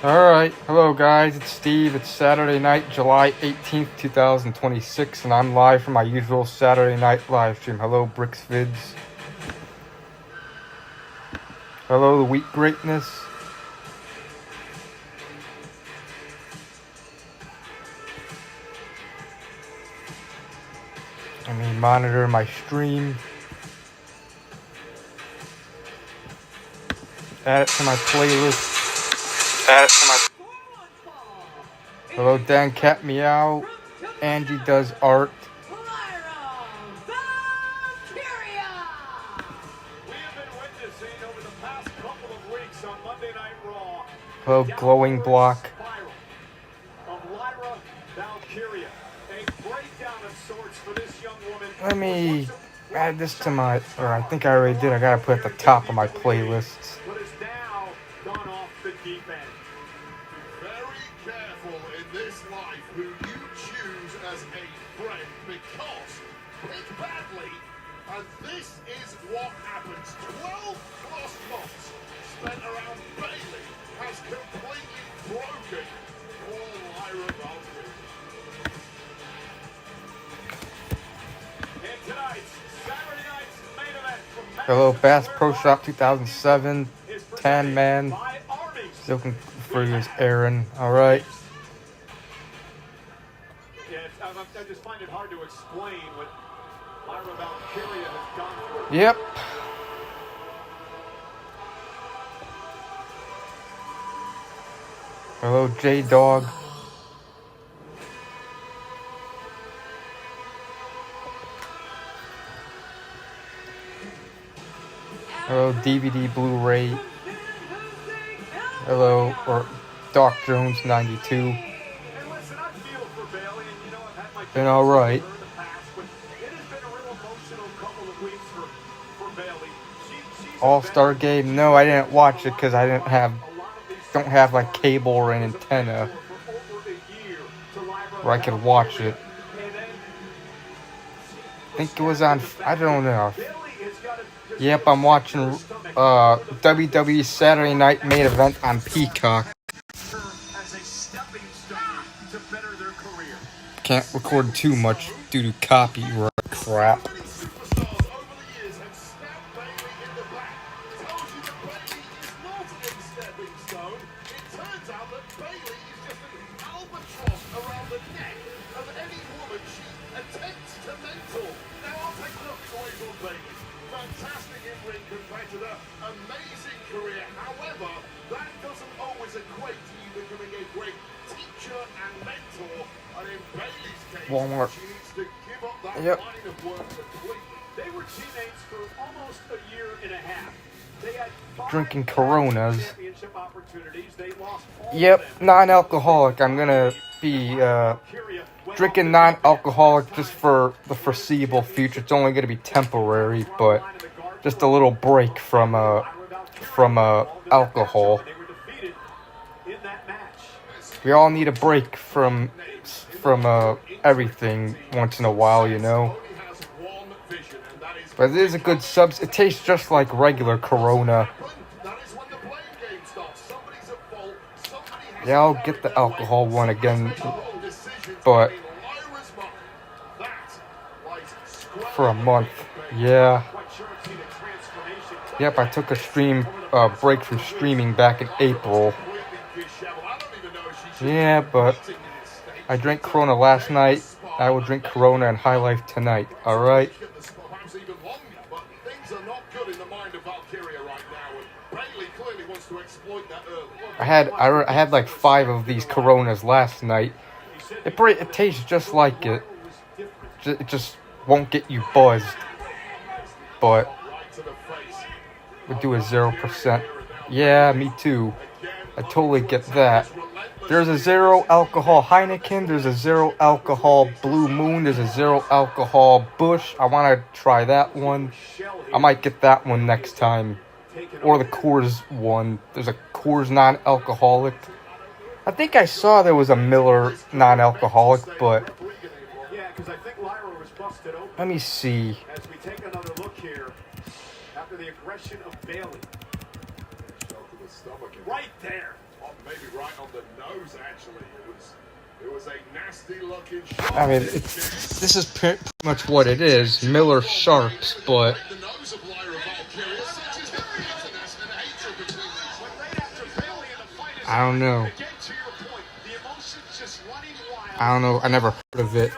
Alright, hello guys, it's Steve. It's Saturday night, July 18th, 2026, and I'm live from my usual Saturday night live stream. Hello, Bricks Vids. Hello, the Wheat Greatness. Let me monitor my stream. Add it to my playlist. Hello, Dan Cat Meow. Angie does art. Hello, Glowing Block. Let me add this to my, or I think I already did. I gotta put it at the top of my playlists. This is what happens. 12 plus months spent around Bailey has completely broken all Lyra Valkyrie. And tonight's Saturday night's main event from Hello, Bass Pro Shop 2007, Tan Man. Still looking for you as Aaron. Alright. Yeah, I just find it hard to explain what Lyra Valkyrie has gone through. Yep. Hello, J-Dog. Hello, DVD Blu-ray. Hello, or Doc Jones 92. Been alright. All-Star Game? No, I didn't watch it because I don't have like cable or an antenna where I could watch it. I think it was on, I don't know. Yep, I'm watching WWE Saturday Night Main Event on Peacock. Can't record too much due to copyright crap. Fantastic in-ring competitor, amazing career. However, that doesn't always equate to you becoming a great teacher and mentor. And in Bailey's case, Walmart. she needs to give up that line of work completely. They were teammates for almost a year and a half. They had Drinking Coronas. championship opportunities. They lost all Yep, of them. non-alcoholic. I'm gonna be drinking non-alcoholic just for the foreseeable future. It's only gonna be temporary, but just a little break from alcohol. We all need a break from everything once in a while, you know. But it is a good it tastes just like regular Corona. Yeah, I'll get the alcohol one again, but for a month. Yeah. Yep, I took a break from streaming back in April. Yeah, but I drank Corona last night. I will drink Corona and High Life tonight. Alright? I had like 5 of these Coronas last night. It tastes just like it. It just won't get you buzzed. But we'll do a 0%. Yeah, me too. I totally get that. There's a 0 alcohol Heineken. There's a 0 alcohol Blue Moon. There's a 0 alcohol Busch. I want to try that one. I might get that one next time. Or the Coors one. There's a Coors non-alcoholic. I think I saw there was a Miller non-alcoholic, but let me see. As we take another look here, after the aggression of Bailey. Right there. Oh, maybe right on the nose, actually. It was a nasty looking shot. I mean, this is pretty much what it is. Miller Sharps, but The nose of Lyra Valkyria, such is the bitterness and hatred between these. When right after Bailey in the fight is I don't know. again, to your point, the emotions just running wild. I don't know. I never heard of it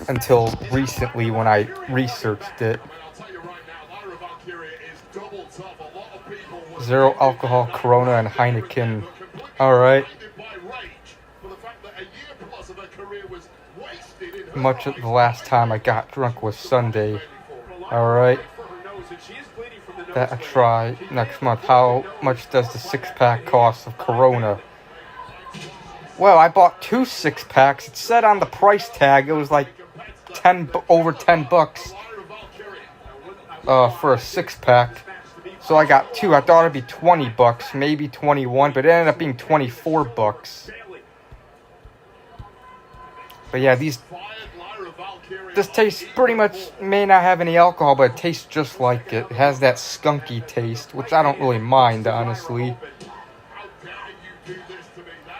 until recently when I researched it. I mean, I'll tell you right now, Lyra Valkyria is double tough. A lot of people would Zero alcohol, Corona, and Heineken. All right. by rage for the fact that a year plus of her career was wasted in her Much of the last time I got drunk was Sunday. All right. That I try next month. How much does the 6-pack cost of Corona? Well, I bought 2 6-packs. It said on the price tag it was like over $10 for a 6-pack. So I got 2. I thought it'd be $20, maybe 21, but it ended up being $24. But yeah, this tastes pretty much, may not have any alcohol, but it tastes just like it. It has that skunky taste, which I don't really mind, honestly.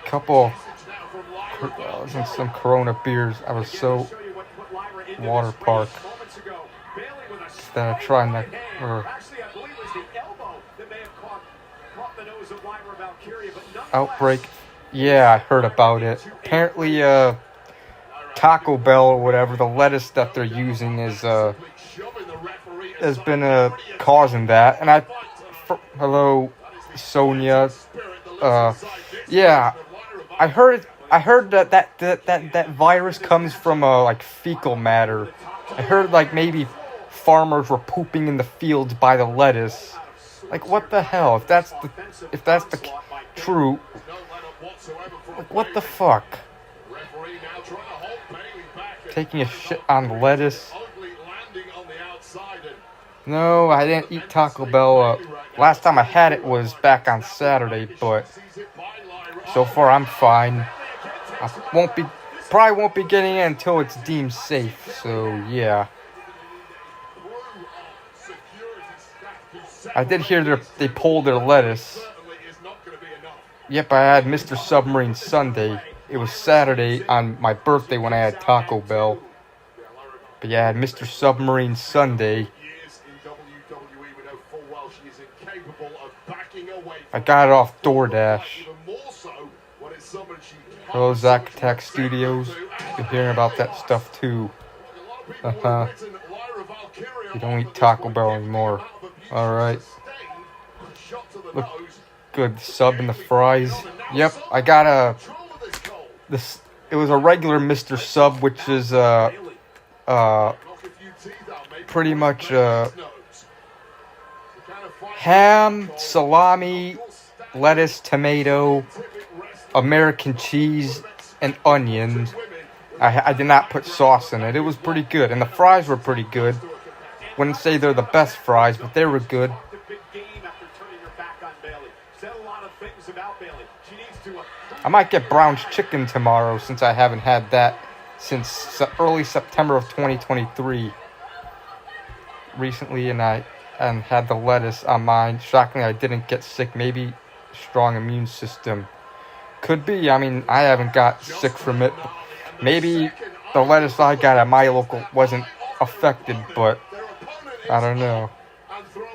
Couple and some Corona beers. I was so water park that I tried that. Outbreak. Yeah, I heard about it. Apparently, Taco Bell or whatever, the lettuce that they're using is has been causing that. And hello, Sonia. Yeah, I heard that virus comes from like fecal matter. I heard like maybe farmers were pooping in the fields by the lettuce. Like, what the hell? If that's the true, like, what the fuck? Taking a shit on lettuce? No, I didn't eat Taco Bell. Last time I had it was back on Saturday, but so far I'm fine. I probably won't be getting it until it's deemed safe. So yeah. I did hear they pulled their lettuce. Yep, I had Mr. Submarine Sunday. It was Saturday on my birthday when I had Taco Bell. But yeah, I had Mr. Submarine Sunday. I got it off DoorDash. Hello, Zack Attack Studios. Been hearing about that stuff too. You don't eat Taco Bell anymore. Alright. Look good. Sub and the fries. Yep, I got it was a regular Mr. Sub, which is pretty much ham, salami, lettuce, tomato, American cheese, and onions. I did not put sauce in it. It was pretty good, and the fries were pretty good. Wouldn't say they're the best fries, but they were good. I might get Brown's Chicken tomorrow since I haven't had that since early September of 2023. Recently, and had the lettuce on mine. Shockingly, I didn't get sick. Maybe strong immune system. Could be. I mean, I haven't got sick from it. Maybe the lettuce I got at my local wasn't affected, but I don't know.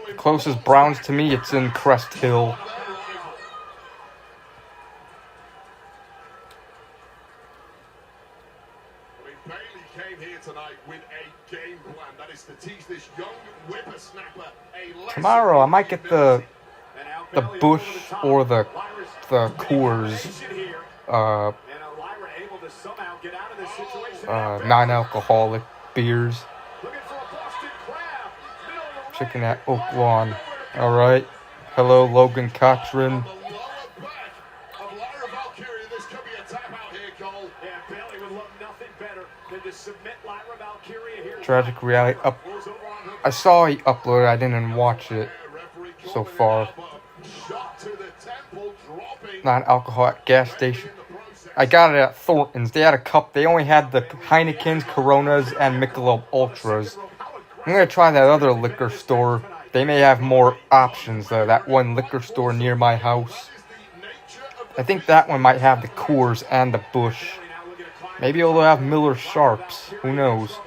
The closest Browns to me, it's in Crest Hill. Tomorrow, I might get the Bush or the Coors non-alcoholic beers. Chicken at Oak Lawn. Alright. Hello, Logan Cochran. Tragic reality up. I saw he uploaded. I didn't watch it so far. Non-alcoholic gas station. I got it at Thornton's. They had a cup. They only had the Heinekens, Coronas, and Michelob Ultras. I'm gonna try that other liquor store. They may have more options though. That one liquor store near my house. I think that one might have the Coors and the Bush. Maybe it'll have Miller Sharps. Who knows?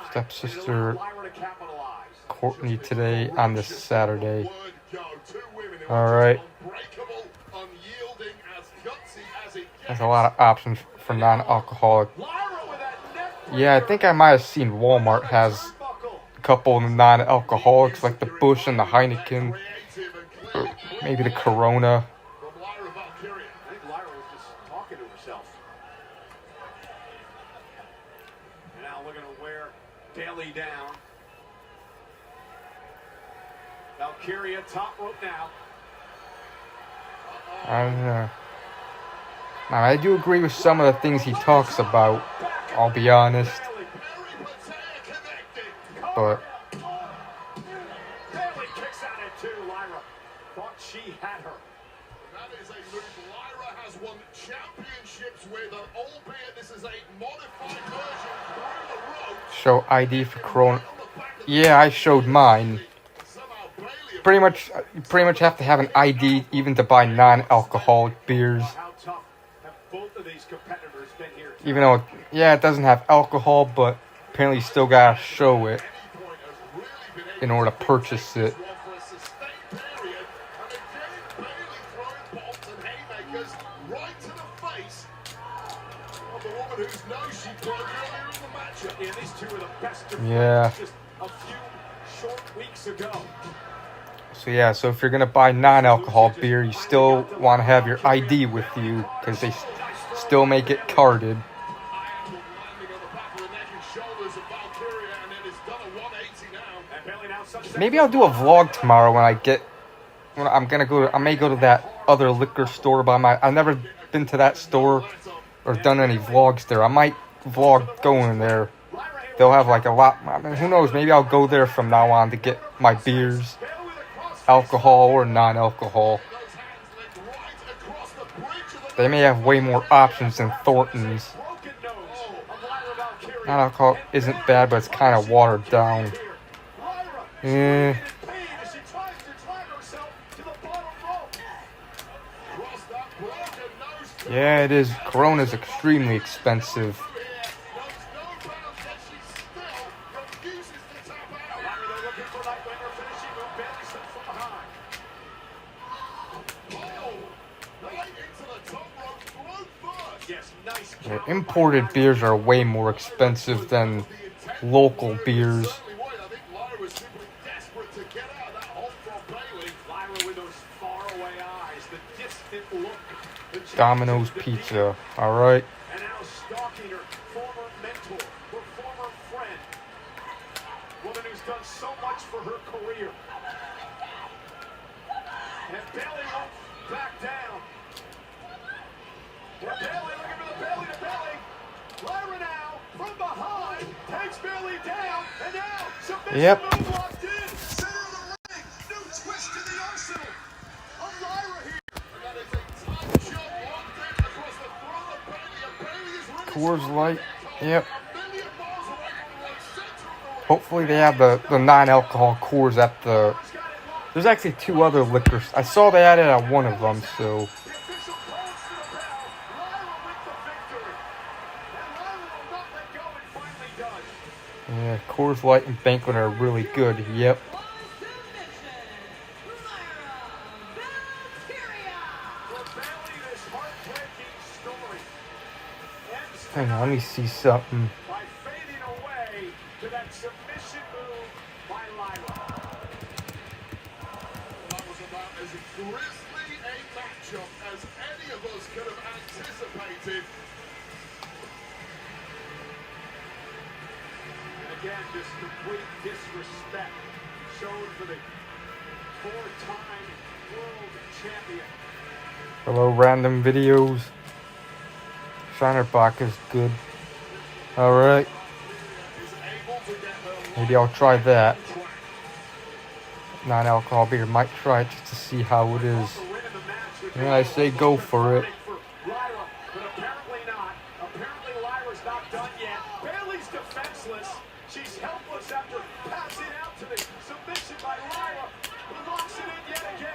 Stepsister Courtney today on this Saturday. Alright. There's a lot of options for non-alcoholic. Yeah, I think I might have seen Walmart has a couple of non-alcoholics like the Bush and the Heineken. Maybe the Corona. Bailey down. Valkyria top rope now. I don't know. Now, I do agree with some of the things he talks about, I'll be honest. But Bailey kicks out at 2. Lyra thought she had her. That is a move Lyra has won championships with, albeit this is a modified version through the ropes. show ID for Corona. Yeah, I showed mine. Pretty much have to have an ID even to buy non-alcoholic beers. How tough have both of these competitors been here? Even though, yeah, it doesn't have alcohol, but apparently you still gotta show it in order to purchase it. Yeah, these two are the best of Yeah. friends just a few short weeks ago. So if you're gonna buy non-alcohol beer, you still want to have your ID with you because they still make it carded. Maybe I'll do a vlog tomorrow when I may go to that other liquor store I've never been to that store or done any vlogs there. I might vlog going there. They'll have like a lot. I mean, who knows? Maybe I'll go there from now on to get my beers, alcohol or non-alcohol. They may have way more options than Thornton's. Non-alcohol isn't bad, but it's kind of watered down. Eh. Yeah, it is. Corona's extremely expensive. Yeah, imported beers are way more expensive than local beers. Domino's Pizza, alright. And now stalking her former mentor, her former friend. Woman who's done so much for her career. And Bailey won't back down. Well, Bailey looking for the belly to belly. Lyra now from behind takes Bailey down, and now submission move locked in. Center of the ring, new twist to the arsenal of Lyra here. That is a top jump locked in across the throat of Bailey, and Bailey is ready. Coors Light, yep. Hopefully they have the non-alcohol Coors at the... There's actually 2 other liquors. I saw they had it at one of them, so... Yeah, Coors Light and Banquet are really good, yep. Hang on, let me see something. By fading away to that submission move by Lyra. That was about as grisly a matchup as any of us could have anticipated. And again, just complete disrespect shown for the 4-time world champion. Hello, random videos. Shinerbach is good. Alright. Maybe I'll try that. Non-alcohol beer. Might try it just to see how it is. And I say go for it. But apparently not. Apparently Lyra's not done yet. Bailey's defenseless. She's helpless after passing out to the submission by Lyra, who locks it in yet again.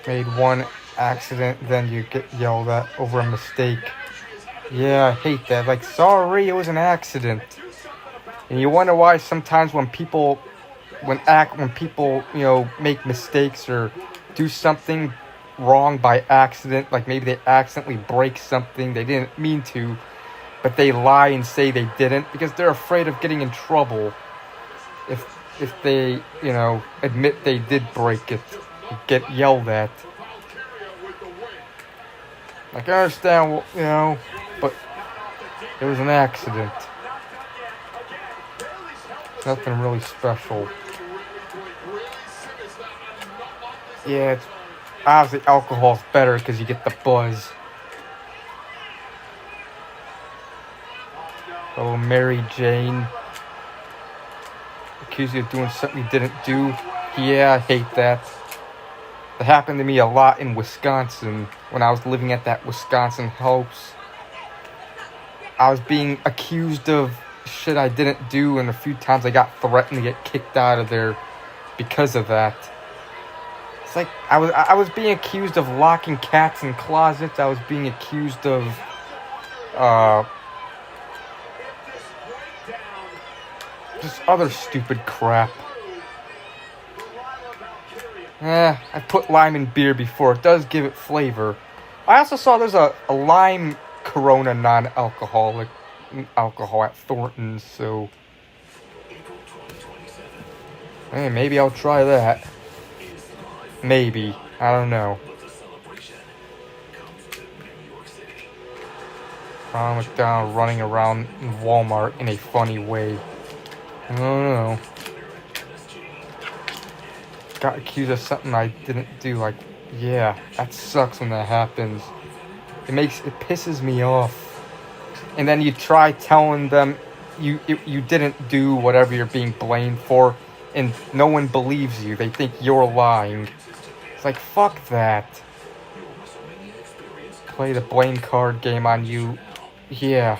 Made one accident, then you get yelled at over a mistake. Yeah, I hate that. Like, sorry, it was an accident. And you wonder why sometimes when people, when people, you know, make mistakes or do something wrong by accident, like maybe they accidentally break something they didn't mean to, but they lie and say they didn't because they're afraid of getting in trouble if they, you know, admit they did break it, get yelled at. Like, I understand, you know, but it was an accident. It's nothing really special. Yeah, it's obviously alcohol's better because you get the buzz. Oh, Mary Jane. Accuse you of doing something you didn't do. Yeah, I hate that. That happened to me a lot in Wisconsin when I was living at that Wisconsin house. I was being accused of shit I didn't do, and a few times I got threatened to get kicked out of there because of that. It's like I was being accused of locking cats in closets. I was being accused of just other stupid crap. I put lime in beer before. It does give it flavor. I also saw there's a lime Corona non-alcoholic alcohol at Thornton's, so hey, maybe I'll try that. Maybe. I don't know. Ronald McDonald running around in Walmart in a funny way. I don't know. Got accused of something I didn't do. Like, yeah, that sucks when that happens. It pisses me off. And then you try telling them you didn't do whatever you're being blamed for, and no one believes you. They think you're lying. It's like, fuck that. Play the blame card game on you. Yeah.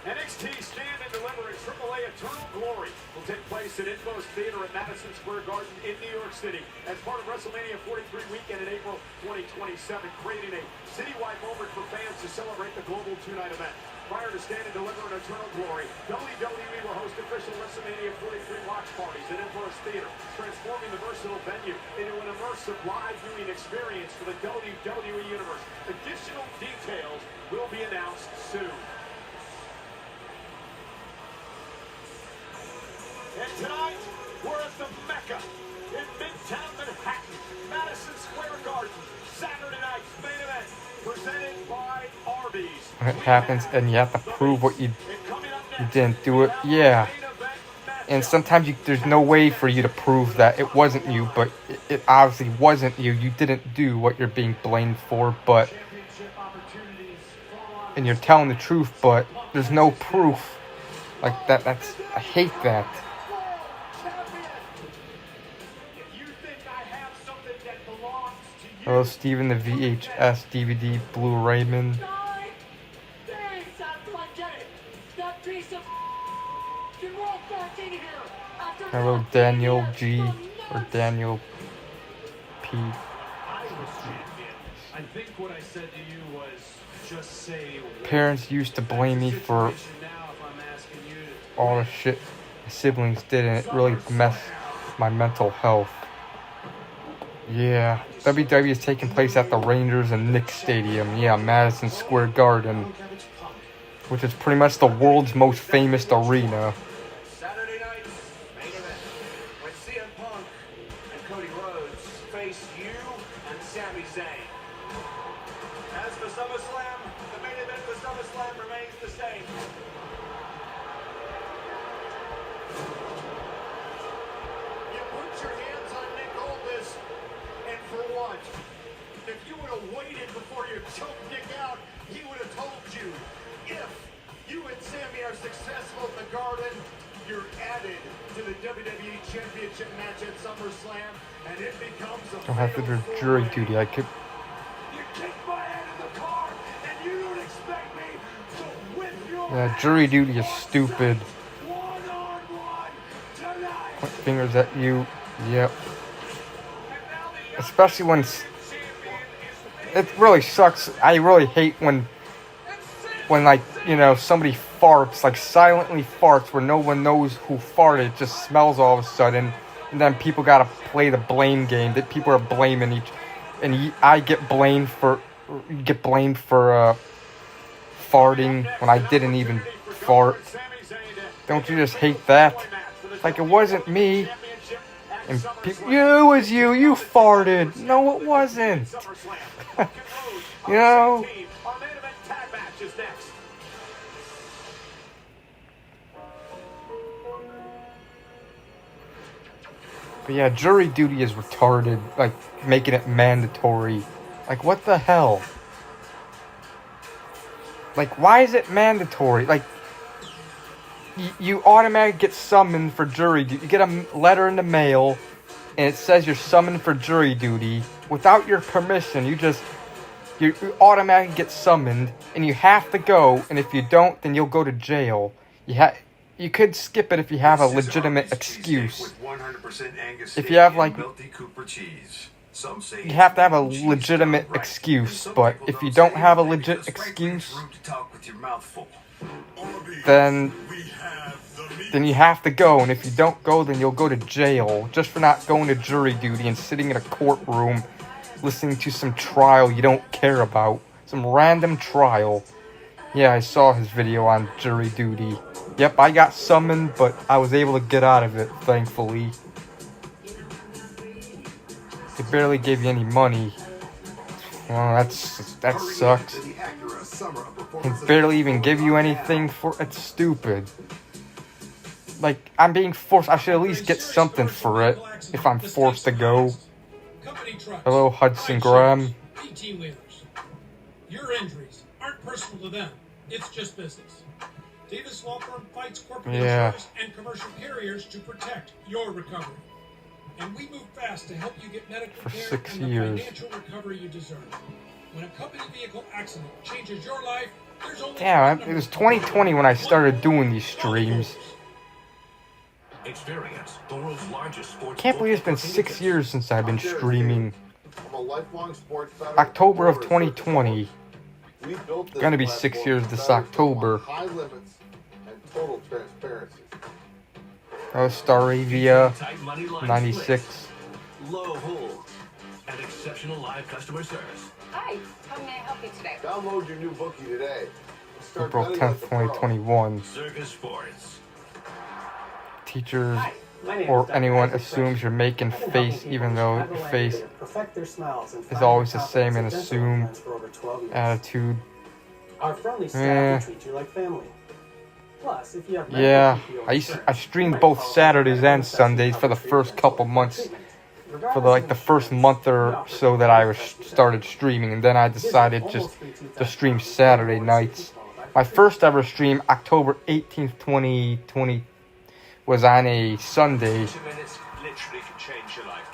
NXT Stand and Deliver in AAA Eternal Glory will take place at Infos Theater at Madison Square Garden in New York City as part of WrestleMania 43 weekend in April 2027, creating a citywide moment for fans to celebrate the global two-night event. Prior to Stand and Deliver in Eternal Glory, WWE will host official WrestleMania 43 watch parties at Infos Theater, transforming the versatile venue into an immersive live viewing experience for the WWE Universe. Additional details will be announced soon. And tonight, we're at the Mecca in Midtown Manhattan, Madison Square Garden. Saturday night's main event, presented by Arby's. When it happens and you have to prove what you didn't do it, yeah. And sometimes there's no way for you to prove that it wasn't you, but it obviously wasn't you. You didn't do what you're being blamed for, but... And you're telling the truth, but there's no proof. Like, that's... I hate that. Hello, Steven, the VHS DVD Blu-rayman. Hello, Daniel G. or Daniel P. I think what I said to you was just say. Parents used to blame me for all the shit my siblings did, and it really messed with my mental health. Yeah, WWE is taking place at the Rangers and Knicks Stadium. Yeah, Madison Square Garden, which is pretty much the world's most famous arena. Saturday night, main event, when CM Punk and Cody Rhodes face you and Sami Zayn. As for SummerSlam, the main event for SummerSlam remains the same. You put your hands on Nick Aldis, and for what? If you would have waited before you choked Nick out, he would have told you. If you and Sami are successful at the Garden, you're added to the WWE Championship match at SummerSlam, and it becomes a I'll have to do jury duty. I could. You kick my head in the car, and you don't expect me to whip your Yeah, jury duty is stupid. fingers at you. Yep. Especially when it really sucks. I really hate when like, you know, somebody farts, like silently farts where no one knows who farted. It just smells all of a sudden. And then people gotta play the blame game. That people are blaming each, and I get blamed for farting when I didn't even fart. Don't you just hate that? Like, it wasn't me. And people, it was you. You farted. No, it wasn't. You know. But yeah, jury duty is retarded. Like, making it mandatory. Like, what the hell? Like, why is it mandatory? Like, you automatically get summoned for jury duty. You get a letter in the mail, and it says you're summoned for jury duty. Without your permission, you automatically get summoned, and you have to go, and if you don't, then you'll go to jail. You could skip it if you have a legitimate excuse. If you have, like, you have to have a legitimate excuse, but if you don't have a legit excuse, then you have to go, and if you don't go, then you'll go to jail, just for not going to jury duty and sitting in a courtroom listening to some trial you don't care about. Some random trial. Yeah, I saw his video on jury duty. Yep, I got summoned, but I was able to get out of it, thankfully. They barely gave you any money. Well, that sucks. They barely even give you anything for it. It's stupid. Like, I'm being forced. I should at least get something for it if I'm forced to go. Hello, Hudson Graham. Your injuries aren't personal to them. It's just business. Davis Law Firm fights corporate insurers and commercial carriers to protect your recovery. And we move fast to help you get medical For care 6 and the years. financial recovery you deserve. When a company vehicle accident changes your life, there's only Yeah, it was 2020 when I started doing these streams. Experience the world's largest sports. Can't believe it's been 6 years since I've been streaming. I'm a lifelong sports fan. October of 2020. We built this Gonna be 6 years this platform October. on high limits and total transparency. That was Staravia, Tight money line 96. splits, low hold, and exceptional live customer service. Hi, how may I help you today? Download your new bookie today. And start April betting 10th, like a pro. 2021. Circus Sports. Teachers My name or is Dr. anyone Isaac assumes French. you're making I've been face helping even people though travel your and face to perfect their smiles and is find always the confidence same and dental assume implants for over 12 years. attitude. Our friendly staff Eh. will treat you like family. Plus, if you have Yeah, medical I insurance, streamed you both might Saturdays qualify and for Sundays for the treatment first couple months. treatment. For like the first month or so that I was started streaming, and then I decided just to stream Saturday nights. My first ever stream, October 18th, 2020, was on a Sunday. 2 minutes literally can change your life.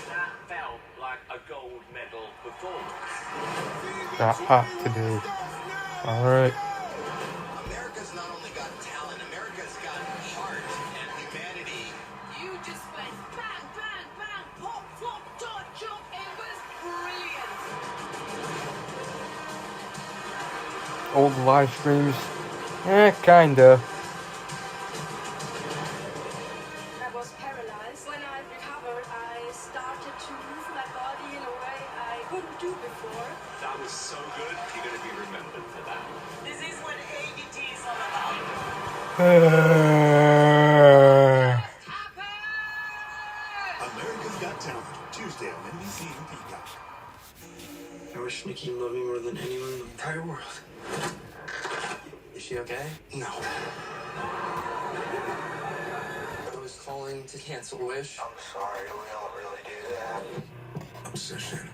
That felt like a gold medal performance. Got hot today. Alright. America's not only got talent, America's got heart and humanity. You just went bang, bang, bang, pop, flop, dot, jump. It was brilliant. Old live streams. Kinda. I was paralyzed. When I recovered, I started to move my body in a way I couldn't do before. That was so good, you're going to be remembered for that. This is what ABT is all about. America's Got Talent, Tuesday on NBC and Peacock. I wish Nikki loved me more than anyone in the entire world. Is she okay? No. I was calling to cancel Wish. I'm sorry, we don't really do that. Obsession.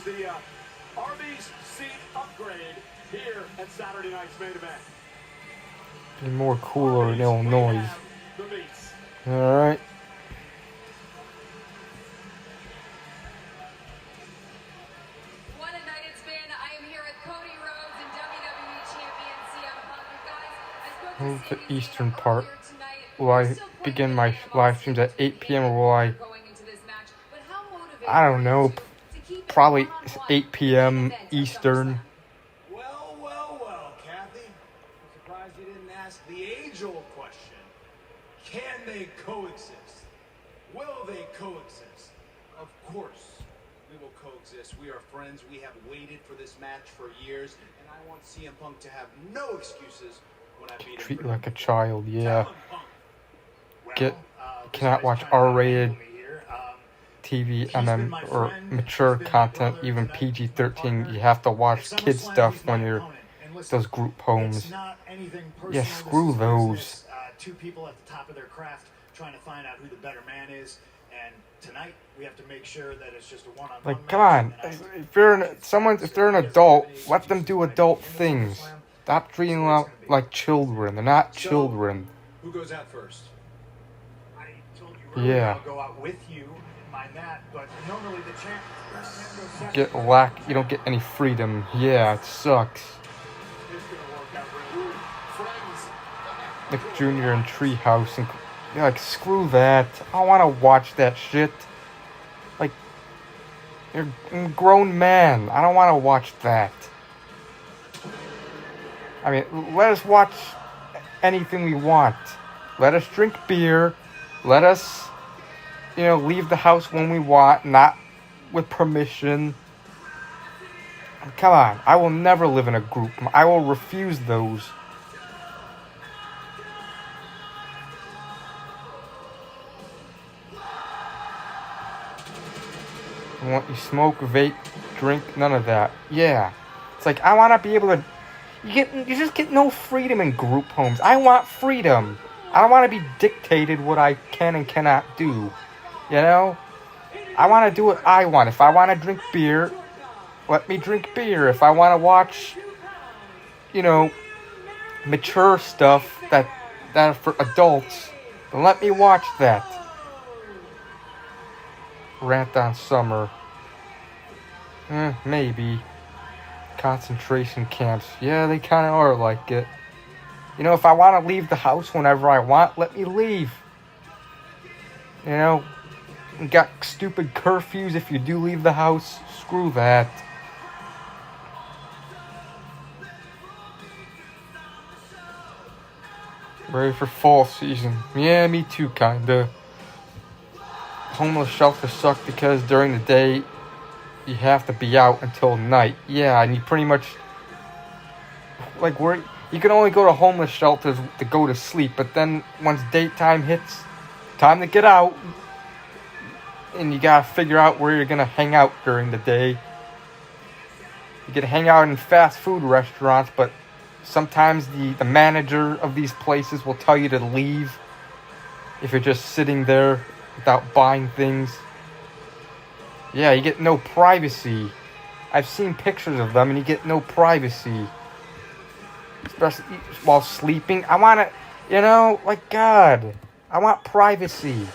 is the Arby's seat upgrade here at Saturday night's main event. Be more cooler in Illinois. We have the meats. Alright. What a night it's been. I am here with Cody Rhodes and WWE Champion CM Punk. Guys, I spoke to Move to Sami Zayn Eastern part. earlier tonight. Will I Still quite begin my negative live about streams at Sami 8 p.m. or will I? going into this match, but how motivated I don't know. are you to keep it Probably one-on-one 8 p.m. event at Eastern. SummerSlam? Well, Kathy. I'm surprised you didn't ask the age-old question. Can they coexist? Will they coexist? Of course, we will coexist. We are friends. We have waited for this match for years, and I want CM Punk to have no excuses when I beat him. Treat you like a child, yeah. Tell him, Punk. Well, Get this cannot guy's watch trying to R-rated angle me here. TV, He's been MM, my or friend, mature he's been my content, brother, even tonight PG-13. You have to watch At kid SummerSlam, stuff he's my when you're opponent. And listen, those group homes. it's not anything personal. Yeah, This screw is those. business. Two people at the top of their craft trying to find out who the better man is. And tonight we have to make sure that it's just a one-on-one Like, match. come on. And I- If they're an adult, let them do adult things. Stop treating them like children. They're not children. Who goes out first? I told you Yeah. I'll go out with you in my mat, but normally the champ goes second. You don't get any freedom. Yeah, it sucks. It's gonna work out really well. Friends. Nick Jr. and Treehouse, and you're like, screw that. I don't want to watch that shit. Like, you're a grown man. I don't want to watch that. I mean, let us watch anything we want. Let us drink beer. Let us, leave the house when we want, not with permission. Come on. I will never live in a group. I will refuse those. I want you smoke, vape, drink, none of that. Yeah. It's like, I want to be able to... You just get no freedom in group homes. I want freedom. I don't want to be dictated what I can and cannot do. I want to do what I want. If I want to drink beer, let me drink beer. If I want to watch, mature stuff that are for adults, then let me watch that. Rant on Summer. Maybe. Concentration camps. Yeah, they kind of are like it. If I want to leave the house whenever I want, let me leave. We got stupid curfews if you do leave the house. Screw that. Ready for fall season. Yeah, me too, kinda. Homeless shelters suck because during the day you have to be out until night. Yeah, and you pretty much you can only go to homeless shelters to go to sleep, but then once daytime hits, time to get out, and you gotta figure out where you're gonna hang out during the day. You can hang out in fast food restaurants, but sometimes the manager of these places will tell you to leave if you're just sitting there without buying things. Yeah, you get no privacy. I've seen pictures of them and you get no privacy. Especially while sleeping. I want to, God. I want privacy.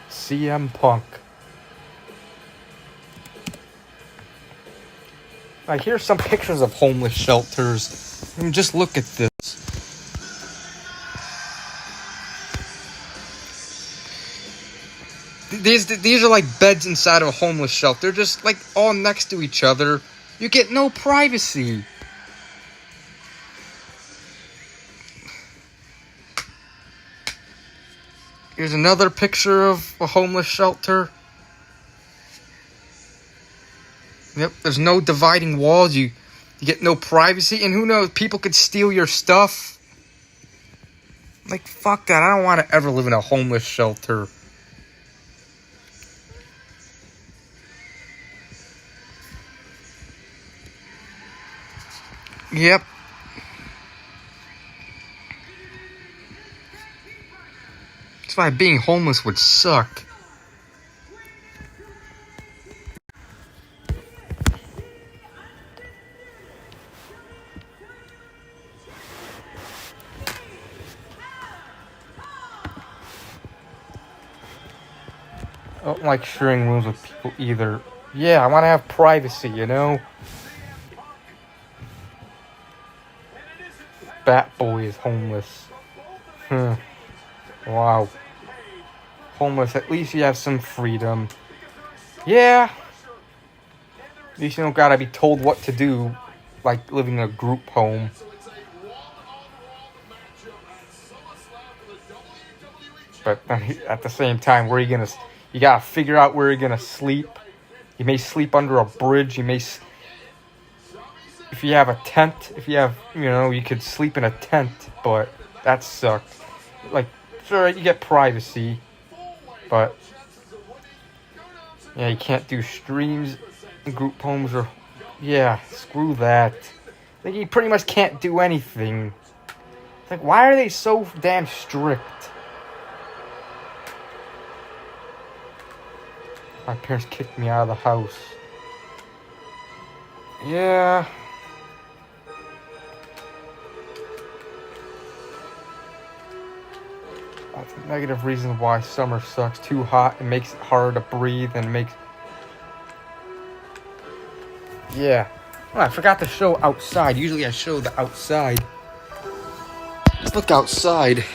CM Punk. Here's some pictures of homeless shelters. I mean, just look at this. These are like beds inside of a homeless shelter, just like all next to each other. You get no privacy. Here's another picture of a homeless shelter. Yep, there's no dividing walls. You get no privacy, and who knows, people could steal your stuff. Like, fuck that. I don't want to ever live in a homeless shelter. Yep. It's why being homeless would suck. I don't like sharing rooms with people either. Yeah, I want to have privacy, you know? Bat Boy is homeless. Wow. Homeless, at least you have some freedom. Yeah. At least you don't gotta be told what to do, like living in a group home. But at the same time, where are you gonna... You gotta figure out where you're gonna sleep. You may sleep under a bridge. You may... If you have a tent, you could sleep in a tent, but that sucks. Like, sure, you get privacy, but yeah, you can't do streams in group homes or... Yeah, screw that. Like, you pretty much can't do anything. It's like, why are they so damn strict? My parents kicked me out of the house. Yeah. That's a negative reason why summer sucks. Too hot, it makes it harder to breathe and makes... Yeah. Oh, I forgot to show outside. Usually I show the outside. Let's look outside.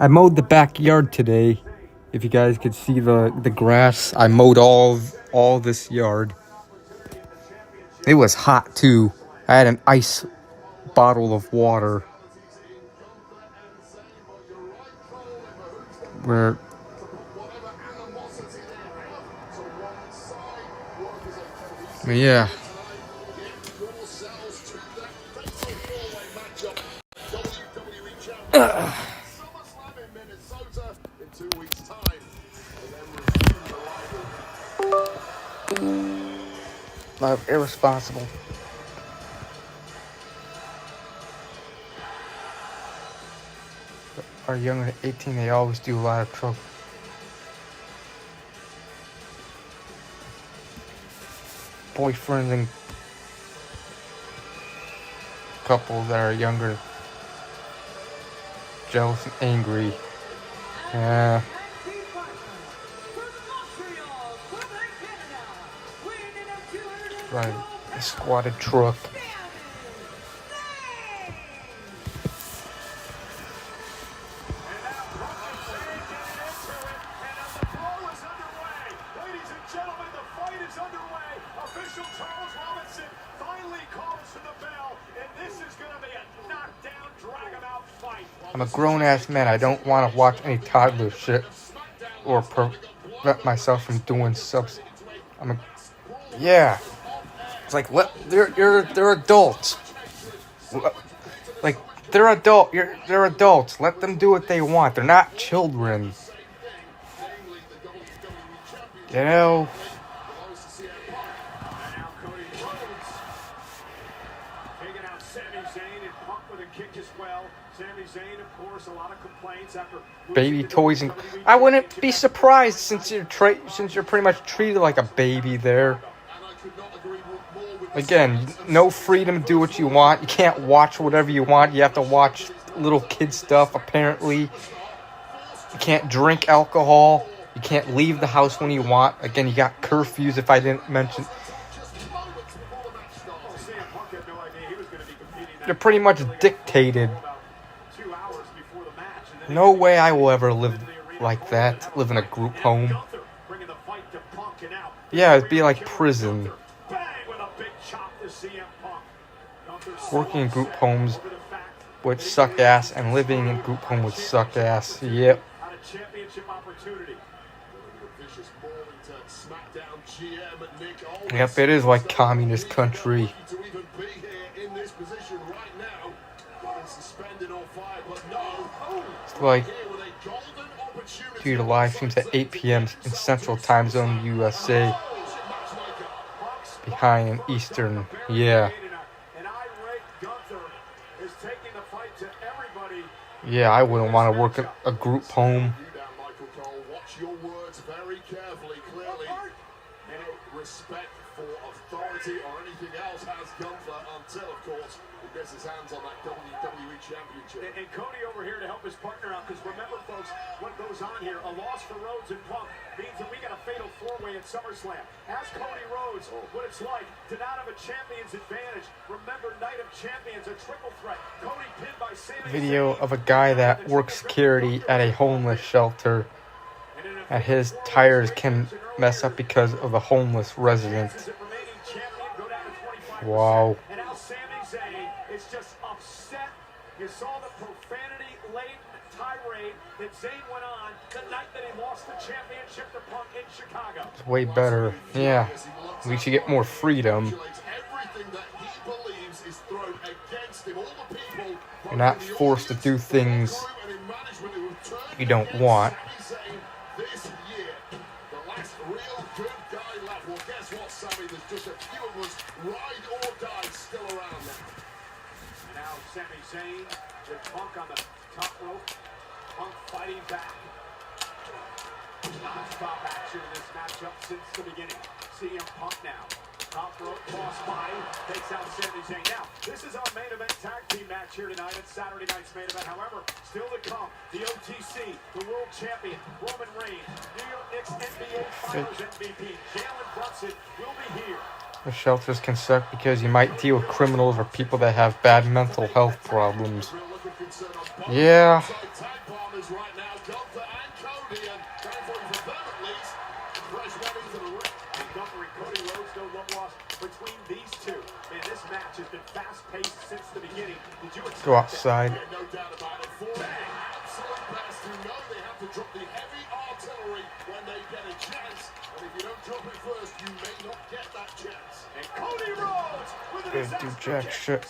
I mowed the backyard today. If you guys could see the grass, I mowed all this yard. It was hot too. I had an ice bottle of water. But yeah. Irresponsible. Are younger than 18, they always do a lot of trouble. Boyfriends and couples that are younger, jealous and angry. Yeah. Right, a squatted truck. I'm a grown-ass man. I don't want to watch any toddler shit or prevent myself from doing subs. Yeah. It's like, they're adults. Like, they're adults. Let them do what they want. They're not children. You know? Baby toys and I wouldn't be surprised since you're pretty much treated like a baby there. Again, no freedom to do what you want. You can't watch whatever you want. You have to watch little kid stuff, apparently. You can't drink alcohol. You can't leave the house when you want. Again, you got curfews, if I didn't mention. You're pretty much dictated. No way I will ever live like that. Live in a group home. Yeah, it'd be like prison. Working in group homes would suck ass, and living in group home would suck ass. Yep. Yep, it is like communist country. It's like, due to live streams at 8 p.m. in Central Time Zone USA, behind in Eastern. Yeah. Yeah, I wouldn't want to work at a group home. Watch your words very carefully, clearly. No respect for authority or anything else has Gunther until, of course, he gets his hands on that WWE Championship. And Cody over here to help his partner out, because remember, folks, what goes on here, a loss for Rhodes and Punk means that we got a fatal four-way at SummerSlam. Ask Cody Rhodes what it's like to not have a champion's advantage. Remember, Night of Champions, a triple threat. Cody pinned by Sami Video of a guy that works security at a homeless shelter. And his tires can mess up because of the homeless resident. Wow. And now Sami Zayn is just upset. You saw the profanity-laden tirade that Zayn went on the night that he lost the championship to Punk in Chicago. It's way better. Yeah. At least you get more freedom. You're not forced to do things you don't want. This year, the last real good guy left. Well, guess what, Sammy? There's just a few of us ride or die still around now. And now Sami Zayn with Punk on the top rope. Punk fighting back. Non-stop action in this matchup since the beginning. CM Punk now. Top rope cross body takes out Sami Zayn. Now, this is our main event tag team match here tonight. It's Saturday night's main event. However, still to come, the OTC, the world champion, Roman Reigns, New York Knicks NBA Finals MVP, Jalen Brunson will be here. The shelters can suck because you might deal with criminals or people that have bad mental health problems. Yeah. Between these two, and this match has been fast-paced since the beginning. Did you expect Go outside. that? No doubt about it. For the absolute best who know they have to drop the heavy artillery when they get a chance. And if you don't drop it first, you may not get that chance. And Cody Rhodes with Good do jack shit.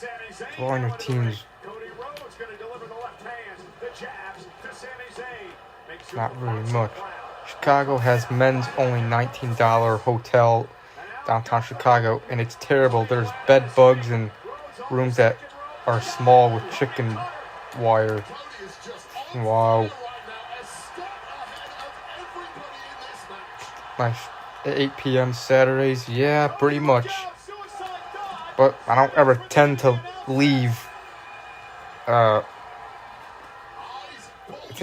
Blowing your teams. Cody Rhodes going to deliver the left hand, the jabs to Sami Zayn. Not really much. Chicago has men's only $19 hotel downtown Chicago, and it's terrible. There's bed bugs and rooms that are small with chicken wire. Wow. Nice. At 8 p.m. Saturdays, yeah, pretty much. But I don't ever tend to leave the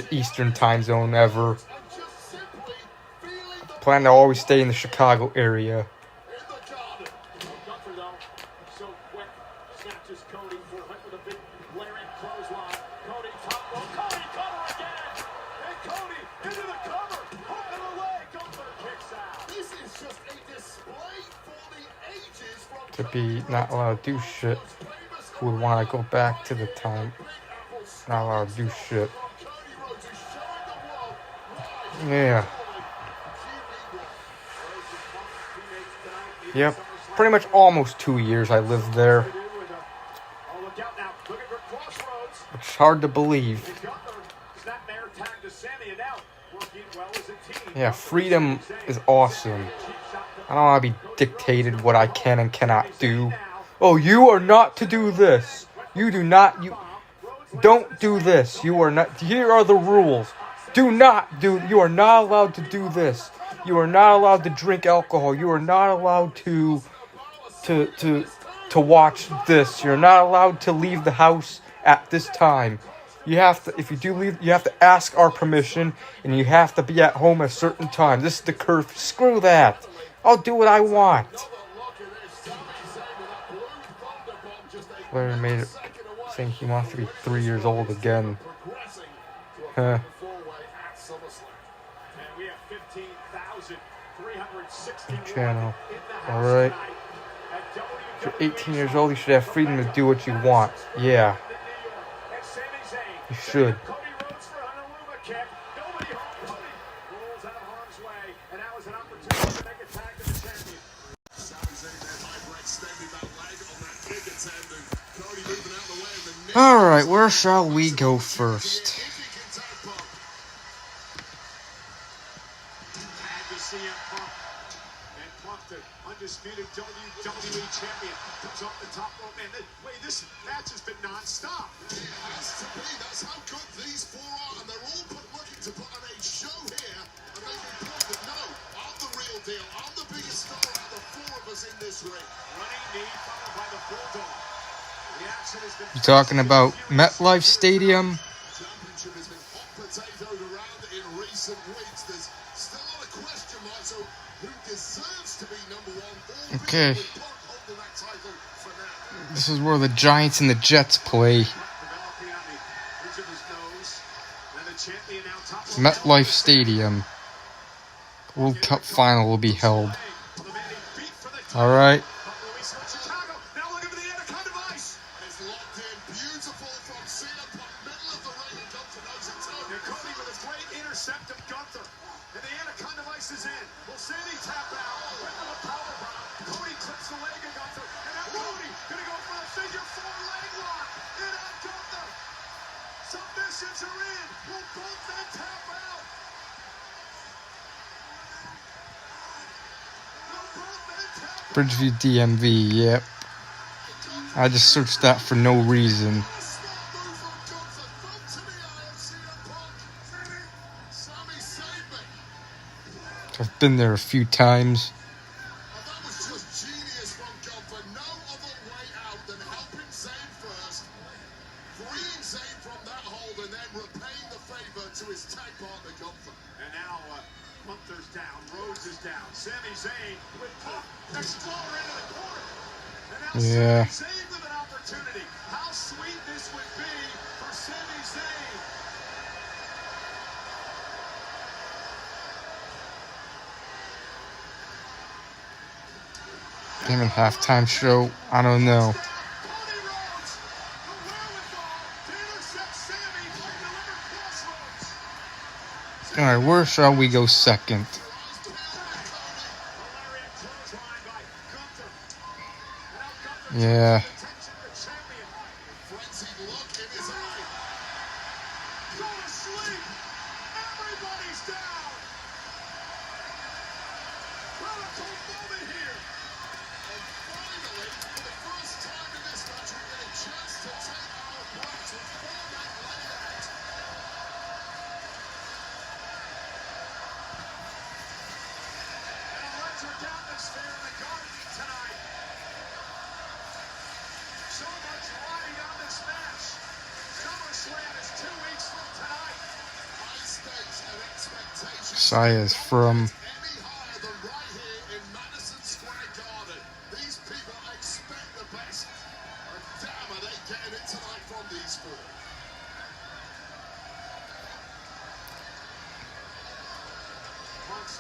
Eastern time zone ever. I plan to always stay in the Chicago area. To be not allowed to do shit, who would want to go back to the time not allowed to do shit. Yeah. Yep. Pretty much almost 2 years I lived there. It's hard to believe. Yeah, freedom is awesome. I don't want to be dictated what I can and cannot do. Oh, you are not to do this. You do not. You don't do this. You are not. Here are the rules. Do not do. You are not allowed to do this. You are not allowed to drink alcohol. You are not allowed to watch this. You're not allowed to leave the house at this time. You have to. If you do leave, you have to ask our permission, and you have to be at home at a certain time. This is the curfew. Screw that. I'll do what I want. Larry made it saying he wants to be 3 years old again. Huh. Channel. Alright. If you're 18 years old, you should have freedom to do what you want. Yeah. You should. Alright, where shall we go first? Undisputed WWE champion comes off the top rope, man. Wait, this match has been non-stop. It has to be. That's how good these four are, and they're all looking to put on a show here. And they've been told that no, I'm the real deal. I'm the biggest star out of the four of us in this ring. Running knee followed by the bulldog. The action has been. You talking about MetLife Stadium? Championship has been hot potatoed around in recent weeks. There's still a lot of question marks. So who deserves to be number one? Okay. This is where the Giants and the Jets play. MetLife Stadium. World Cup final will be held. Alright. Bridgeview DMV, yep. I just searched that for no reason. I've been there a few times. That was just genius from Gunther. No other way out than helping Zayn first, freeing Zayn from that hold, and then repaying the favor to his tag partner Gunther. And now Gunther's down, Rhodes is down, Sami Zayn with Pop, Explorer into the corner. And now Sami Zayn with an opportunity. How sweet this would be for Sami Zayn. Even halftime show, I don't know. Alright, where shall we go second? Yeah. Saya is from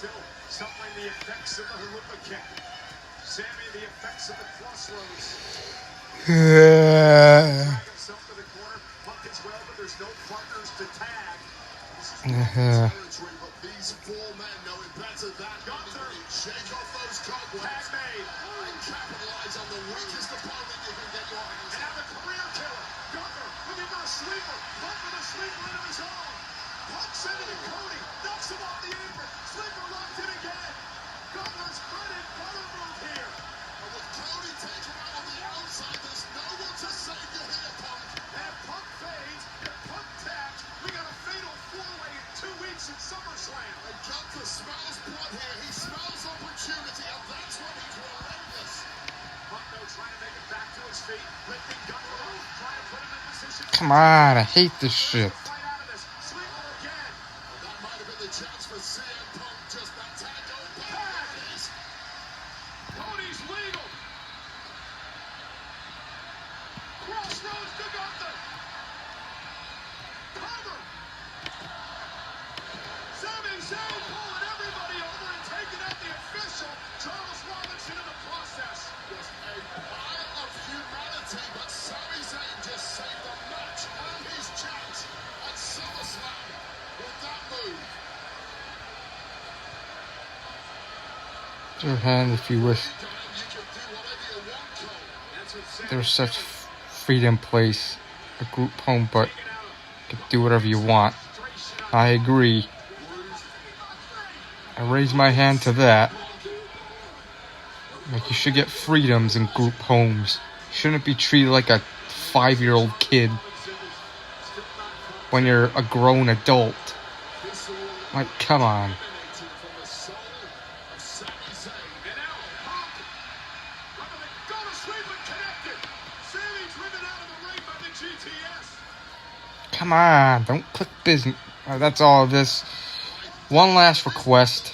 Still suffering the effects of the Harupa kick. Sami, the effects of the crossroads. Himself to the corner. Punk as well, but there's no partners to tag. This is territory, but these four men know it better than Gunther. Shake off those cobwebs. Tag made. And capitalize on the weakest opponent you can get your hands on. And have a career killer. Gunther looking for a sleeper. Punk with a sleeper into his own. Punk sending to Cody. Knocks him off the apron. Sleeper locked in again. Gunther's bread and butter move here. And with Cody taken out on the outside, there's no one to save you here, Punk. And Punk fades, and Punk taps. We got a fatal four-way in 2 weeks in SummerSlam. And Gunther smells blood here. He smells opportunity, and that's when he's relentless. Punk, though, trying to make it back to his feet. Lifting Gunther up, trying to put him in position. Come on, I hate this shit. Chance for CM Punk, just that tag going back. Cody's legal. Crossroads to Gunther. Cover. Sami Zayn pulling everybody over and taking out the official Charles Robinson in the process. Just a pile of humanity, but Sami Zayn just saved the match and his chance at SummerSlam with that move. Your hand if you wish. There's such freedom place. a group home, but you can do whatever you want. I agree. I raise my hand to that. Like, you should get freedoms in group homes. You shouldn't be treated like a 5-year-old kid when you're a grown adult. Like, come on. Come on, don't click business. That's all of this. One last request.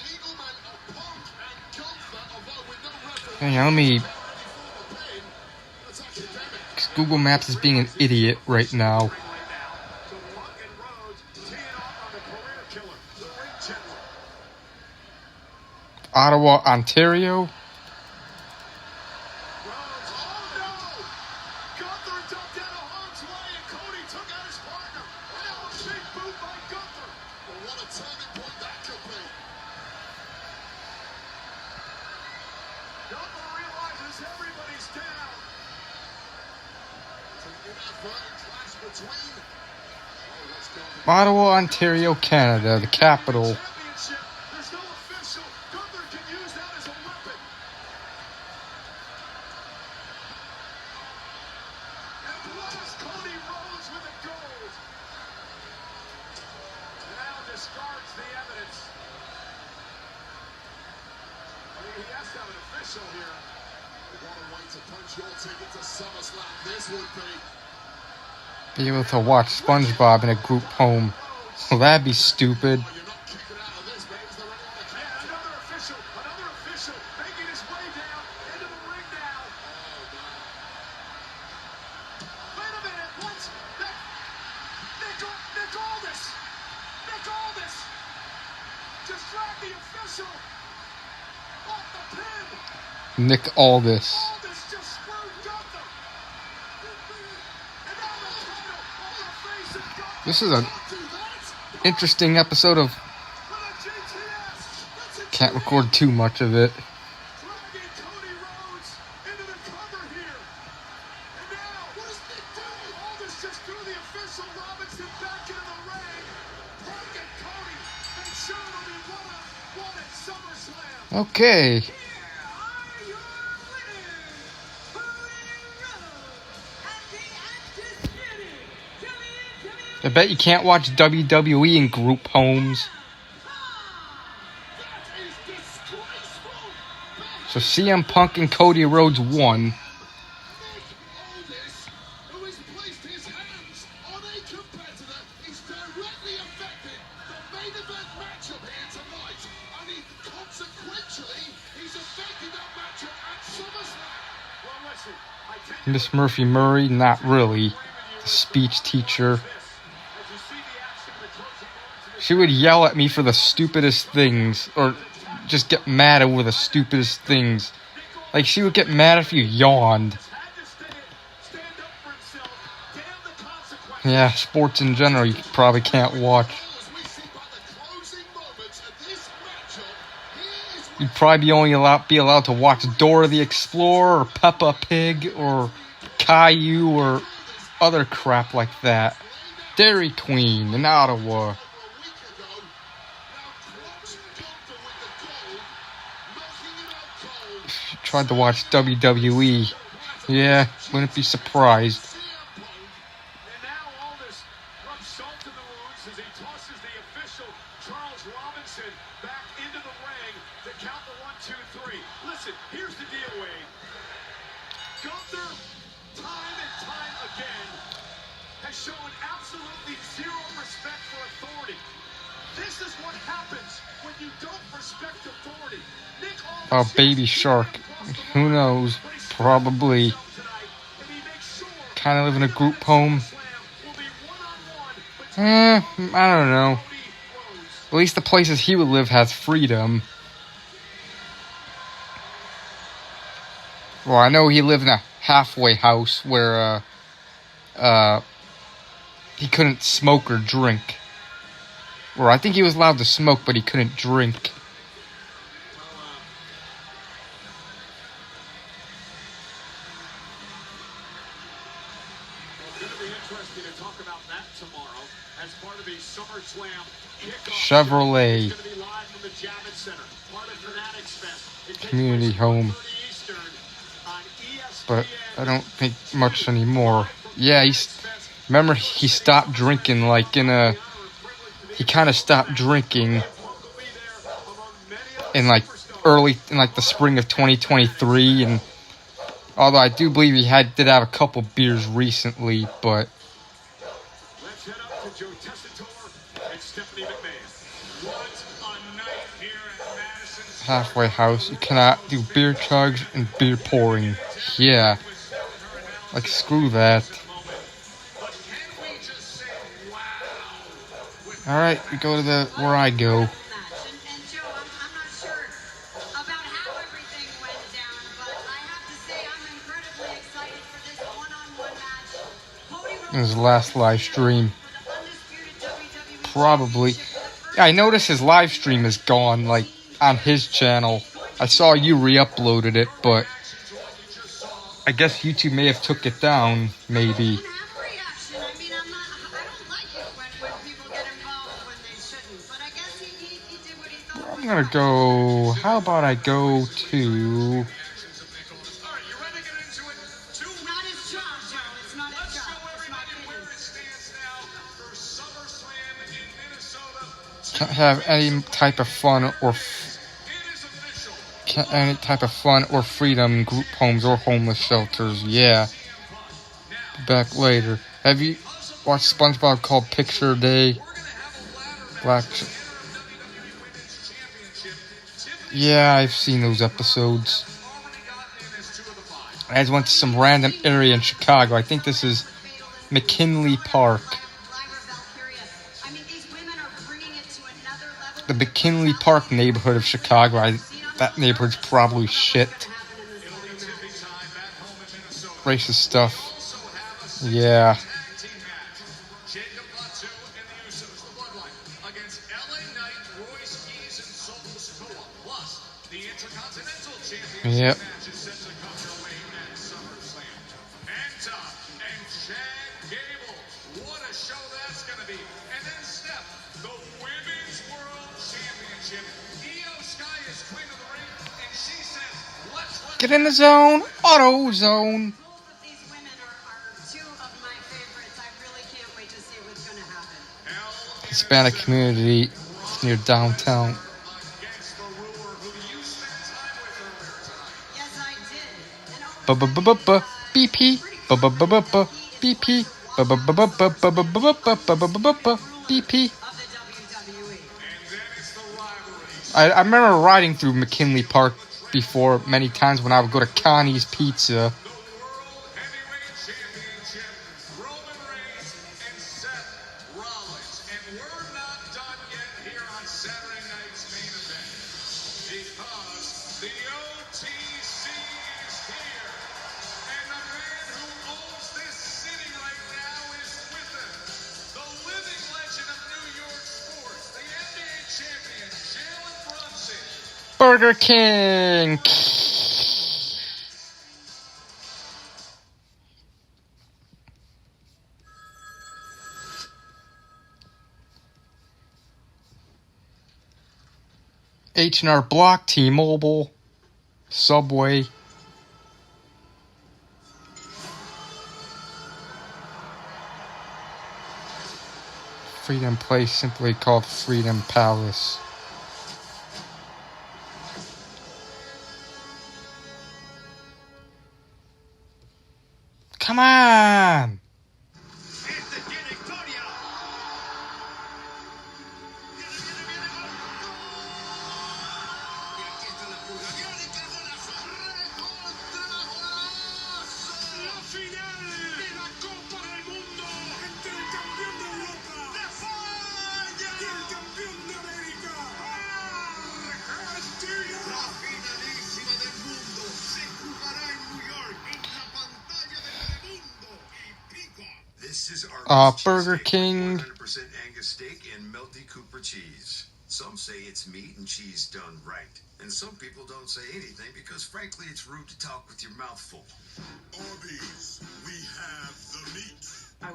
Hey, let me... Google Maps is being an idiot right now. Ottawa, Ontario. Ottawa, Ontario, Canada, the capital. Be able to watch SpongeBob in a group home. Well, that'd be stupid. Nick Aldis. This is an interesting episode of... Can't record too much of it. Okay. I bet you can't watch WWE in group homes. So CM Punk and Cody Rhodes won. Miss Murphy Murray, not really. The speech teacher. She would yell at me for the stupidest things, or just get mad over the stupidest things. Like, she would get mad if you yawned. Yeah, sports in general you probably can't watch. You'd probably be only allowed to watch Dora the Explorer or Peppa Pig or Caillou or other crap like that. Dairy Queen in Ottawa. If you tried to watch WWE, yeah, wouldn't be surprised. Oh, Baby Shark. Who knows? Probably. Kind of live in a group home. I don't know. At least the places he would live has freedom. Well, I know he lived in a halfway house where he couldn't smoke or drink. Or I think he was allowed to smoke, but he couldn't drink. to be interesting to talk about that tomorrow as part of the SummerSlam kickoff. Chevrolet It's going to be live from the Javits Center, part of Fanatics Fest. It takes community place home, 4:30 Eastern on ESPN. but I don't think much anymore. Yeah, remember he stopped drinking like he kind of stopped drinking in like the spring of 2023, and although I do believe he did have a couple beers recently, but Let's head up to Joe Tessitore and Stephanie McMahon. What a night here at Madison halfway house, you cannot do beer chugs and beer pouring. Yeah, like screw that. But can we just say wow? Alright, we go to where I go. And Joe, I'm not sure about how everything went down, but I have to say I'm incredibly excited for this one-on-one match. In his last live stream. Probably. Yeah, I noticed his live stream is gone, like, on his channel. I saw you re-uploaded it, but I guess YouTube may have took it down, maybe. I'm gonna go... How about I go to... Can't have any type of fun or freedom group homes or homeless shelters. Yeah. Back later. Have you watched SpongeBob called Picture Day? Yeah, I've seen those episodes. I just went to some random area in Chicago. I think this is McKinley Park. The McKinley Park neighborhood of Chicago. That neighborhood's probably shit. Racist stuff. Yeah. Yep. Get in the zone. Auto zone. Both of these women are two of my favorites. I really can't wait to see what's going to happen. Hispanic community near downtown. Yes, I did. BP. BP. BP. I remember riding through McKinley Park before many times when I would go to Connie's Pizza. Burger King. H&R Block, T-Mobile, Subway. Freedom Place, simply called Freedom Palace. Come on! Burger King. 100% Angus steak and melty Cooper cheese. Some say it's meat and cheese done right. And some people don't say anything because frankly it's rude to talk with your mouth full. Arby's, we have the meat.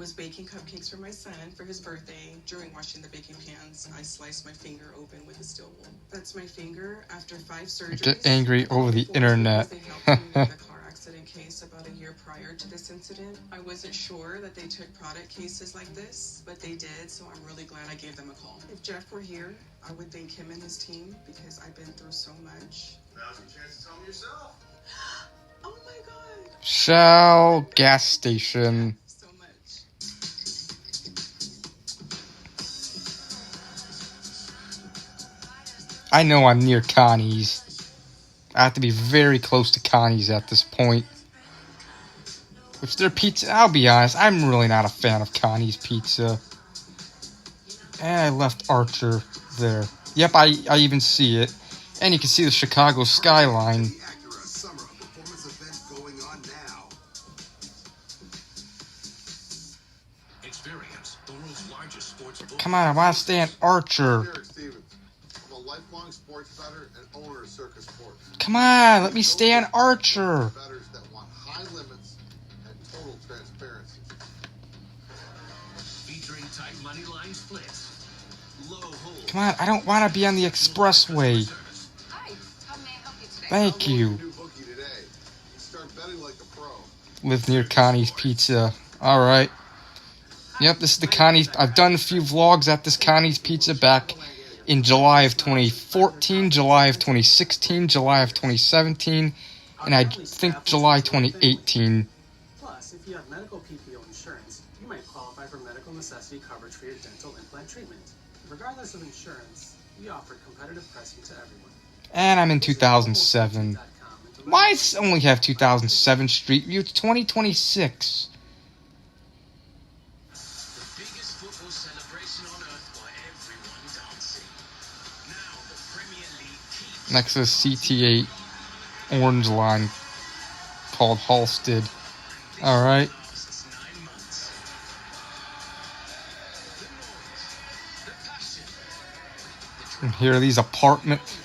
was baking cupcakes for my son for his birthday. During washing the baking pans, I sliced my finger open with a steel wool. That's my finger after 5 surgeries. Get angry over the internet. They helped me with a car accident case about a year prior to this incident. I wasn't sure that they took product cases like this, but they did, so I'm really glad I gave them a call. If Jeff were here, I would thank him and his team because I've been through so much. Now's your chance to tell me yourself. Oh my God. Shell gas station. So much. I know I'm near Connie's. I have to be very close to Connie's at this point. Which their pizza, I'll be honest, I'm really not a fan of Connie's pizza. And I left Archer there. Yep, I even see it. And you can see the Chicago skyline. Summer, a performance event going on now. Experience the world's largest sports book. Come on, I want to stay in Archer. Eric Stevens. I'm a lifelong sports bettor and owner of Circus Sports. Come on, let me stay on Archer. Bettors that want high limits and total transparency. Featuring tight money line splits, low hold. Come on, I don't want to be on the expressway. Hi, how may I help you today? Thank you. New bookie today. You start betting like a pro. Live near Connie's Pizza. Alright. Yep, this is the Connie's. I've done a few vlogs at this Connie's Pizza back in July of 2014, July of 2016, July of 2017, and I think July 2018. Plus, if you have medical PPO insurance, you might qualify for medical necessity coverage for your dental implant treatment. Regardless of insurance, we offer competitive pricing to everyone. And I'm in 2007. Why does it only have 2007 Street View? It's 2026. The biggest football celebration on earth while everyone dancing. Now the Premier League keeps Next is CT8 orange line called Halstead. Alright. lasts 9 months. The noise, the passion, And here are these apartments.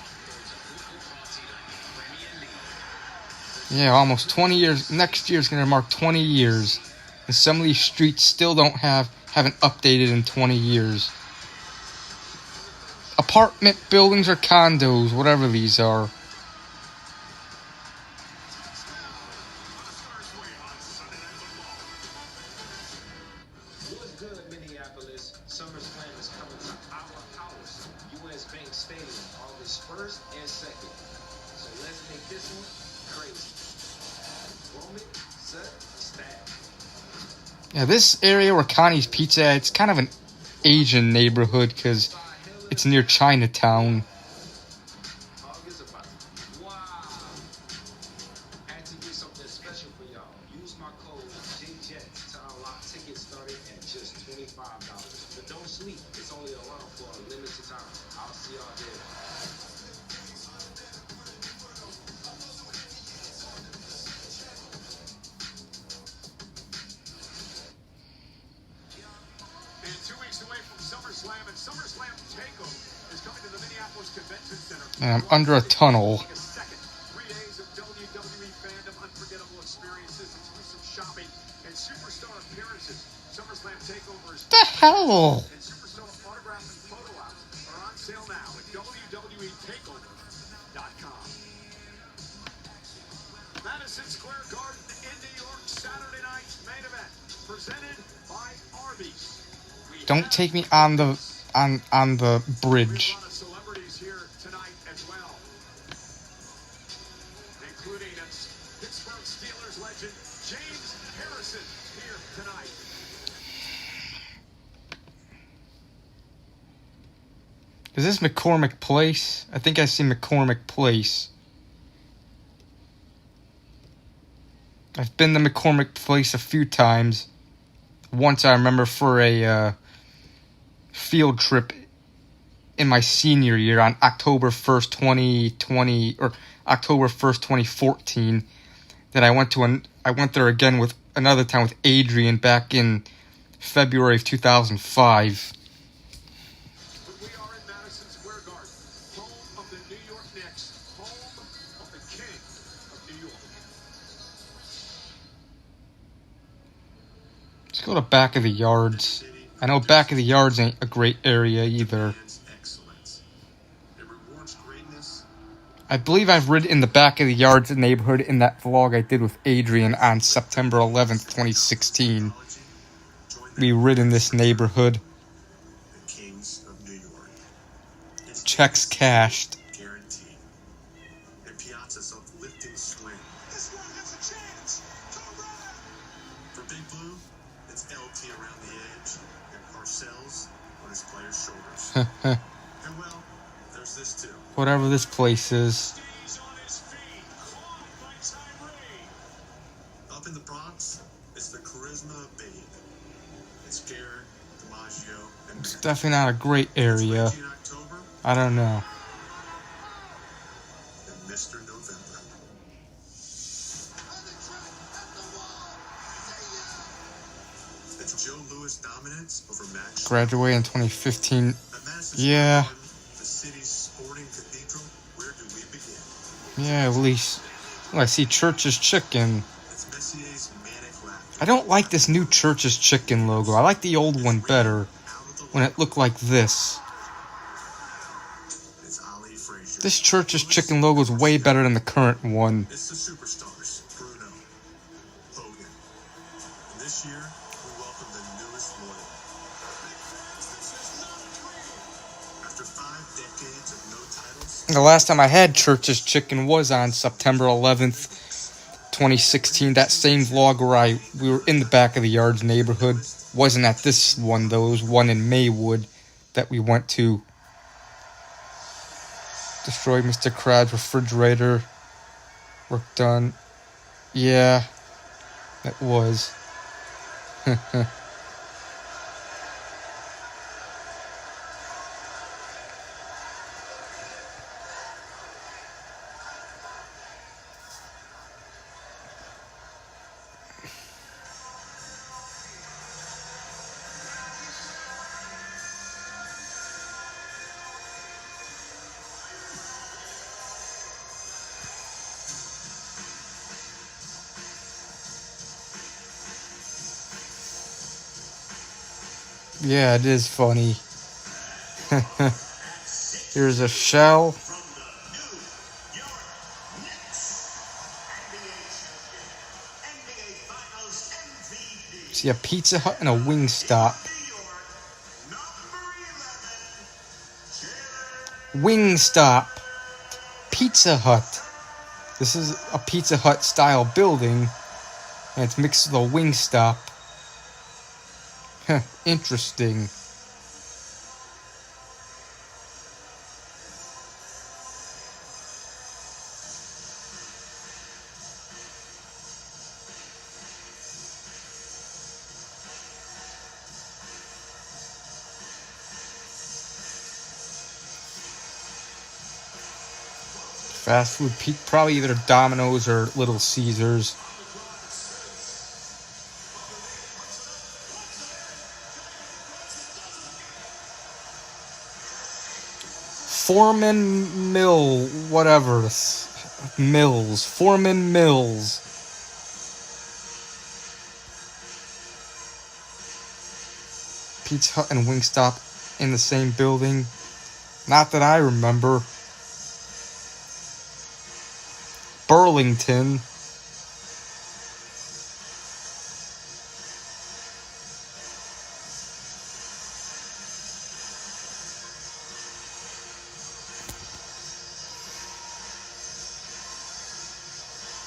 Yeah, almost 20 years. Next year's going to mark 20 years. And some of these streets still haven't updated in 20 years. Apartment buildings or condos, whatever these are. What's good, Minneapolis? SummerSlam is coming to our house, US Bank Stadium, August 1st and 2nd. So let's make this one crazy. Roman, set, stab. Yeah, this area where Connie's Pizza, it's kind of an Asian neighborhood because it's near Chinatown. August about. Wow. Had to do something special for y'all. Use my code JJET to unlock tickets starting at just $25. But don't sleep. It's only around for a limited time. I'll see y'all there. And 2 weeks away from SummerSlam, and SummerSlam Takeover is coming to the Minneapolis Convention Center. And I'm under a tunnel. 3 days of WWE fandom, unforgettable experiences, exclusive shopping, and superstar appearances. SummerSlam Takeover is The hell? and superstar autograph and photo ops are on sale now at WWETakeover.com. Madison Square Garden in New York, Saturday night's main event, presented by Arby's. Don't take me on the bridge. A lot of celebrities here tonight as well, including Pittsburgh Steelers legend James Harrison here tonight. Is this McCormick Place? I think I see McCormick Place. I've been to McCormick Place a few times. Once I remember for a field trip in my senior year on October 1st, 2020, or October 1st, 2014, that I went there again with another time with Adrian back in February of 2005. We are in Madison Square Garden, home of the New York Knicks, home of the King of New York. Let's Go to back of the yards. I know back of the yards ain't a great area either. I believe I've ridden in the back of the yards neighborhood in that vlog I did with Adrian on September 11th, 2016. We rid in this neighborhood. Checks cashed. For Big Blue, it's LT around the edge and Parcells on his player's shoulders. And well, there's this too. Whatever this place is. Up in the Bronx, it's the Charisma of Babe. It's Garrett, DiMaggio, and It's definitely not a great area. I don't know. and Mr. November. It's Joe Louis dominance over Max. Graduated in 2015. At Madison Yeah. Square Garden, the city's sporting cathedral. Where do we begin? Yeah, at least. Oh, I see Church's Chicken. It's Messier's manic laughter. I don't like this new Church's Chicken logo. I like the old one better when it looked like this. It's Ali Frazier. This Church's Chicken logo is way better than the current one. It's the superstars, Bruno, Hogan. And this year, we welcome the newest loyal. After 5 decades of no titles, The last time I had Church's Chicken was on September 11th, 2016. That same vlog where we were in the back of the yards neighborhood. Wasn't at this one though. It was one in Maywood that we went to. Destroyed Mr. Crab's refrigerator. Work done. Yeah, that was. Yeah, it is funny. Here's a shell. See a Pizza Hut and a Wingstop. Wingstop. Pizza Hut. This is a Pizza Hut style building. And it's mixed with a Wingstop. Interesting. Fast food, probably either Domino's or Little Caesars. Foreman Mill, whatever. Mills. Foreman Mills. Pizza Hut and Wingstop in the same building. Not that I remember. Burlington.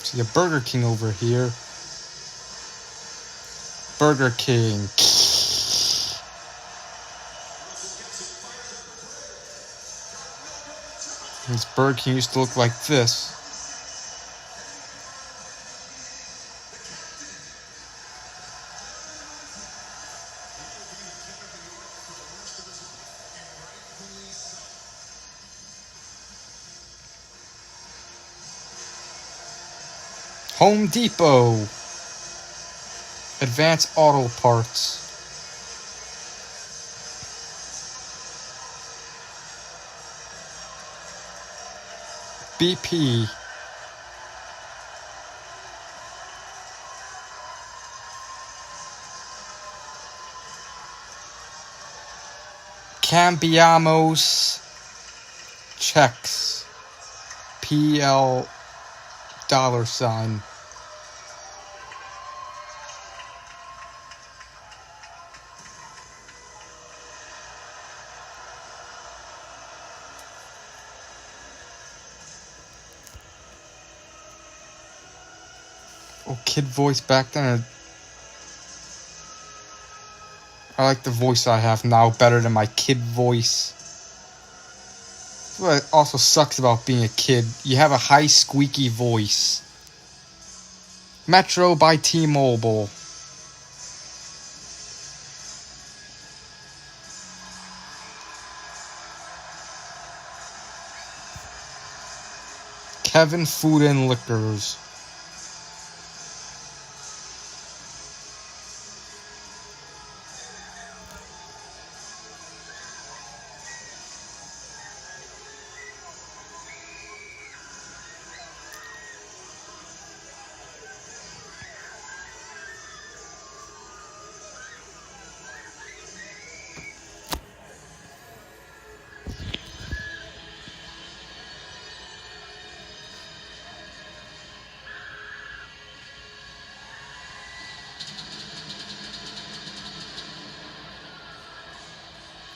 See a Burger King over here. Burger King. This Burger King used to look like this. Home Depot. Advanced Auto Parts. BP. Cambiamos checks. PL $. Oh, kid voice back then. I like the voice I have now better than my kid voice. What also sucks about being a kid, you have a high squeaky voice. Metro by T-Mobile. Kevin Food and Liquors.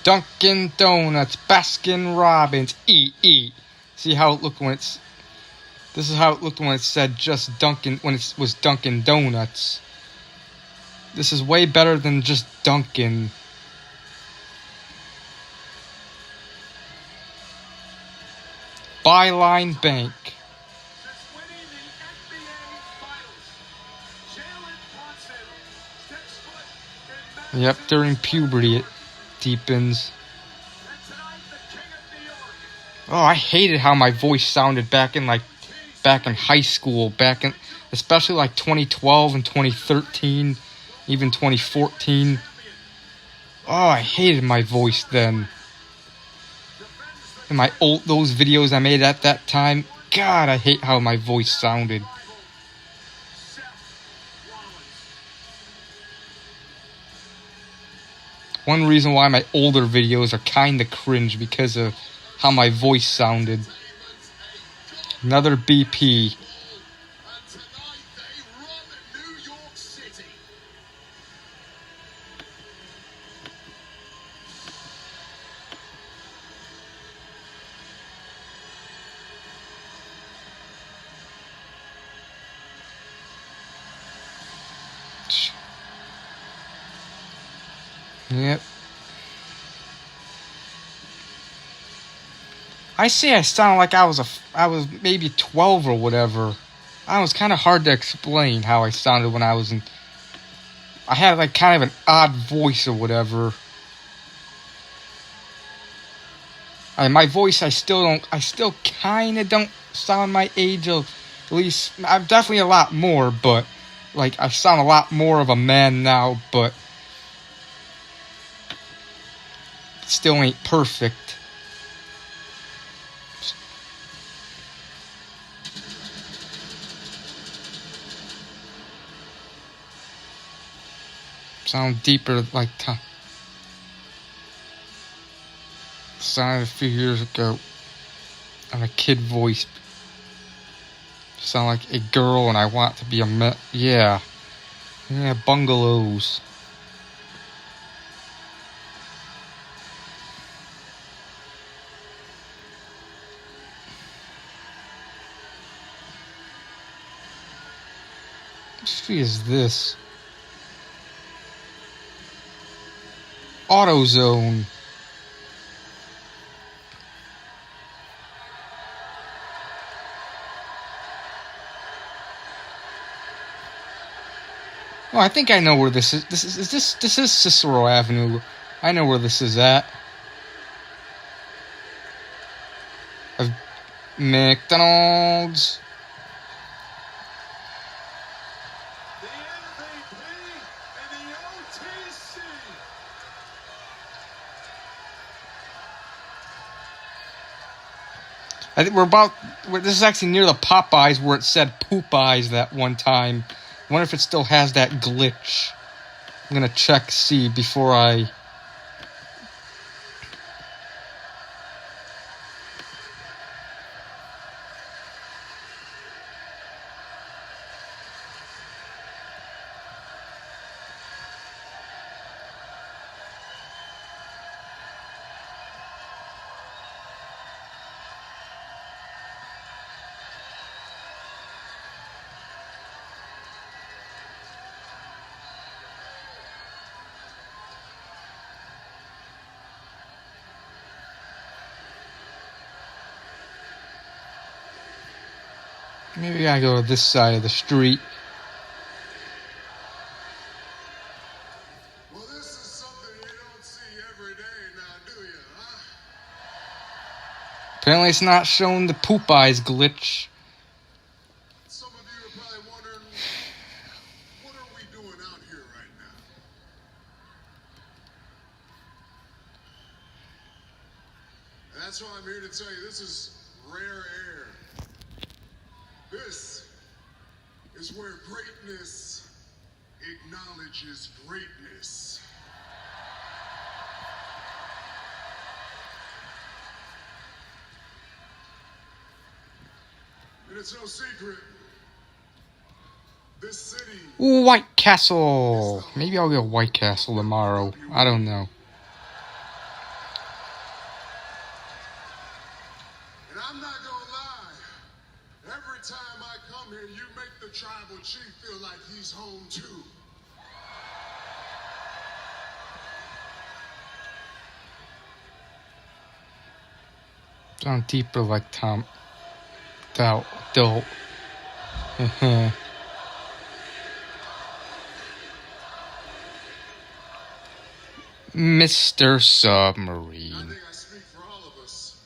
Dunkin' Donuts, Baskin Robbins, eat. See how it looked when it's... This is how it looked when it said just Dunkin', when it was Dunkin' Donuts. This is way better than just Dunkin'. Byline Bank. Yep, during puberty it deepens. Oh, I hated how my voice sounded back in high school, especially like 2012 and 2013, even 2014. Oh, I hated my voice then. And those videos I made at that time, God, I hate how my voice sounded. One reason why my older videos are kinda cringe because of how my voice sounded. Another BP. Yep. I say I sound like I was maybe 12 or whatever. I was kind of hard to explain how I sounded when I was in... I had like kind of an odd voice or whatever. My voice, I still kind of don't sound my age. At least, I'm definitely a lot more, but like I sound a lot more of a man now, but still ain't perfect. Sound deeper like sounded a few years ago. I'm a kid voice. Sound like a girl and I want to be a man. Yeah, bungalows. What street is this? AutoZone. Oh, I think I know where this is. This is Cicero Avenue. I know where this is at. McDonald's. The MVP and the OTC. I think this is actually near the Popeyes where it said Poop Eyes that one time. I wonder if it still has that glitch. I'm gonna check, see, before I... Maybe I go to this side of the street. Well, this is something you don't see every day now, do you, huh? Apparently it's not showing the poop eyes glitch. Some of you are probably wondering, what are we doing out here right now? And that's why I'm here to tell you, this is rare air. This is where greatness acknowledges greatness. And it's no secret, this city... White Castle! Maybe I'll get White Castle tomorrow. I don't know. And I'm not gonna lie, every time I come here, you make the tribal chief feel like he's home too. Sound deeper like Tom. Dope. Mr. Submarine. I think I speak for all of us.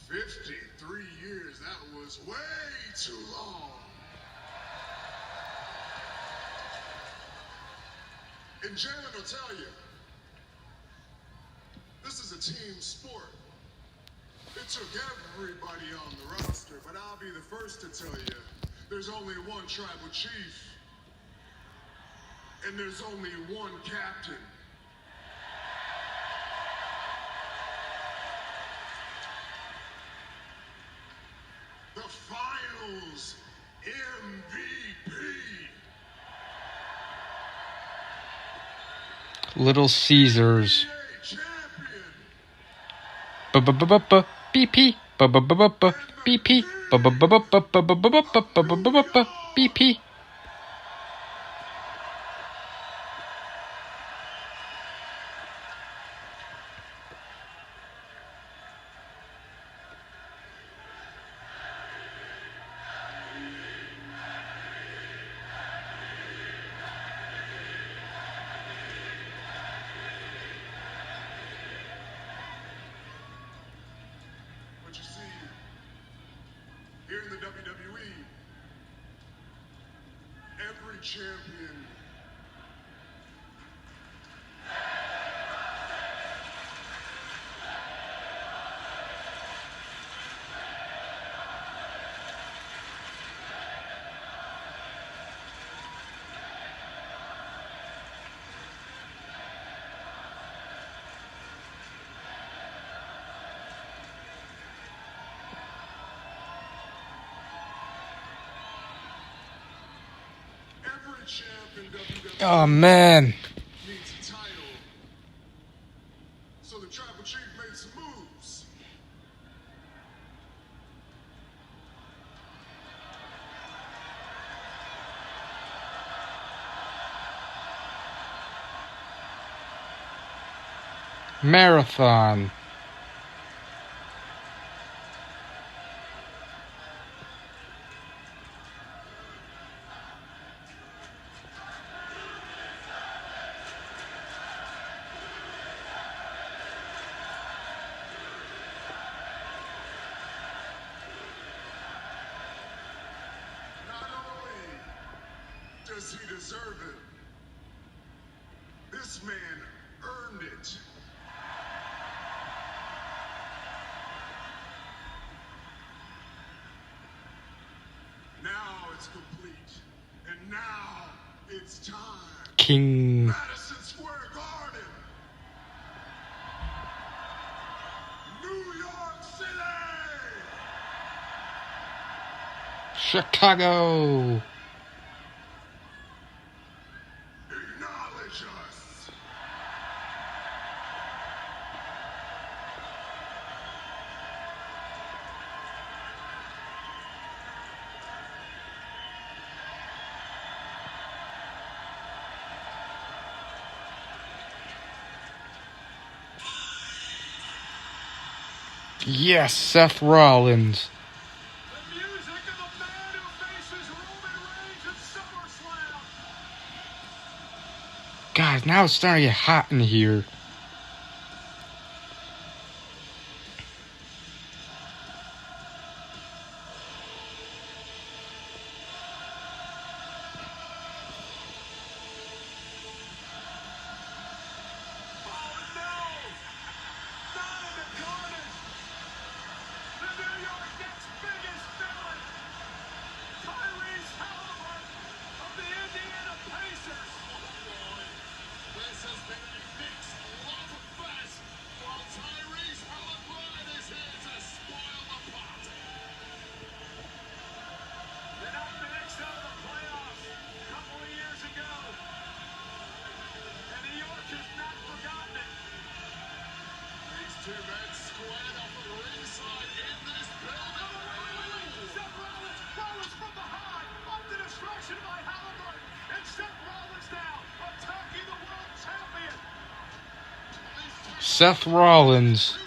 53 years, that was way too long. And Jalen will tell you, this is a team sport. It took everybody on the roster, but I'll be the first to tell you, there's only one tribal chief, and there's only one captain. The finals MVP. Little Caesars. BP. BP. BP. But you see, here in the WWE, every champion Oh man. needs a title. So the tribal chief made some moves. Marathon. Not only does he deserve it, this man earned it. Now it's complete. And now it's time. King. Madison Square Garden. New York City. Chicago. Acknowledge us. Yes, Seth Rollins. The music of the Now it's starting to get hot in here. Seth Rollins.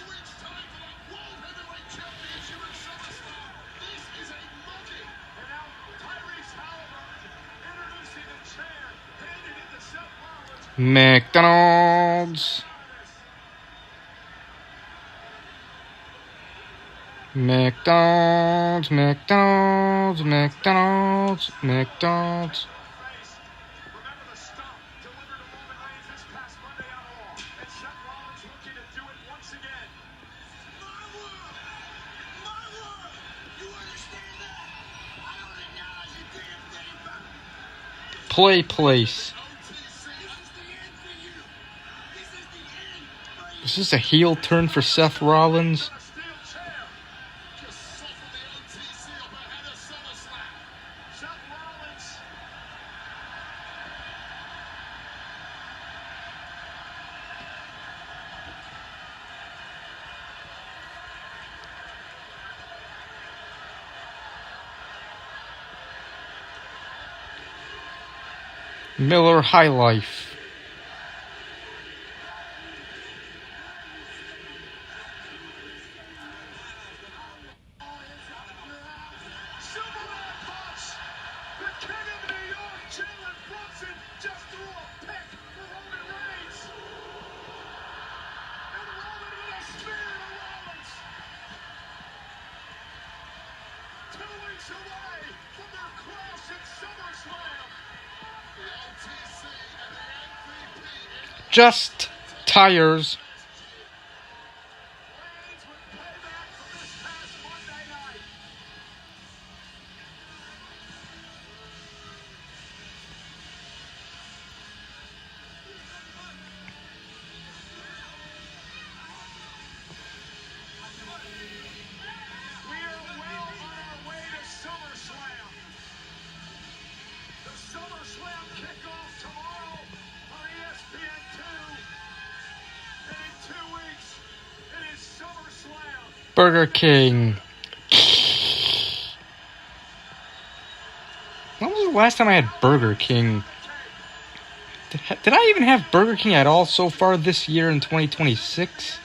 McDonald's. McDonald's, McDonald's, McDonald's, McDonald's. Play place. Is this a heel turn for Seth Rollins? Miller High Life. Just tires. Burger King. When was the last time I had Burger King? Did I even have Burger King at all so far this year in 2026?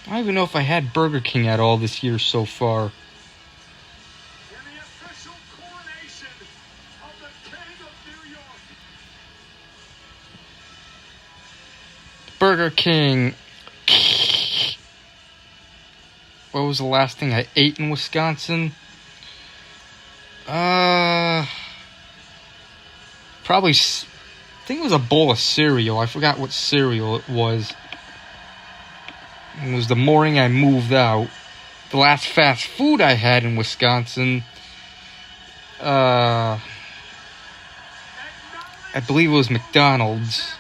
I don't even know if I had Burger King at all this year so far. Burger King. What was the last thing I ate in Wisconsin? Probably, I think it was a bowl of cereal. I forgot what cereal it was. It was the morning I moved out. The last fast food I had in Wisconsin, I believe it was McDonald's.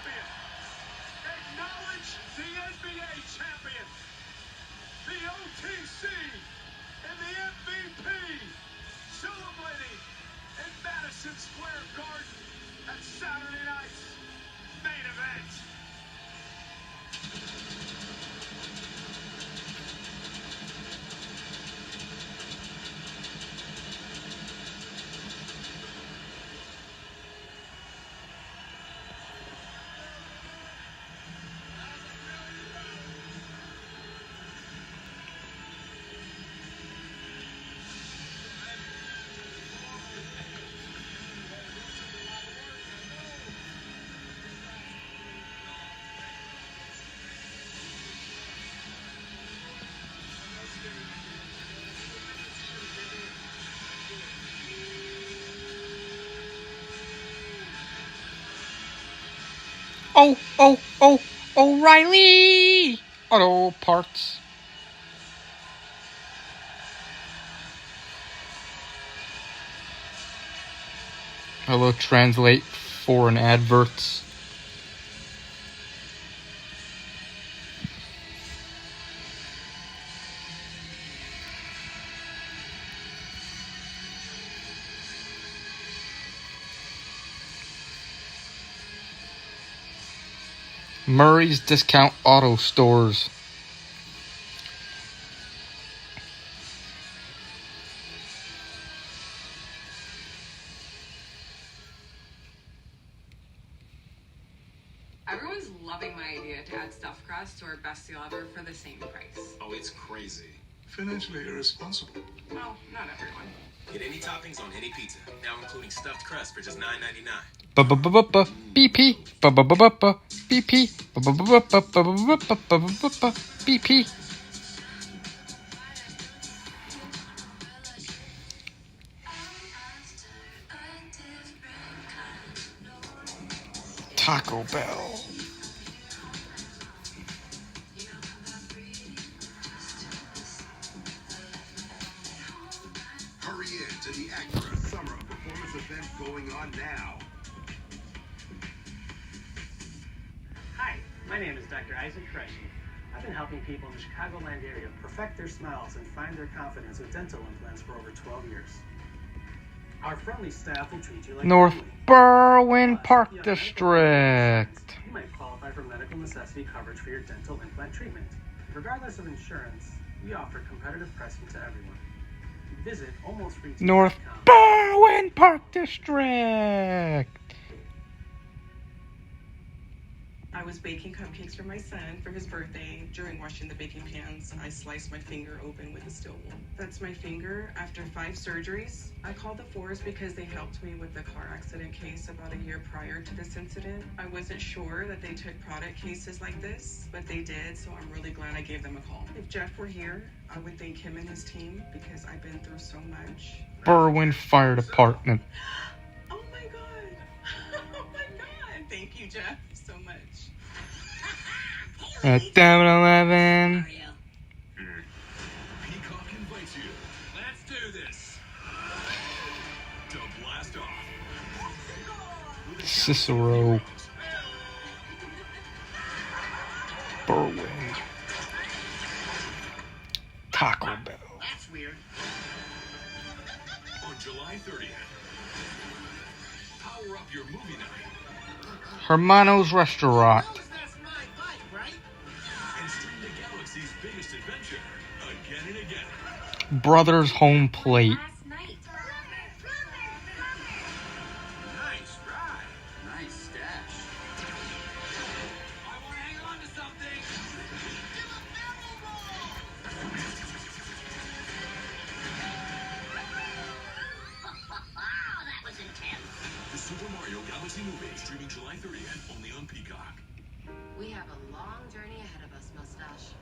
O'Reilly Auto Parts. Hello, translate foreign adverts. Murray's Discount Auto Stores. Everyone's loving my idea to add stuffed crust to our best deal ever for the same price. Oh, it's crazy. Financially irresponsible. Well, not everyone. Get any toppings on any pizza, now including stuffed crust for just $9.99. BP. BP. BP. Taco Bell. Hurry in to the Acura Summer of Performance event going on now. Hi, my name is Dr. Isaac Qureshi. I've been helping people in the Chicagoland area perfect their smiles and find their confidence with dental implants for over 12 years. Our friendly staff will treat you like North family. Berwyn Park District. You might qualify for medical necessity coverage for your dental implant treatment. Regardless of insurance, we offer competitive pricing to everyone. Visit almostretail.com. North Berwyn Park District. I was baking cupcakes for my son for his birthday. During washing the baking pans, I sliced my finger open with a steel wool. That's my finger after 5 surgeries. I called the Force because they helped me with the car accident case about a year prior to this incident. I wasn't sure that they took product cases like this, but they did, so I'm really glad I gave them a call. If Jeff were here, I would thank him and his team because I've been through so much. Berwyn Fire Department. Oh my god! Oh my god! Thank you, Jeff, so much. At 7-Eleven. Peacock invites you. Let's do this. To blast off. Cicero. Berwyn. Taco Bell. That's weird. On July 30th. Power up your movie night. Hermano's Restaurant. That's my bike, right? And stream the galaxy's biggest adventure again and again. Brothers Home Plate. Last night. Nice ride. Nice stash. I want to hang on to something. That was intense. The Super Mario Galaxy movie streaming July 30th only on Peacock. We have a long journey ahead of us, Mustache.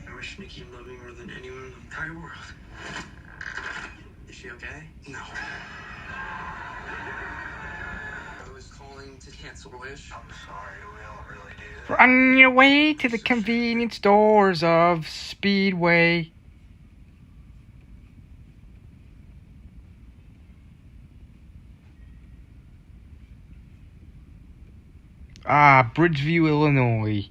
I wish Nikki loved me more than anyone in the entire world. Is she okay? No. I was calling to cancel a wish. I'm sorry, we don't really do that. On your way to the convenience stores of Speedway. Bridgeview, Illinois.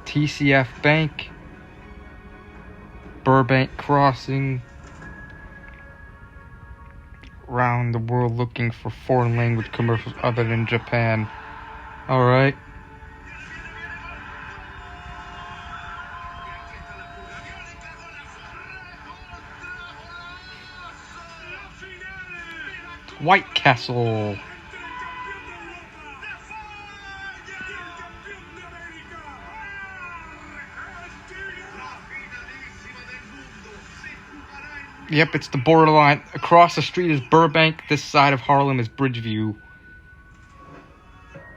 TCF Bank. Burbank Crossing. Around the world looking for foreign language commercials other than Japan. Alright. White Castle. Yep, it's the borderline. Across the street is Burbank. This side of Harlem is Bridgeview.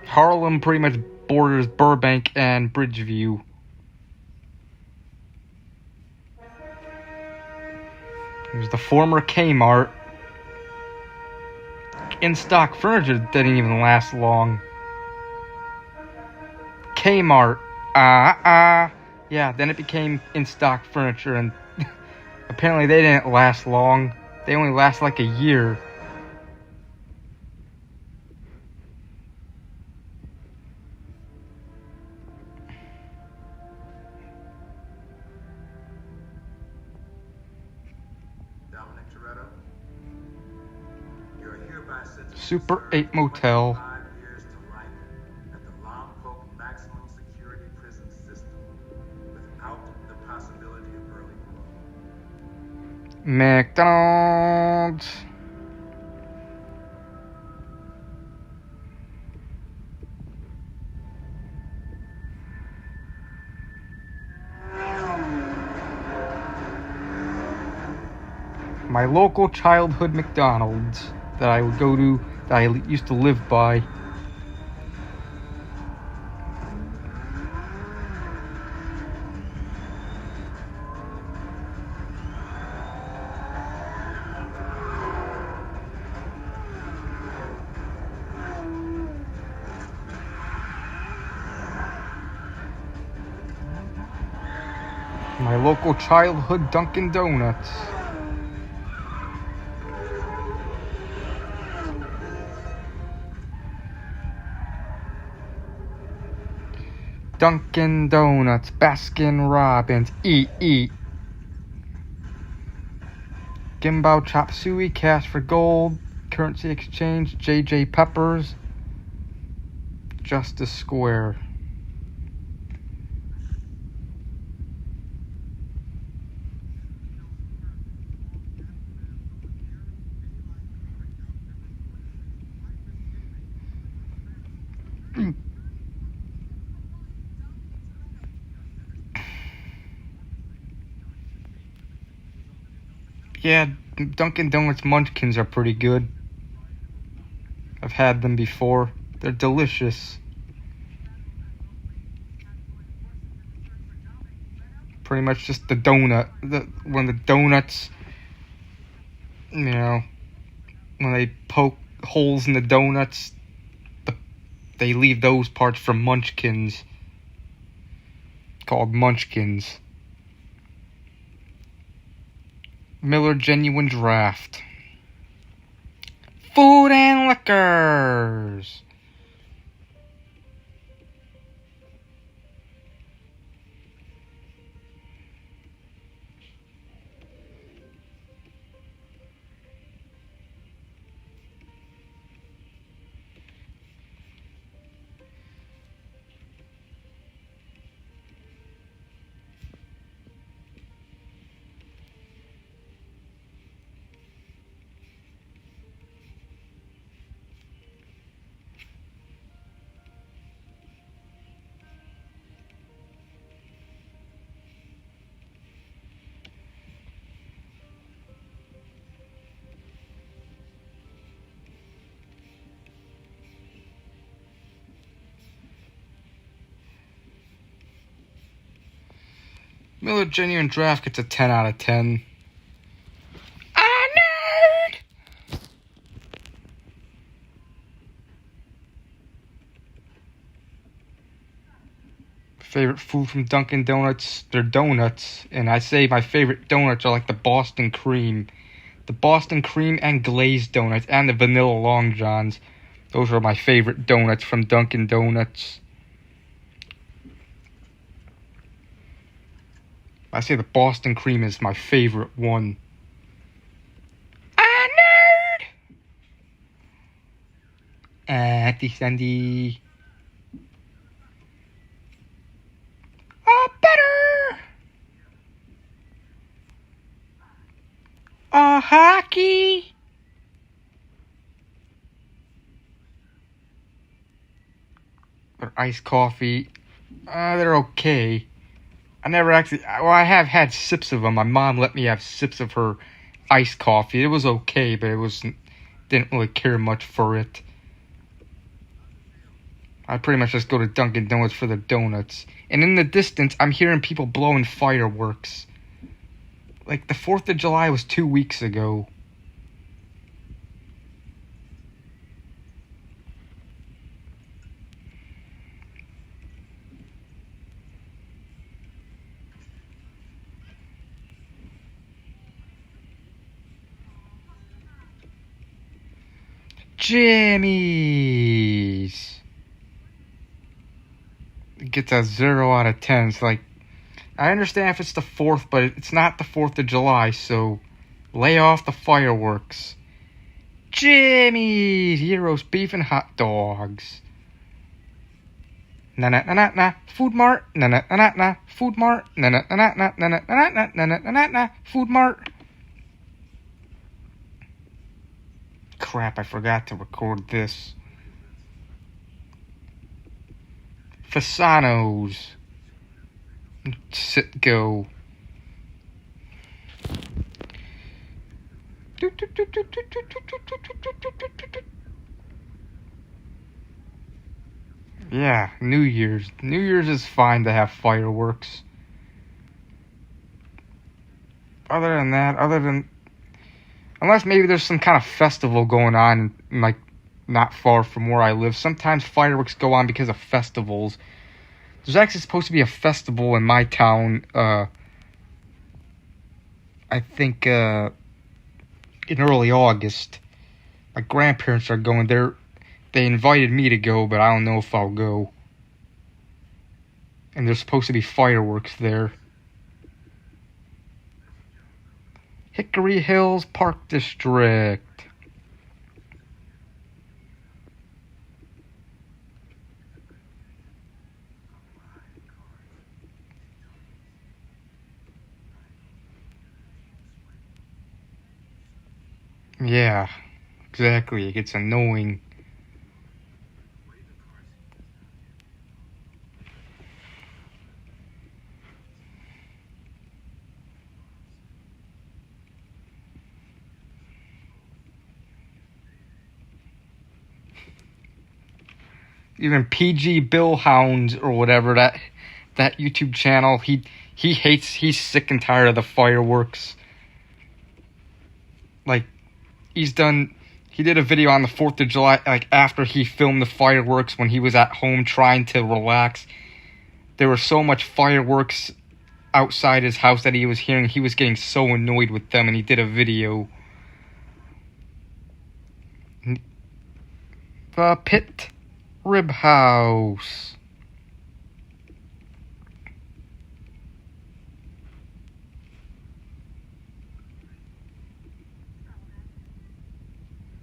Harlem pretty much borders Burbank and Bridgeview. There's the former Kmart. In-stock furniture didn't even last long. Kmart. Yeah, then it became in-stock furniture, and apparently they didn't last long. They only last like a year. Super 8 Motel. 5 years to life at the Lompoc maximum security prison system without the possibility of early parole. McDonald's. My local childhood McDonald's that I would go to, that I used to live by. My local childhood Dunkin' Donuts. Dunkin' Donuts, Baskin Robbins, eat. Gimbal Chop Suey, Cash for Gold, Currency Exchange, JJ Peppers, Justice Square. Yeah, Dunkin' Donuts Munchkins are pretty good. I've had them before. They're delicious. Pretty much just the donut. When the donuts, you know, when they poke holes in the donuts, they leave those parts for Munchkins. Called Munchkins. Miller Genuine Draft. Food and liquors. Miller Genuine Draft gets a 10 out of 10. Nerd! Favorite food from Dunkin' Donuts? They're donuts. And I say my favorite donuts are like the Boston Cream. The Boston Cream and glazed donuts and the vanilla Long Johns. Those are my favorite donuts from Dunkin' Donuts. I say the Boston Cream is my favorite one. Nerd! Auntie Sandy. Better! Hockey! iced coffee. They're okay. I never actually... Well, I have had sips of them. My mom let me have sips of her iced coffee. It was okay, but it wasn't... Didn't really care much for it. I pretty much just go to Dunkin' Donuts for the donuts. And in the distance, I'm hearing people blowing fireworks. Like, the 4th of July was 2 weeks ago. Jimmy's. It gets a 0 out of 10. It's like, I understand if it's the 4th, but it's not the 4th of July, so lay off the fireworks. Jimmy's. Heroes, beef, and hot dogs. Na na na na na. Food Mart. Na na na na na. Food Mart. Na na na na na na na na na na na na. Food Mart. Crap, I forgot to record this. Fasano's. Sit, go. Yeah, New Year's. New Year's is fine to have fireworks. Unless maybe there's some kind of festival going on, like, not far from where I live. Sometimes fireworks go on because of festivals. There's actually supposed to be a festival in my town, I think, in early August. My grandparents are going there. They invited me to go, but I don't know if I'll go. And there's supposed to be fireworks there. Hickory Hills Park District. Yeah, exactly. It gets annoying. Even PG Billhounds or whatever, that YouTube channel, he's sick and tired of the fireworks. Like, he did a video on the 4th of July, like, after he filmed the fireworks when he was at home trying to relax. There was so much fireworks outside his house that he was hearing. He was getting so annoyed with them, and he did a video. The Pit Rib House.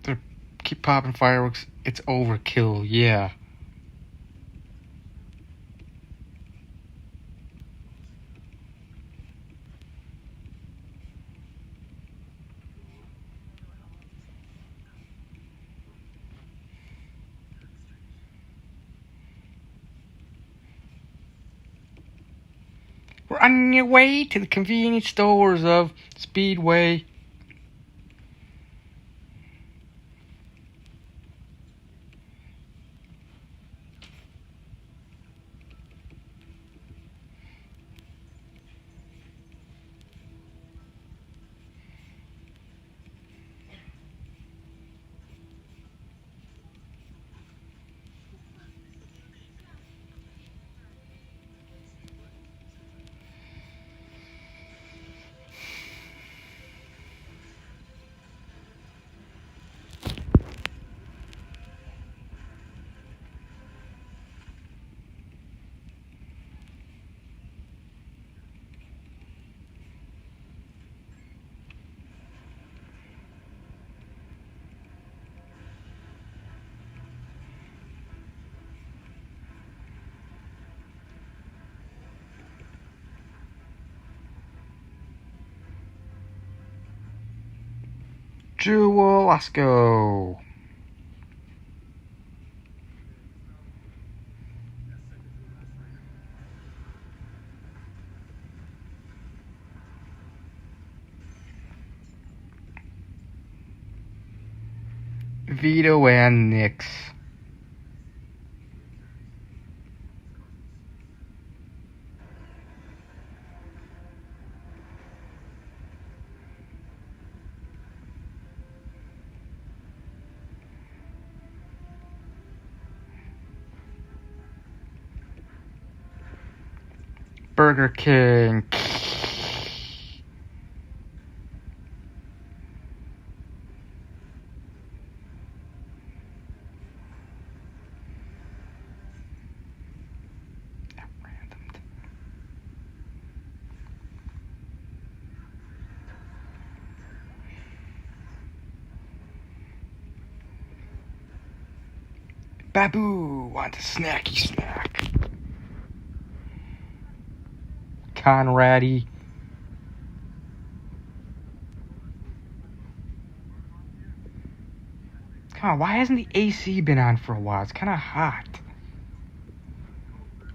They keep popping fireworks. It's overkill, yeah. We're on your way to the convenience stores of Speedway. Jewel, let's go. Vito and Nix. Burger King. Babu, want a snacky snack. Conrady. Come on, why hasn't the AC been on for a while? It's kind of hot.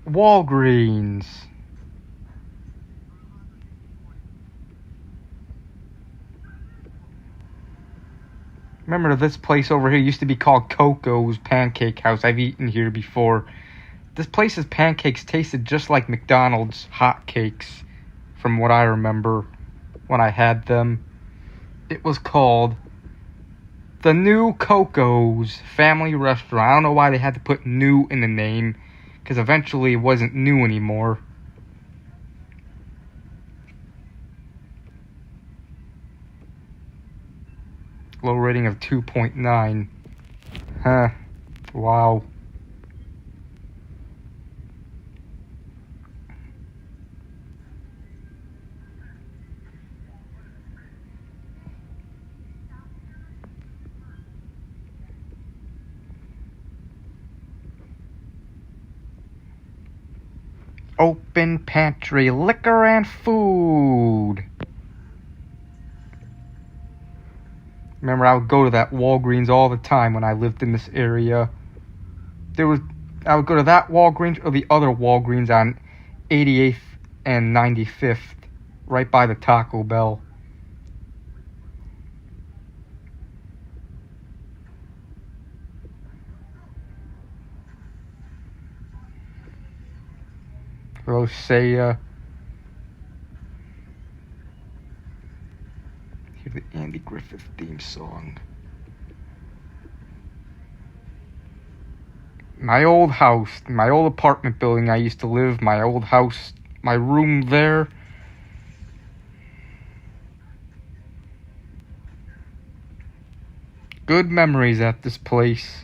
Walgreens. Remember, this place over here used to be called Coco's Pancake House. I've eaten here before. This place's pancakes tasted just like McDonald's hotcakes, from what I remember when I had them. It was called the New Coco's Family Restaurant. I don't know why they had to put new in the name, because eventually it wasn't new anymore. Low rating of 2.9. Huh. Wow. Open pantry, liquor and food. Remember, I would go to that Walgreens all the time when I lived in this area. I would go to that Walgreens or the other Walgreens on 88th and 95th, right by the Taco Bell. Rosea. Hear the Andy Griffith theme song. My old house, my old apartment building I used to live, my old house, my room there. Good memories at this place.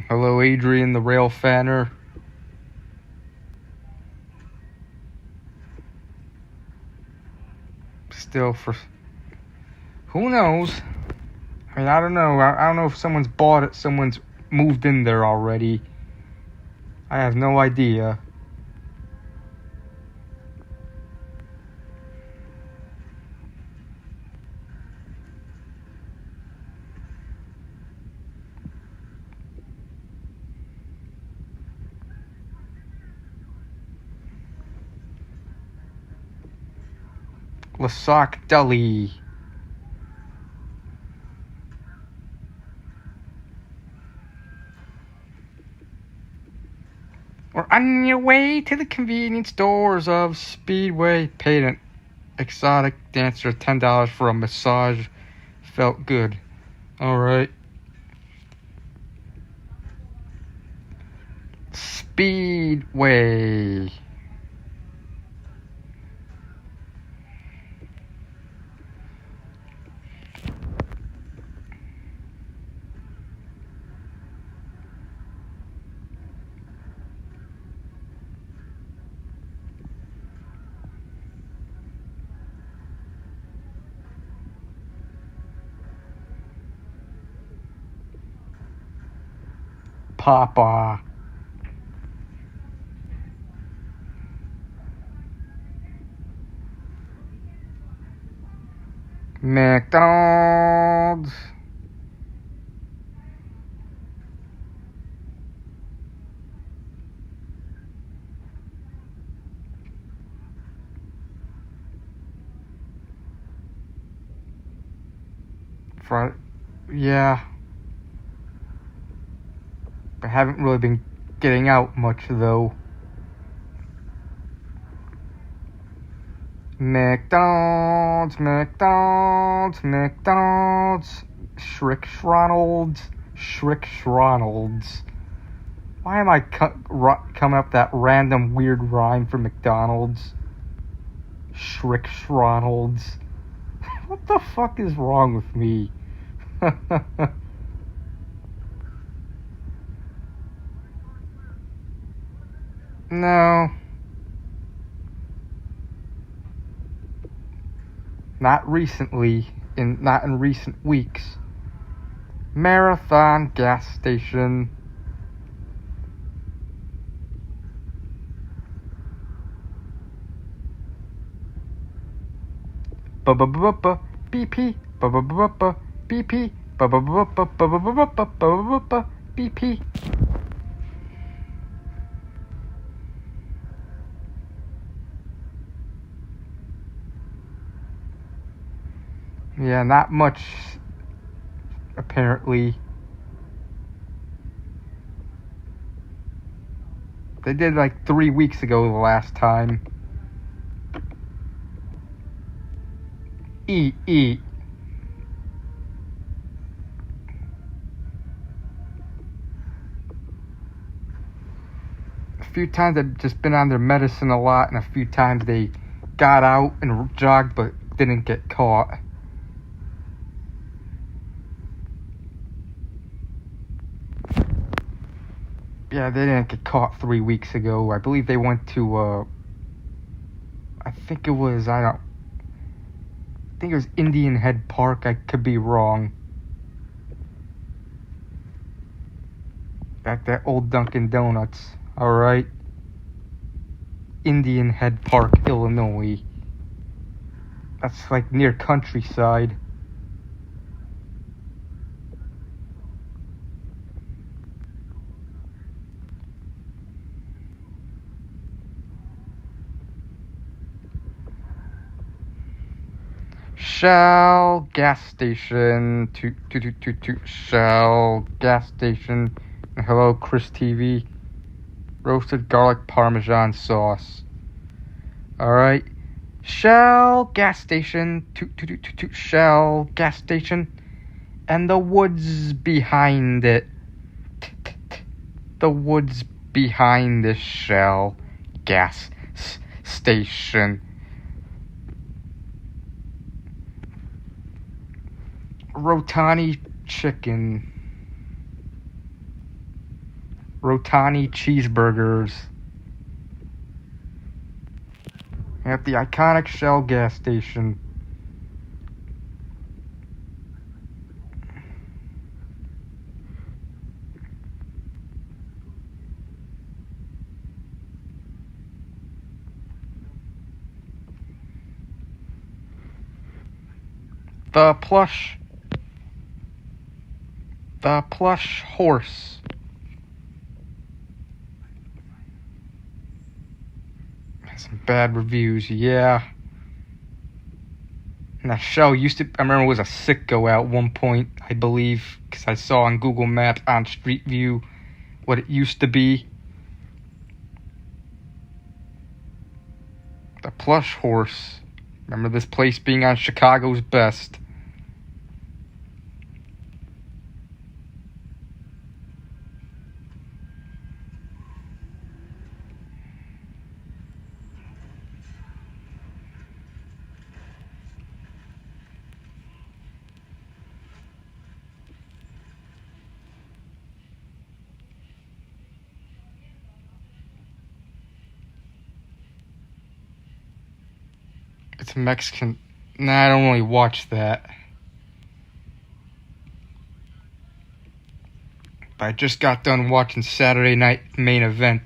Hello, Adrian, the rail fanner. Still for... Who knows? I mean, I don't know. I don't know if someone's bought it, someone's moved in there already. I have no idea. Lasac Deli. Or on your way to the convenience stores of Speedway. Paid an exotic dancer $10 for a massage. Felt good. Alright. Speedway. Papa. McDonald's. Yeah. I haven't really been getting out much, though. McDonald's, McDonald's, McDonald's, Schrick's. Why am I coming up that random weird rhyme for McDonald's? Schrick's. What the fuck is wrong with me? No. Not recently, not in recent weeks. Marathon gas station. BP. BP. BP. Yeah, not much, apparently. They did like 3 weeks ago the last time. Eat. A few times they've just been on their medicine a lot, and a few times they got out and jogged but didn't get caught. Yeah, they didn't get caught 3 weeks ago. I believe they went to, I think it was Indian Head Park. I could be wrong. At that old Dunkin' Donuts. Alright. Indian Head Park, Illinois. That's like near Countryside. Shell gas station. Toot. Shell gas station. Hello, Chris TV. Roasted garlic parmesan sauce. Alright. Shell gas station. Toot. Shell gas station. And the woods behind it. The woods behind this Shell gas station. Rotani chicken. Rotani cheeseburgers. At the iconic Shell gas station. The plush horse. Has some bad reviews, yeah. And that show I remember it was a sicko at one point, I believe, because I saw on Google Maps on Street View what it used to be. The plush horse. Remember this place being on Chicago's Best. It's Mexican. Nah, I don't really watch that. But I just got done watching Saturday Night Main Event.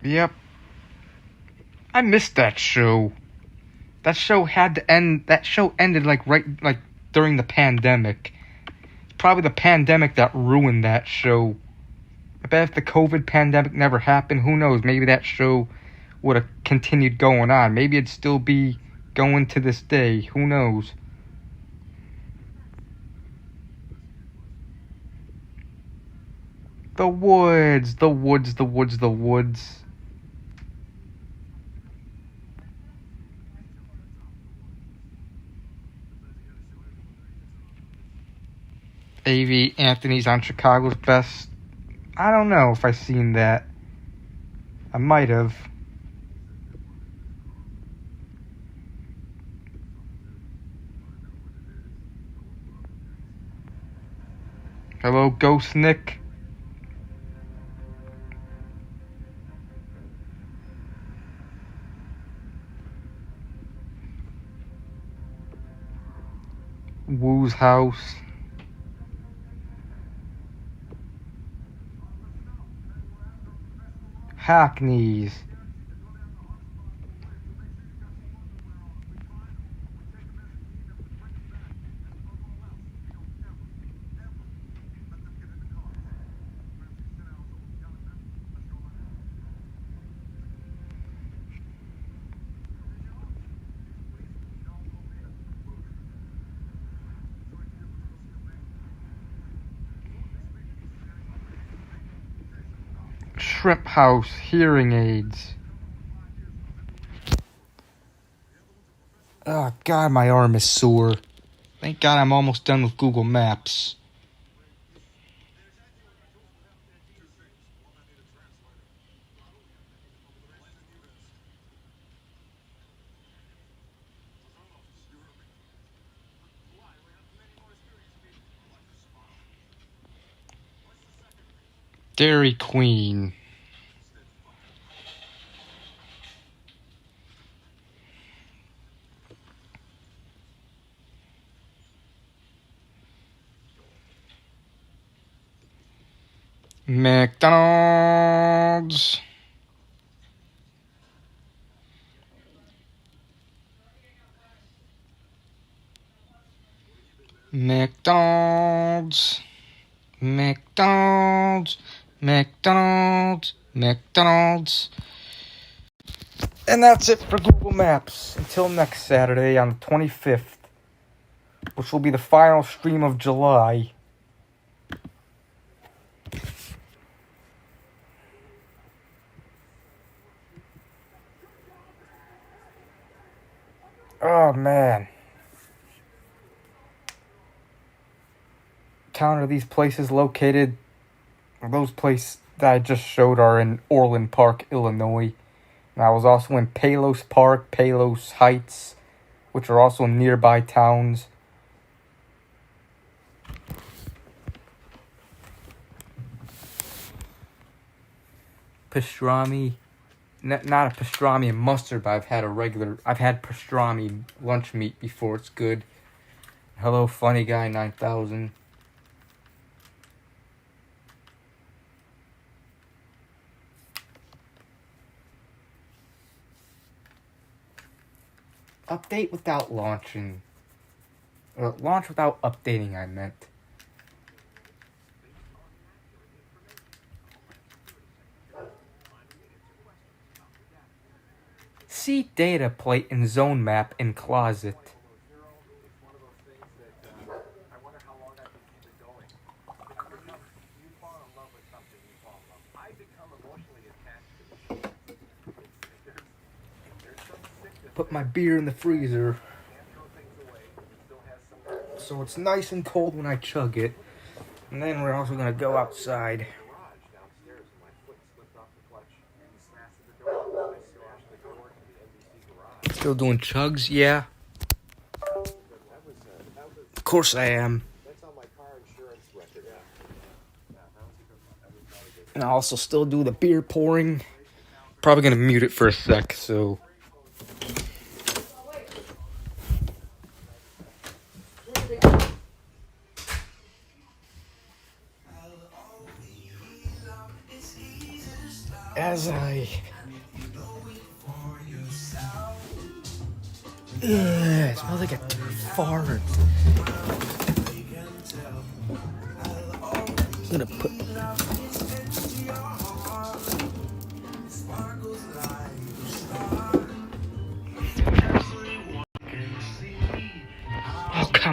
Yep. I missed that show. That show had to end. That show ended like during the pandemic. It's probably the pandemic that ruined that show. I bet if the COVID pandemic never happened, who knows, maybe that show would have continued going on. Maybe it'd still be going to this day. Who knows? The woods, the woods, the woods, the woods. A.V. Anthony's on Chicago's Best. I don't know if I seen that. I might have. Hello, Ghost Nick. Woo's house. Hackneys. Shrimp House, hearing aids. Oh God, my arm is sore. Thank God I'm almost done with Google Maps. Dairy Queen. McDonald's. McDonald's. McDonald's. McDonald's. McDonald's. And that's it for Google Maps. Until next Saturday on the 25th, which will be the final stream of July. Oh, man. Counter these places located. Those places that I just showed are in Orland Park, Illinois. And I was also in Palos Park, Palos Heights, which are also nearby towns. Pastrami. Not a pastrami and mustard, but I've had pastrami lunch meat before. It's good. Hello, Funny Guy 9000. Update without launching. Launch without updating, I meant. See data plate in zone map in closet. Put my beer in the freezer so it's nice and cold when I chug it. And then we're also gonna go outside. Still doing chugs? Yeah. Of course I am. And I also still do the beer pouring. Probably gonna mute it for a sec, so. As I it smells like a fart. I'm gonna put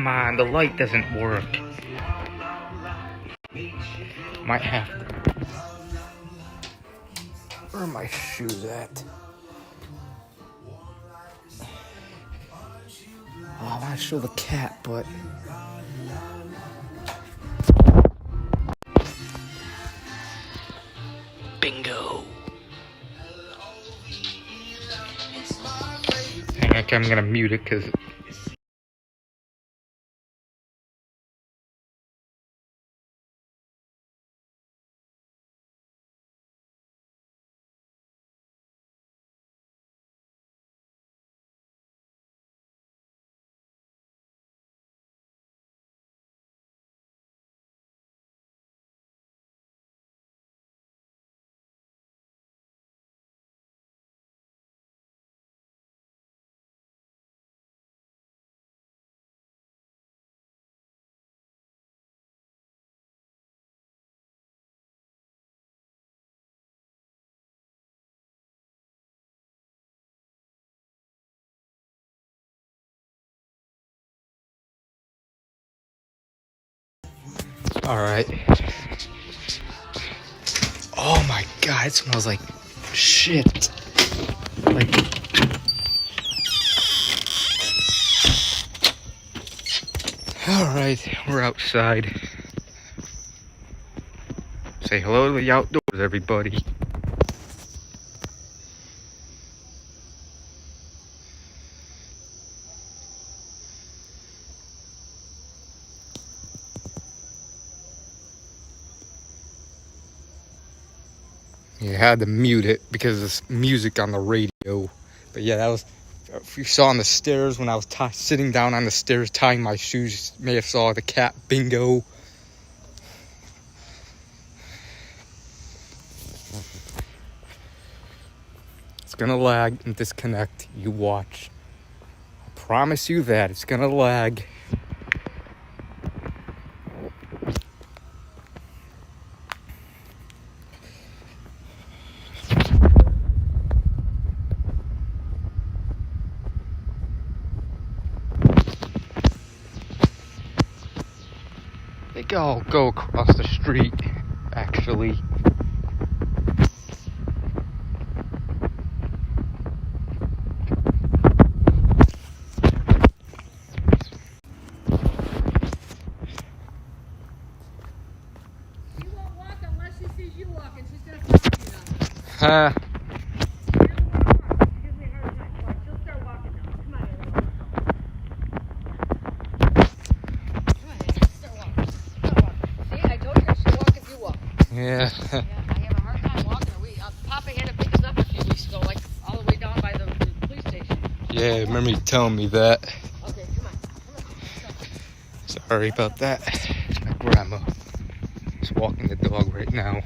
Come on, the light doesn't work. Might have to. Where are my shoes at? Oh, I want to show the cat, but... Bingo! Okay, I'm gonna mute it because... Alright. Oh my god, it smells like shit. Like... Alright, we're outside. Say hello to the outdoors, everybody. You had to mute it because there's music on the radio. But yeah, that was... If you saw on the stairs when I was sitting down on the stairs tying my shoes, you may have saw the cat Bingo. It's gonna lag and disconnect. You watch. I promise you that. It's gonna lag. I think I'll go across the street, actually. She won't walk unless she sees you walking. She's gonna follow you now. She gives me a hard time. Watch, she'll start walking now. Come on, Ellie. Come on, Ellie. Start walking. Start walking. See, I told you she'll walk if you walk. Yeah. Yeah, I have a hard time walking her. Papa had to pick us up a few weeks ago, like all the way down by the police station. Yeah, remember you telling me that. Okay, come on. Come on. Sorry about that. It's my grandma. She's walking the dog right now.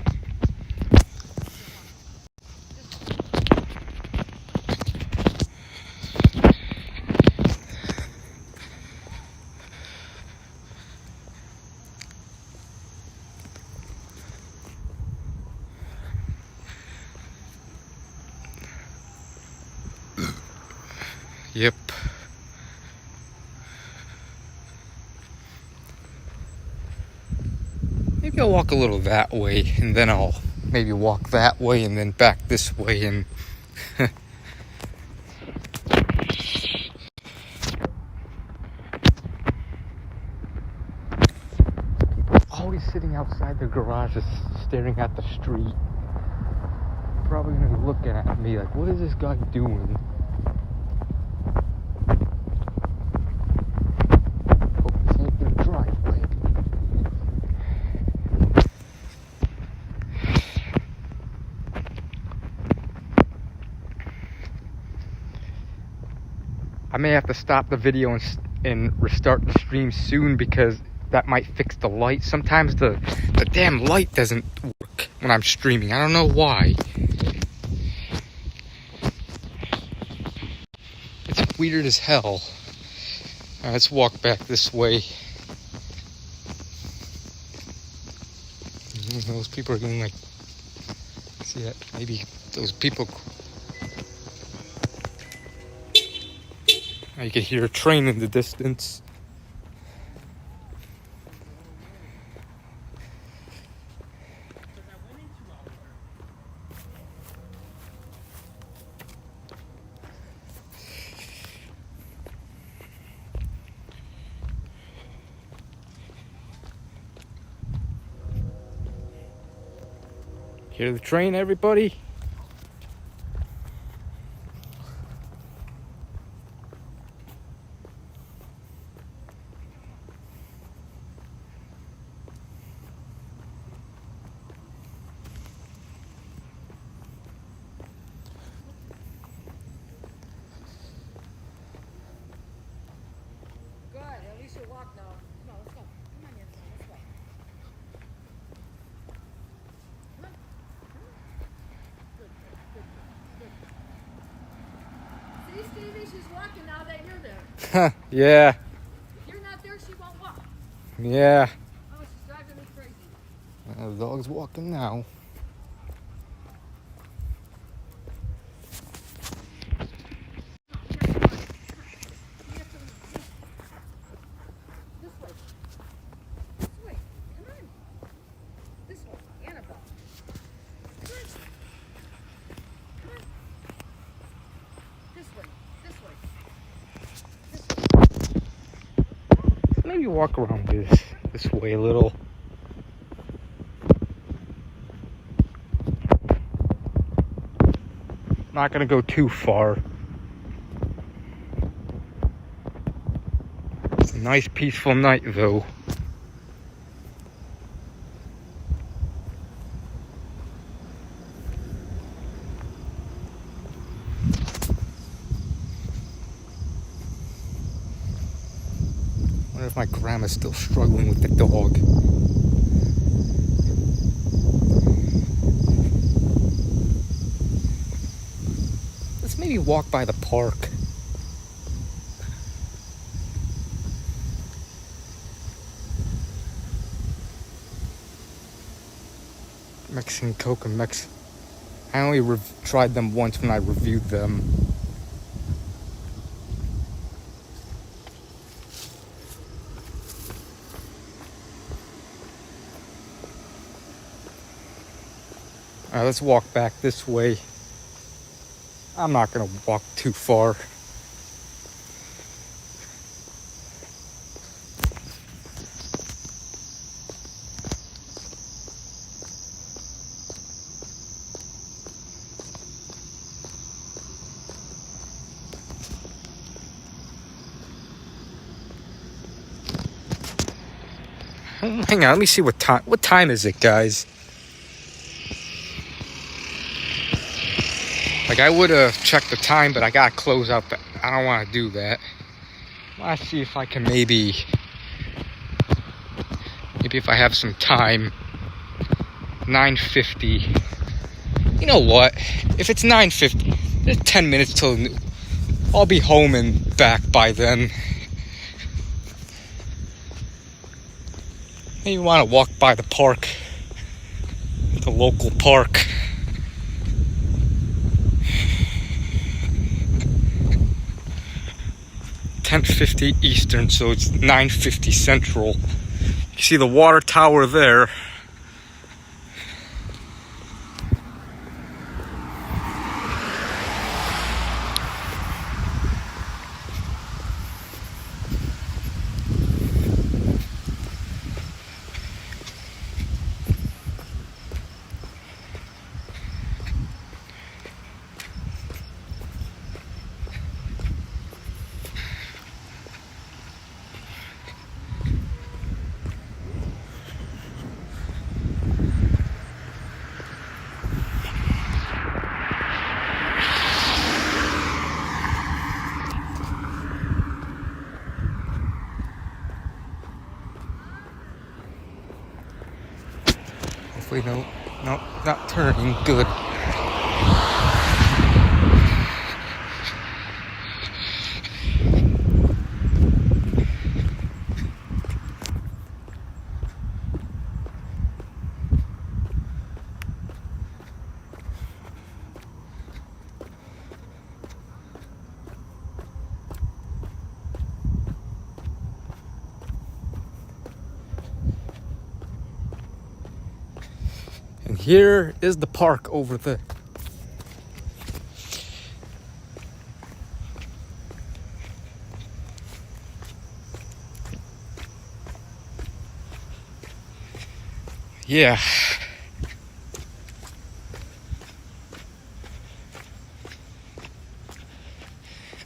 Yep. Maybe I'll walk a little that way, and then I'll maybe walk that way, and then back this way, and... Always sitting outside their garages, staring at the street. Probably gonna be looking at me like, what is this guy doing? I may have to stop the video and restart the stream soon because that might fix the light. Sometimes the damn light doesn't work when I'm streaming. I don't know why. It's weird as hell. Alright, let's walk back this way. Those people are going like... See that? Maybe those people... You can hear a train in the distance. Hear the train, everybody? Good. At least you walk now. Come on, let's go. Come on, Yancy. Let's go. Come on. Good, good, good. See, Stevie, she's walking now that you're there. Yeah. If you're not there, she won't walk. Yeah. Oh, she's driving me crazy. The dog's walking now. This way. This way. Come on. This way. Annabelle. Come on. Come on. This way. This way. Maybe walk around this way a little. Not gonna go too far. It's a nice peaceful night though. I wonder if my grandma's still struggling with the dog. Let's maybe walk by the park. Mexican Coke and I only tried them once when I reviewed them. Alright, let's walk back this way. I'm not gonna walk too far. Hang on, let me see what time is it, guys? Like, I would have checked the time, but I gotta close out I don't want to do that. Let's see if I can maybe if I have some time. 9:50. You know what? If it's 9:50, there's 10 minutes till I'll be home and back by then. Maybe you want to walk by the park, the local park. $10:50 Eastern, so it's 9:50 Central. You see the water tower there. Hopefully no, not turning. Good. And here is the park over there. Yeah.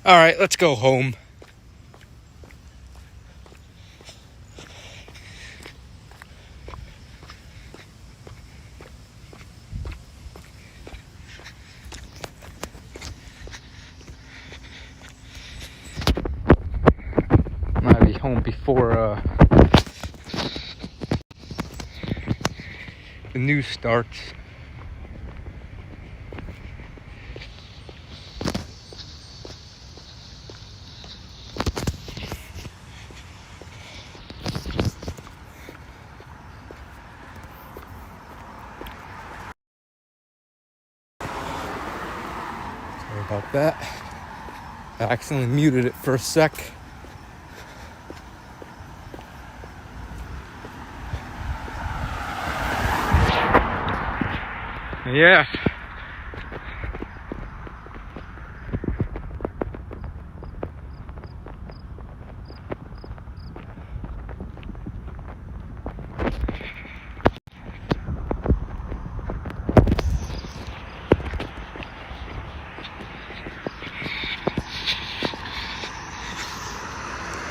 Alright, let's go home. I'm gonna be home before the news starts. Sorry about that. I accidentally muted it for a sec. Yeah.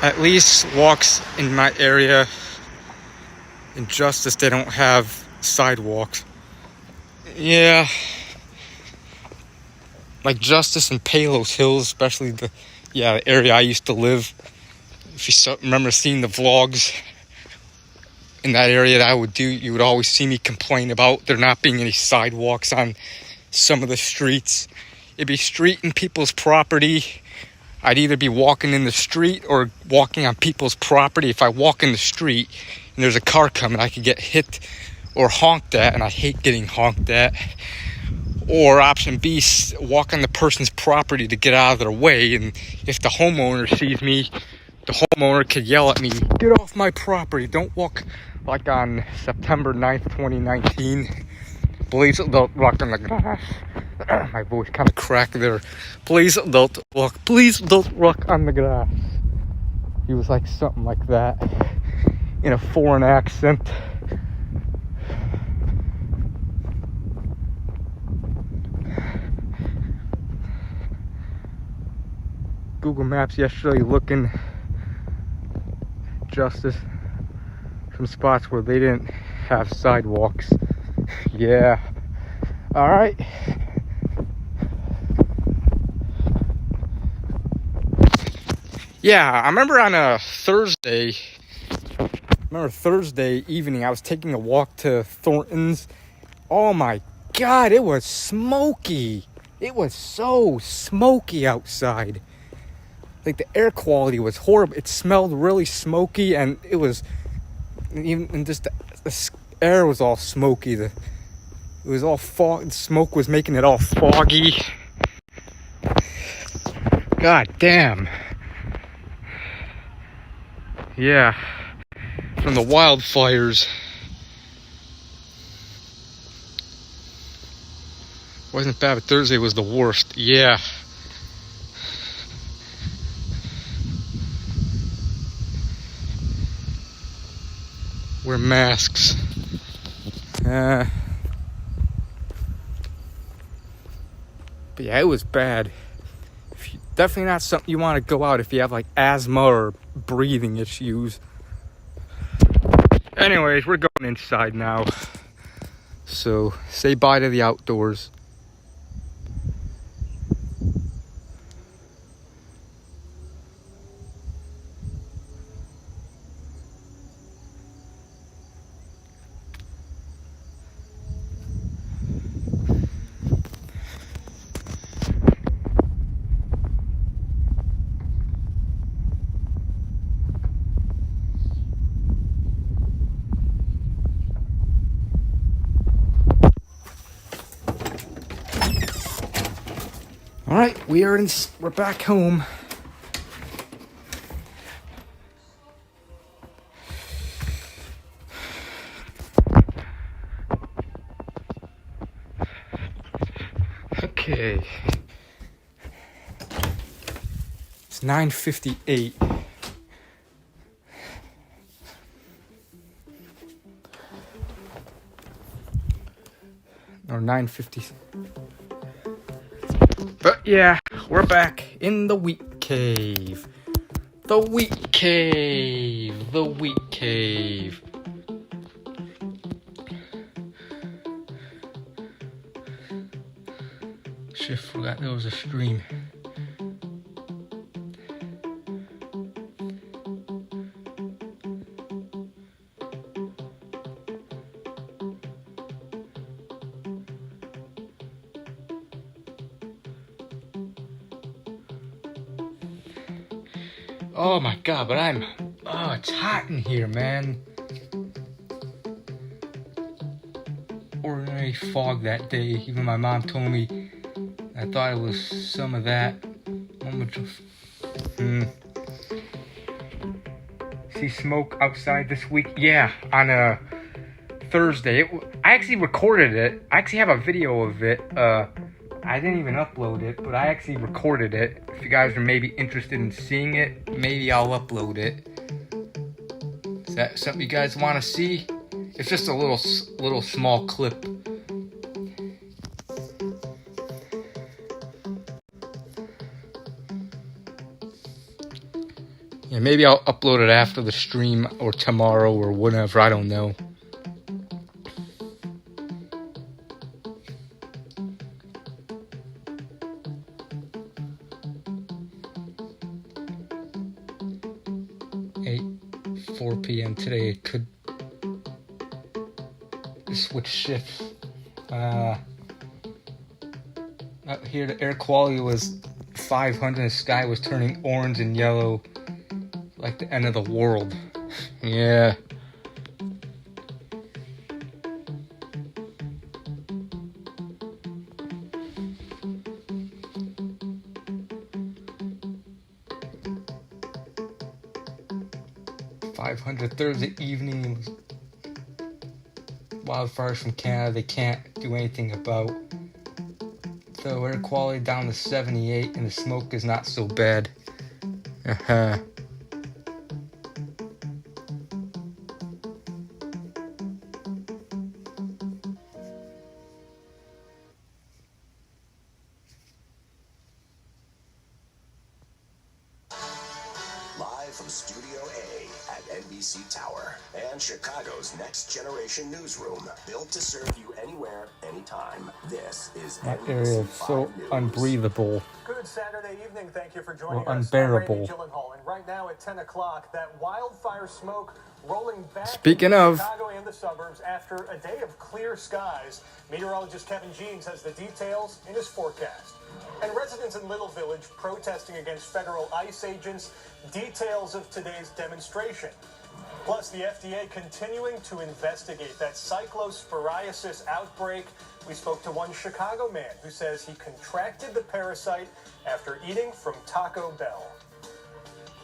At least walks in my area in Justice, they don't have sidewalks. Yeah. Like Justice and Palos Hills, especially the area I used to live. If you remember seeing the vlogs in that area that I would do, you would always see me complain about there not being any sidewalks on some of the streets. It'd be street in people's property. I'd either be walking in the street or walking on people's property. If I walk in the street and there's a car coming, I could get hit or honked at, and I hate getting honked at. Or option B, walk on the person's property to get out of their way, and if the homeowner sees me, the homeowner could yell at me, "Get off my property, don't walk." Like on September 9th, 2019, please don't walk on the grass. My voice kind of cracked there. Please don't walk on the grass. He was like something like that in a foreign accent. Google Maps yesterday looking Justice, some spots where they didn't have sidewalks. Yeah. All right. Yeah, I remember on a Thursday evening, I was taking a walk to Thornton's. Oh my God, it was smoky. It was so smoky outside. Like the air quality was horrible. It smelled really smoky, and it was even just the air was all smoky. It was all fog. Smoke was making it all foggy. God damn. Yeah, from the wildfires. Wasn't bad, but Thursday was the worst. Yeah. Wear masks. But yeah, it was bad. Definitely not something you want to go out if you have like asthma or breathing issues. Anyways, we're going inside now. So say bye to the outdoors. All right, we're back home. Okay. It's 9:58. Or 9:50. But yeah, we're back in the week. cave. The wheat cave. The wheat cave. Shit, forgot there was a stream. Oh my god, but it's hot in here, man. Ordinary fog that day. Even my mom told me, I thought it was some of that. See smoke outside this week? Yeah, on a Thursday. I actually recorded it. I actually have a video of it. I didn't even upload it, but I actually recorded it. If you guys are maybe interested in seeing it, maybe I'll upload it. Is that something you guys want to see? It's just a little small clip. Yeah, maybe I'll upload it after the stream or tomorrow or whenever. I don't know. At 4 p.m. today, it could switch shifts. Out here, the air quality was 500. The sky was turning orange and yellow, like the end of the world. Yeah. Thursday evening, wildfires from Canada they can't do anything about. So air quality down to 78 and the smoke is not so bad. 3C Tower and Chicago's next generation newsroom, built to serve you anywhere, anytime. This is that area is so unbreathable. Good Saturday evening. Thank you for joining or us. unbearable. Gyllenhaal, and right now at 10 o'clock, that wildfire smoke rolling back Speaking into of Chicago and the suburbs after a day of clear skies. Meteorologist Kevin Jeans has the details in his forecast. And residents in Little Village protesting against federal ICE agents. Details of today's demonstration. Plus, the FDA continuing to investigate that cyclosporiasis outbreak. We spoke to one Chicago man who says he contracted the parasite after eating from Taco Bell.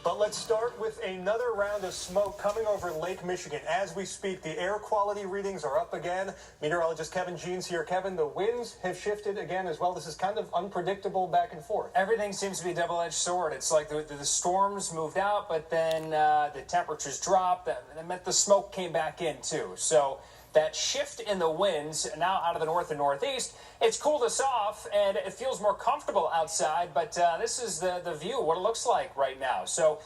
But let's start with another round of smoke coming over Lake Michigan. As we speak, the air quality readings are up again. Meteorologist Kevin Jeans here. Kevin, the winds have shifted again as well. This is kind of unpredictable back and forth. Everything seems to be a double-edged sword. It's like the storms moved out, but then the temperatures dropped. That meant the smoke came back in, too. So that shift in the winds, now out of the north and northeast, it's cooled us off, and it feels more comfortable outside, but this is the view, what it looks like right now. So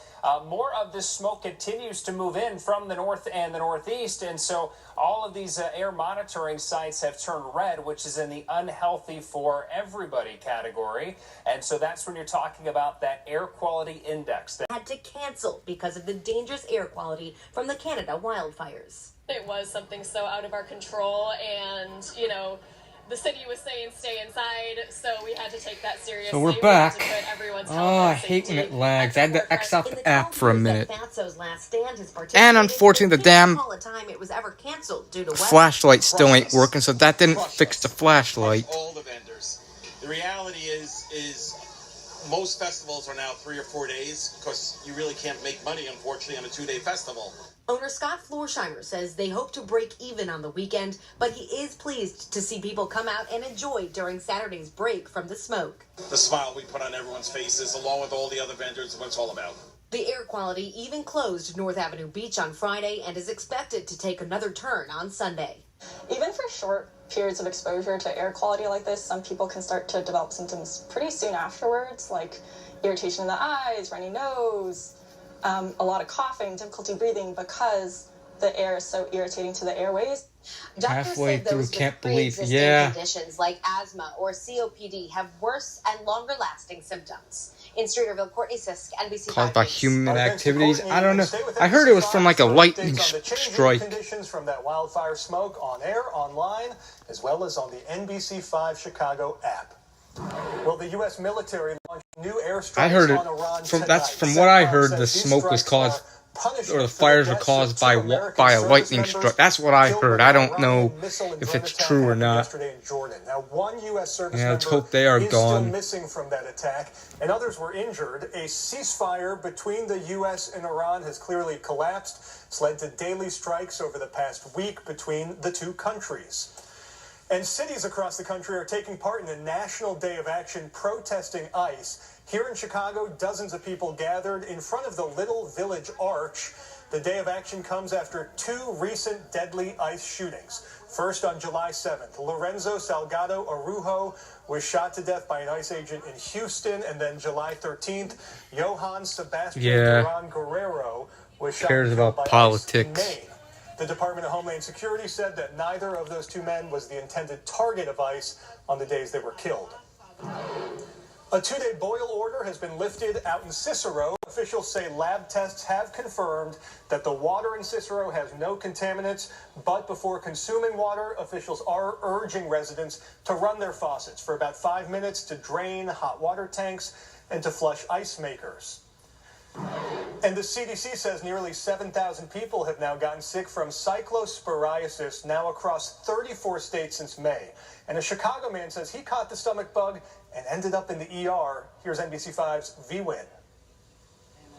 more of this smoke continues to move in from the north and the northeast, and so all of these air monitoring sites have turned red, which is in the unhealthy for everybody category, and so that's when you're talking about that air quality index. That had to cancel because of the dangerous air quality from the Canada wildfires. It was something so out of our control, and, you know, the city was saying stay inside, so we had to take that seriously. So we're back. Oh, I hate when it lags. I had to X out the app for a minute. And unfortunately, the damn flashlight still ain't working, so that didn't fix the flashlight. All the vendors. The reality is most festivals are now 3 or 4 days because you really can't make money, unfortunately, on a 2-day festival. Owner Scott Florsheimer says they hope to break even on the weekend, but he is pleased to see people come out and enjoy during Saturday's break from the smoke. The smile we put on everyone's faces, along with all the other vendors, is what it's all about. The air quality even closed North Avenue Beach on Friday and is expected to take another turn on Sunday. Even for short periods of exposure to air quality like this, some people can start to develop symptoms pretty soon afterwards, like irritation in the eyes, runny nose, a lot of coughing, difficulty breathing because the air is so irritating to the airways. Doctors Halfway say through, those can't with believe. pre-existing Yeah. conditions like asthma or COPD have worse and longer-lasting symptoms. In Streeterville, Courtney Sisk, NBC5 Caused by News. human activities. I don't know. I heard it was from like a lightning strike. Conditions from that wildfire smoke on air, online, as well as on the NBC5 Chicago app. Well, the U.S. military launched new airstrikes I heard it on Iran from tonight. from what I heard. The Says these smoke was strikes caused, are punishment or the for fires were deaths caused of by two American a service lightning members strike. That's what I killed heard. when I an don't know Iranian missile and if drone it's attack true or happened not. yesterday in Jordan. Now, one U.S. service Yeah, let's member hope they are is still gone. missing from that attack, and others were injured. A ceasefire between the U.S. and Iran has clearly collapsed. It's led to daily strikes over the past week between the two countries. And cities across the country are taking part in a National Day of Action protesting ICE. Here in Chicago, dozens of people gathered in front of the Little Village Arch. The Day of Action comes after two recent deadly ICE shootings. First on July 7th, Lorenzo Salgado Arujo was shot to death by an ICE agent in Houston. And then July 13th, Johann Sebastian Duran Guerrero was shot Cares and killed about by politics. ICE in Maine. The Department of Homeland Security said that neither of those two men was the intended target of ICE on the days they were killed. A two-day boil order has been lifted out in Cicero. Officials say lab tests have confirmed that the water in Cicero has no contaminants, but before consuming water, officials are urging residents to run their faucets for about 5 minutes to drain hot water tanks and to flush ice makers. And the CDC says nearly 7,000 people have now gotten sick from cyclosporiasis now across 34 states since May. And a Chicago man says he caught the stomach bug and ended up in the ER. Here's NBC5's V-Win.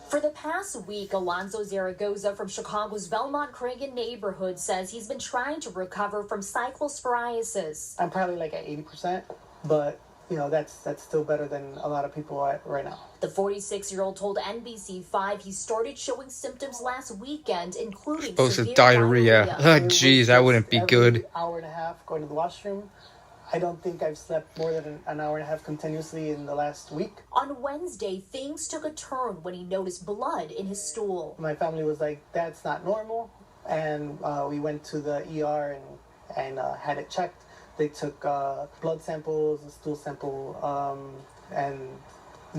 For the past week, Alonzo Zaragoza from Chicago's Belmont Cragen neighborhood says he's been trying to recover from cyclosporiasis. I'm probably like at 80%, but you know, that's still better than a lot of people are right now. The 46-year-old told NBC5 he started showing symptoms last weekend, including Explosive diarrhea. Oh, geez, that wouldn't be good. Hour and a half going to the washroom. I don't think I've slept more than an hour and a half continuously in the last week. On Wednesday, things took a turn when he noticed blood in his stool. My family was like, that's not normal. And we went to the ER and had it checked. They took blood samples, a stool sample, and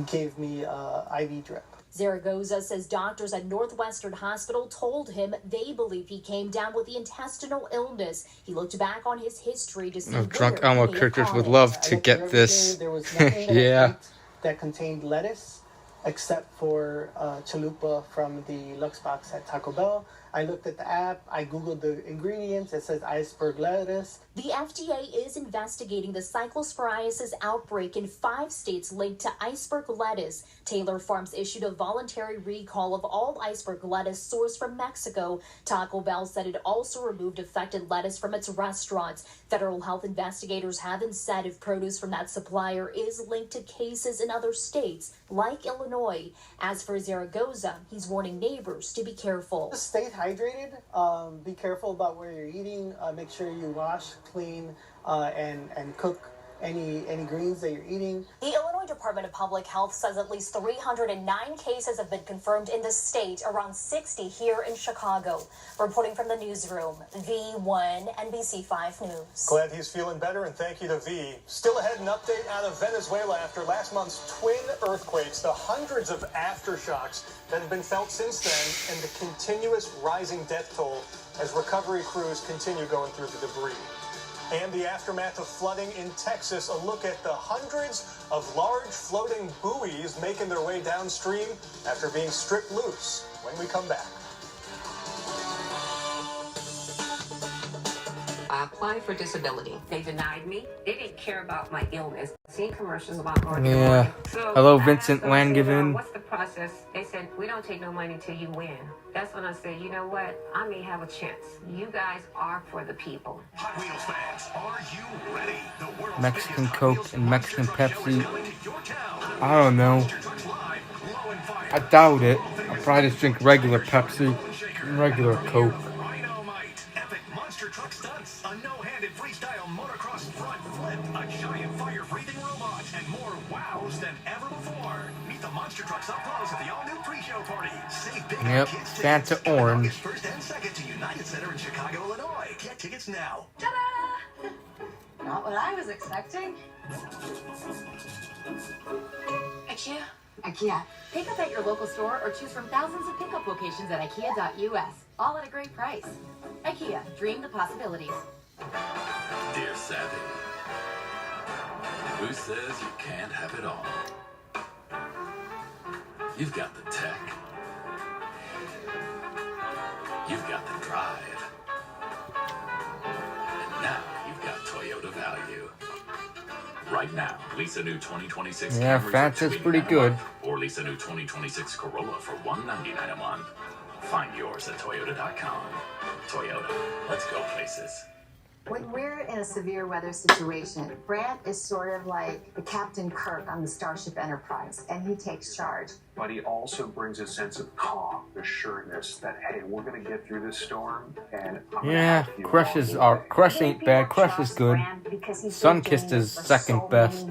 gave me an IV drip. Zaragoza says doctors at Northwestern Hospital told him they believe he came down with the intestinal illness. He looked back on his history to see Drunk Elmo Critters would love to get this. There was nothing that yeah. that contained lettuce, except for chalupa from the Lux box at Taco Bell. I looked at the app, I Googled the ingredients, it says iceberg lettuce. The FDA is investigating the cyclosporiasis outbreak in 5 states linked to iceberg lettuce. Taylor Farms issued a voluntary recall of all iceberg lettuce sourced from Mexico. Taco Bell said it also removed affected lettuce from its restaurants. Federal health investigators haven't said if produce from that supplier is linked to cases in other states, like Illinois. As for Zaragoza, he's warning neighbors to be careful. Stay hydrated, be careful about where you're eating, make sure you wash, clean, and cook any greens that you're eating. The Illinois Department of Public Health says at least 309 cases have been confirmed in the state, around 60 here in Chicago. Reporting from the newsroom, V1 NBC5 News. Glad he's feeling better, and thank you to V. Still ahead, an update out of Venezuela after last month's twin earthquakes, the hundreds of aftershocks that have been felt since then, and the continuous rising death toll as recovery crews continue going through the debris. And the aftermath of flooding in Texas, a look at the hundreds of large floating buoys making their way downstream after being stripped loose when we come back. I applied for disability. They denied me. They didn't care about my illness. Seen commercials about Northern Yeah. So Hello, Vincent I asked them, Langevin. what's the process? They said, we don't take no money till you win. That's when I said, you know what? I may have a chance. You guys are for the people. Hot Wheels fans, are you ready? The world's Mexican Coke and Mexican Pepsi. I don't know. I doubt it. I'll probably just drink regular Pepsi and regular Coke. Monster truck stunts, a no-handed freestyle motocross front flip, a giant fire-breathing robot, and more wows than ever before. Meet the party. Save big Yep, on kids Fanta tickets. Coming orange. August 1st and 2nd to United Center in Chicago, Illinois. Get tickets now. Ta-da! Not what I was expecting. IKEA? IKEA. Pick up at your local store or choose from thousands of pickup locations at IKEA.us. All at a great price. IKEA. Dream the possibilities. Dear Savvy, who says you can't have it all? You've got the tech. You've got the drive. And now you've got Toyota value. Right now, lease a new 2026 Yeah, Camry Fanta's for pretty $289 good. a month, or lease a new 2026 Corolla for $199 a month. Find yours at Toyota.com. Toyota, let's go places. When we're in a severe weather situation, Brant is sort of like the Captain Kirk on the Starship Enterprise, and he takes charge. But he also brings a sense of calm, assuredness that, hey, we're going to get through this storm, and I'm Yeah, gonna Crush is Crush ain't bad. Crush is good. Sunkissed is second best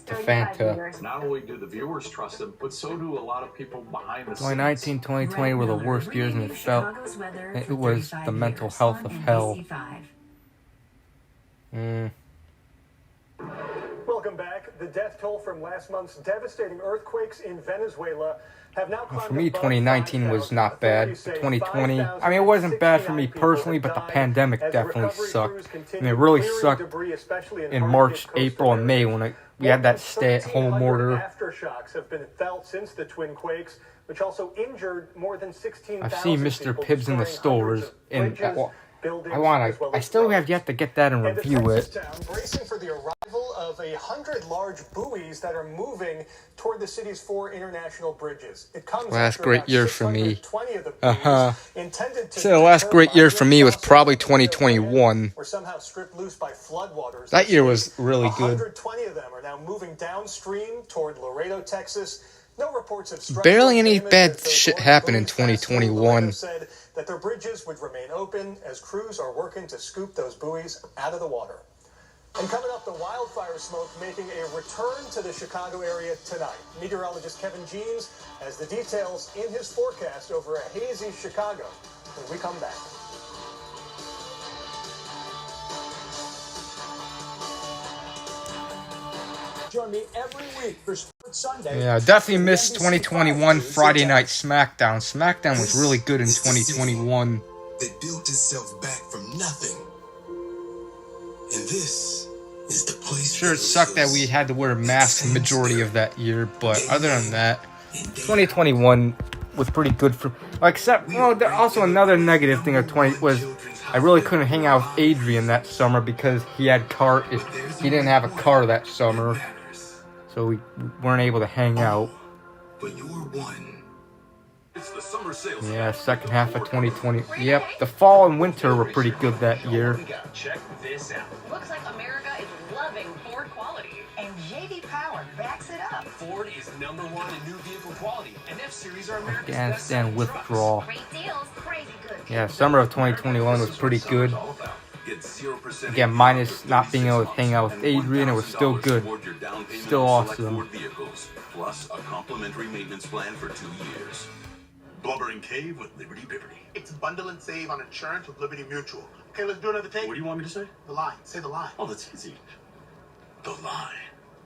to Fanta. Not only do the viewers trust him, but so do a lot of people behind the 2019, 2020 were the worst years, and it was the mental health of hell. Welcome back. The death toll from last month's devastating earthquakes in Venezuela have now climbed For me, 2019 was not bad. 2020, I mean, it wasn't bad for me personally, but the pandemic definitely sucked. And it really sucked in March, April, and May when we had that stay-at-home order. Aftershocks have been felt since the twin quakes, which also injured more than 16,000 I've seen Mr. Pibbs in the stores, and I still have yet to get that and review it. Bracing for the arrival of 100 large buoys that are moving toward the city's 4 international bridges. It comes Last after great about year for me. 620 of the buoys intended to So the last great year for me was probably 2021. were somehow stripped loose by floodwaters. That year was really good. 120 of them are now moving downstream toward Laredo, Texas. No reports of structural Barely any damage bad as those shit large happened in buoys passed through. 2021. Laredo said that their bridges would remain open as crews are working to scoop those buoys out of the water. And coming up, the wildfire smoke making a return to the Chicago area tonight. Meteorologist Kevin Jeans has the details in his forecast over a hazy Chicago when we come back. Join me every week for Sports Sunday. Yeah, I definitely missed 2021 Friday Night SmackDown. SmackDown was really good in 2021. That built itself back from nothing. And this is the place. Sure, it sucked that we had to wear masks the majority of that year, but other than that, 2021 was pretty good for. Except, also another negative thing of 20 was I really couldn't hang out with Adrian that summer because he didn't have a car that summer, so we weren't able to hang out. But you're one. It's the summer sales. Yeah, second half of 2020. Yep, the fall and winter were pretty good that year. Check this out. Looks like America is loving Ford quality. And JD Power backs it up. Ford is #1 in new vehicle quality, and F-Series are America's best Afghanistan withdrawal. Great deals, crazy good. Yeah, summer of 2021 was pretty good. Again, minus not being able to hang out with Adrian, it was still good. Still awesome. Plus a complimentary maintenance plan for 2 years. Blubbering Cave with Liberty Bibberty. It's bundle and save on insurance with Liberty Mutual. Okay, let's do another take. What do you want me to say? The line. Say the line. Oh, that's easy. The line.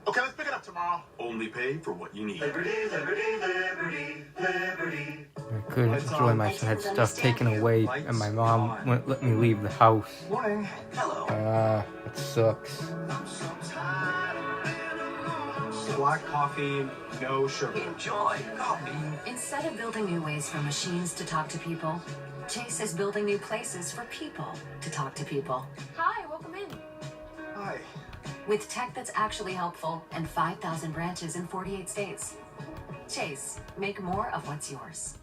Okay, let's pick it up tomorrow. Only pay for what you need. Liberty, liberty, liberty, liberty. I couldn't enjoy myself. I had stuff taken away, and my mom wouldn't let me leave the house. Morning. Hello. It sucks. Black coffee, no sugar. Enjoy coffee. Instead of building new ways for machines to talk to people, Chase is building new places for people to talk to people. Hi, welcome in. Hi. With tech that's actually helpful and 5,000 branches in 48 states. Chase, make more of what's yours.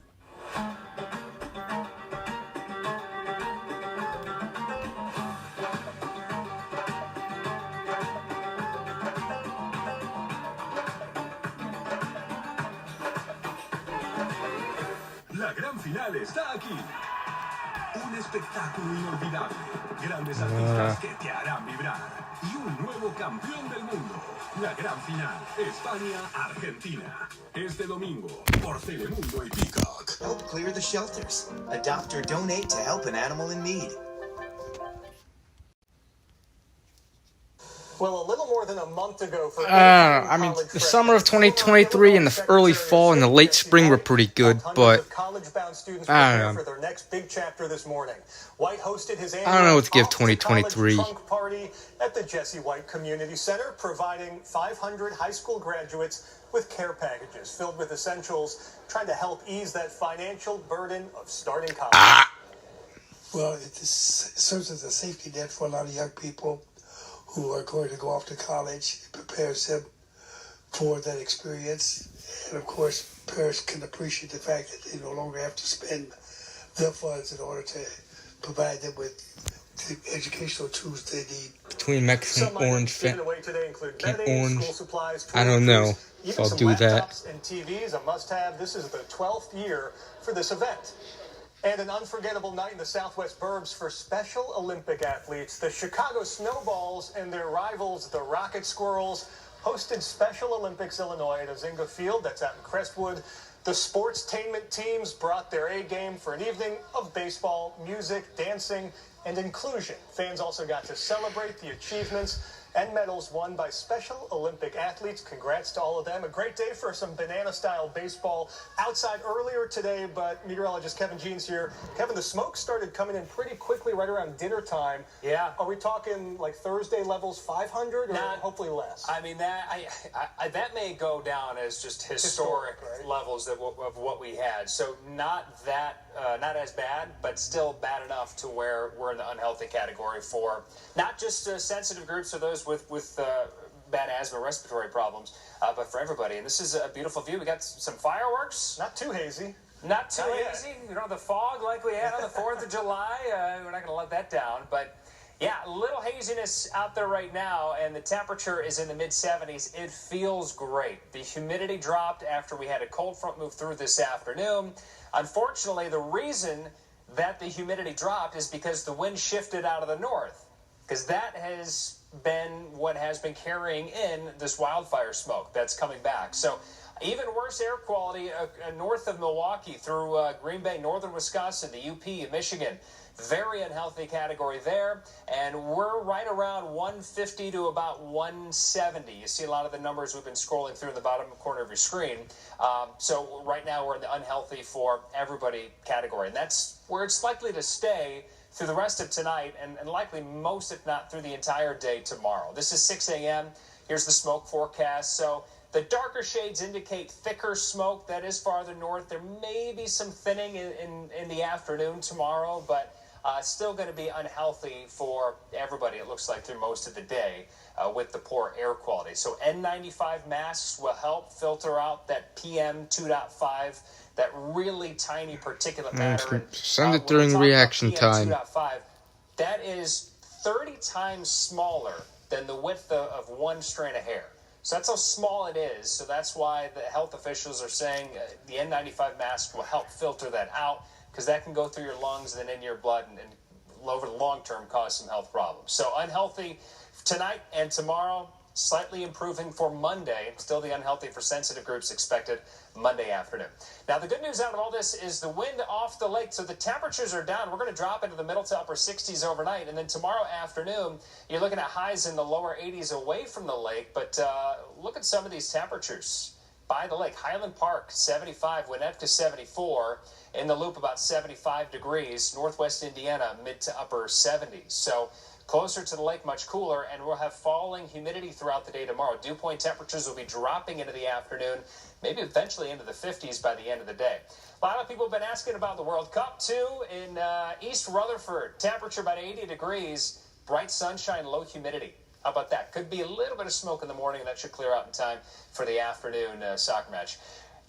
La gran final está aquí. Un espectáculo inolvidable. Grandes artistas que te harán vibrar. Y un nuevo campeón del mundo. La gran final. España-Argentina. Este domingo por Telemundo y Peacock. clear the shelters. Adopt or donate to help an animal in need. Well, a little more than a month ago for I mean, the summer of 2023 and the early fall and the late spring were pretty good, but I don't know. for their next big chapter this morning. White hosted his I don't know what to give 2023. trunk party at the Jesse White Community Center, providing 500 high school graduates with care packages filled with essentials, trying to help ease that financial burden of starting college. Well, it serves as a safety net for a lot of young people who are going to go off to college. It prepares them for that experience. And of course, parents can appreciate the fact that they no longer have to spend their funds in order to provide them with the educational tools they need. Between Mexican orange, I don't know if I'll do that. And TVs, a must-have. This is the 12th year for this event. And an unforgettable night in the Southwest Burbs for Special Olympic athletes. The Chicago Snowballs and their rivals, the Rocket Squirrels, hosted Special Olympics Illinois at Azinga Field. That's out in Crestwood. The sportstainment teams brought their A game for an evening of baseball, music, dancing, and inclusion. Fans also got to celebrate the achievements and medals won by Special Olympic athletes. Congrats to all of them. A great day for some banana-style baseball outside earlier today, but meteorologist Kevin Jeans here. Kevin, the smoke started coming in pretty quickly right around dinner time. Yeah. Are we talking like Thursday levels 500 or hopefully less? I mean, that may go down as just historic right? levels of what we had. So not as bad, but still bad enough to where we're in the unhealthy category for not just sensitive groups or those with bad asthma, respiratory problems, but for everybody. And this is a beautiful view. We got some fireworks. Not too hazy. Not too hazy. You know, the fog like we had on the 4th of July. We're not going to let that down. But, yeah, a little haziness out there right now, and the temperature is in the mid-70s. It feels great. The humidity dropped after we had a cold front move through this afternoon. Unfortunately, the reason that the humidity dropped is because the wind shifted out of the north, because that has been what has been carrying in this wildfire smoke that's coming back. So even worse air quality north of Milwaukee through Green Bay, northern Wisconsin, the UP, and Michigan. Very unhealthy category there. And we're right around 150 to about 170. You see a lot of the numbers we've been scrolling through in the bottom corner of your screen. So right now we're in the unhealthy for everybody category. And that's where it's likely to stay through the rest of tonight and likely most, if not through the entire day tomorrow. This is 6 a.m. Here's the smoke forecast. So the darker shades indicate thicker smoke. That is farther north. There may be some thinning in the afternoon tomorrow, but still going to be unhealthy for everybody, it looks like, through most of the day with the poor air quality. So N95 masks will help filter out that PM 2.5, that really tiny particulate matter. Send it during reaction time. 2.5, that is 30 times smaller than the width of one strand of hair. So that's how small it is. So that's why the health officials are saying the N95 mask will help filter that out, because that can go through your lungs and then into your blood and over the long term cause some health problems. So unhealthy tonight and tomorrow, slightly improving for Monday. Still the unhealthy for sensitive groups expected Monday afternoon. Now, the good news out of all this is the wind off the lake, so the temperatures are down. We're going to drop into the middle to upper 60s overnight, and then tomorrow afternoon, you're looking at highs in the lower 80s away from the lake, but look at some of these temperatures by the lake. Highland Park, 75, Winnetka, 74, in the Loop, about 75 degrees, Northwest Indiana, mid to upper 70s. So closer to the lake, much cooler, and we'll have falling humidity throughout the day tomorrow. Dew point temperatures will be dropping into the afternoon, maybe eventually into the 50s by the end of the day. A lot of people have been asking about the World Cup, too, in East Rutherford. Temperature about 80 degrees, bright sunshine, low humidity. How about that? Could be a little bit of smoke in the morning, and that should clear out in time for the afternoon soccer match.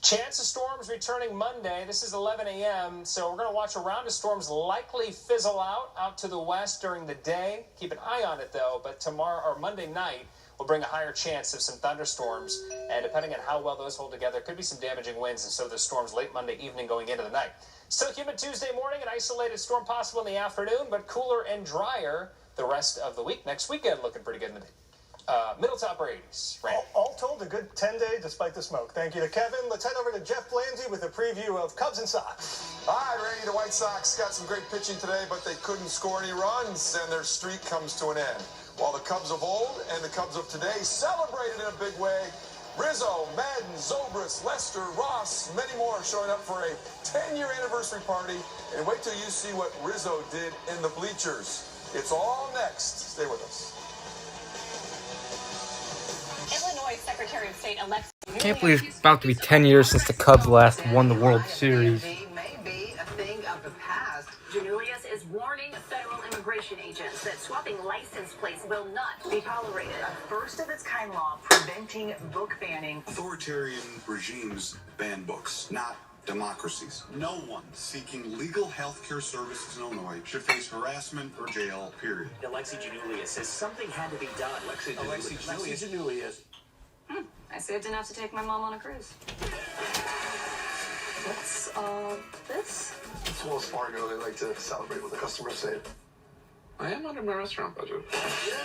Chance of storms returning Monday. This is 11 a.m., so we're going to watch a round of storms likely fizzle out to the west during the day. Keep an eye on it, though, but tomorrow or Monday night will bring a higher chance of some thunderstorms, and depending on how well those hold together, could be some damaging winds, and so the storms late Monday evening going into the night. Still humid Tuesday morning, an isolated storm possible in the afternoon, but cooler and drier the rest of the week. Next weekend looking pretty good in the day. Middle to upper 80s. Right. All told, a good 10-day despite the smoke. Thank you to Kevin. Let's head over to Jeff Blanzy with a preview of Cubs and Sox. All right, Randy, the White Sox got some great pitching today, but they couldn't score any runs, and their streak comes to an end. While the Cubs of old and the Cubs of today celebrated in a big way, Rizzo, Madden, Zobrist, Lester, Ross, many more showing up for a 10-year anniversary party. And wait till you see what Rizzo did in the bleachers. It's all next. Stay with us. Illinois Secretary of State Alex. I can't believe it's about to be 10 years since the Cubs last won the World Series. May be a thing of the past. Julius is warning federal immigration agents that swapping license plates will not be tolerated. A first-of-its-kind law preventing book banning. Authoritarian regimes ban books, not democracies. No one seeking legal health care services in Illinois should face harassment or jail, period. Alexi Janulius says something had to be done. Alexi Janulius. I saved enough to take my mom on a cruise. What's this? It's Wells Fargo. They like to celebrate what the customers say. I am under my restaurant budget. Yeah,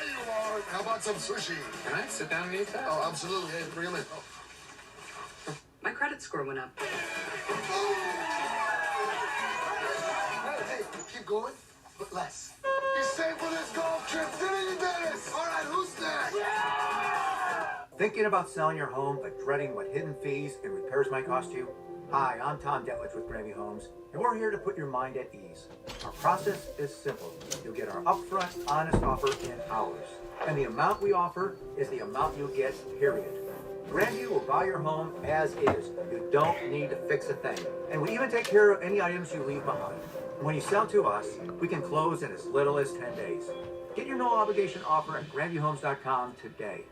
you are. How about some sushi? Can I sit down and eat that? Oh, absolutely. Hey, bring them in. My credit score went up. Hey, keep going, but less. You saved for this golf trip, didn't you, Dennis? All right, who's next? Thinking about selling your home but dreading what hidden fees and repairs might cost you? Hi, I'm Tom Detwich with Gravy Homes, and we're here to put your mind at ease. Our process is simple. You'll get our upfront, honest offer in hours. And the amount we offer is the amount you'll get, period. Grandview will buy your home as is. You don't need to fix a thing. And we even take care of any items you leave behind. When you sell to us, we can close in as little as 10 days. Get your no-obligation offer at grandviewhomes.com today.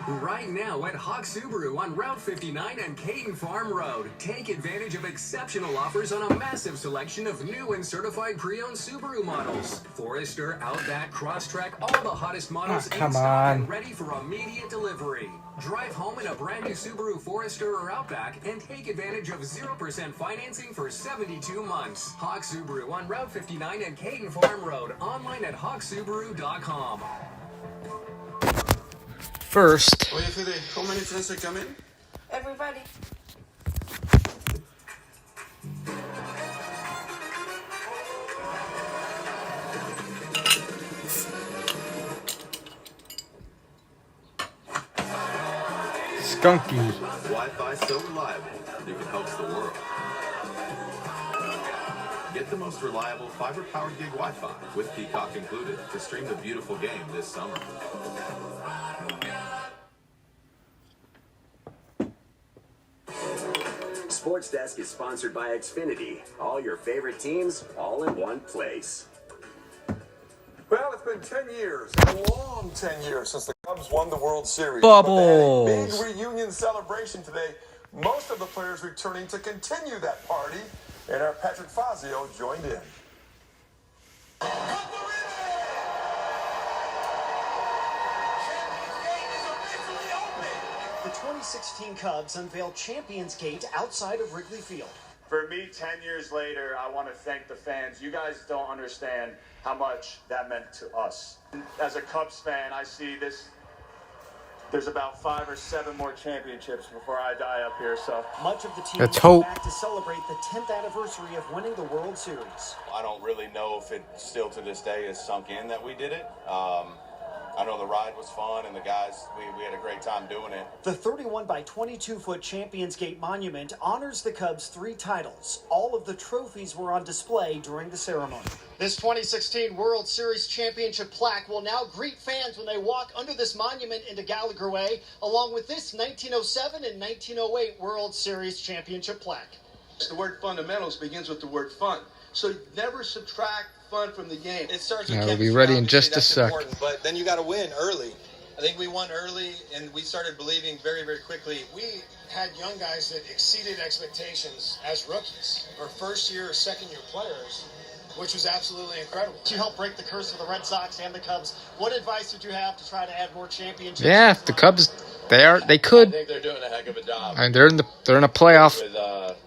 Right now at Hawk Subaru on Route 59 and Caden Farm Road. Take advantage of exceptional offers on a massive selection of new and certified pre-owned Subaru models. Forester, Outback, Crosstrek, all the hottest models in stock and ready for immediate delivery. Drive home in a brand new Subaru Forester or Outback and take advantage of 0% financing for 72 months. Hawk Subaru on Route 59 and Caden Farm Road. Online at hawksubaru.com. First, Oye, Fede, how many friends are coming? Everybody. Skunky. Wi-Fi so reliable, you can host the world. Get the most reliable fiber-powered gig Wi-Fi with Peacock included to stream the beautiful game this summer. Sports Desk is sponsored by Xfinity. All your favorite teams, all in one place. Well, it's been 10 years, a long 10 years since the Cubs won the World Series. Bubbles. But they had a big reunion celebration today. Most of the players returning to continue that party, and our Patrick Fazio joined in. The 2016 Cubs unveiled Champions Gate outside of Wrigley Field. For me, 10 years later, I want to thank the fans. You guys don't understand how much that meant to us. As a Cubs fan, I see this. There's about 5 or 7 more championships before I die up here, so. Much of the team Let's came hope. back to celebrate the 10th anniversary of winning the World Series. I don't really know if it still to this day is sunk in that we did it. I know the ride was fun, and the guys, we had a great time doing it. The 31 by 22-foot Champions Gate monument honors the Cubs' 3 titles. All of the trophies were on display during the ceremony. This 2016 World Series championship plaque will now greet fans when they walk under this monument into Gallagher Way, along with this 1907 and 1908 World Series championship plaque. The word fundamentals begins with the word fun. So never subtract fun from the game. It starts with We'll be ready in just a sec. But then you got to win early. I think we won early, and we started believing very, very quickly. We had young guys that exceeded expectations as rookies, or first-year or second-year players, which was absolutely incredible. To help break the curse of the Red Sox and the Cubs, what advice would you have to try to add more championships? Yeah, the Cubs, they I could. think they're doing a heck of a job. And they're in a playoff. With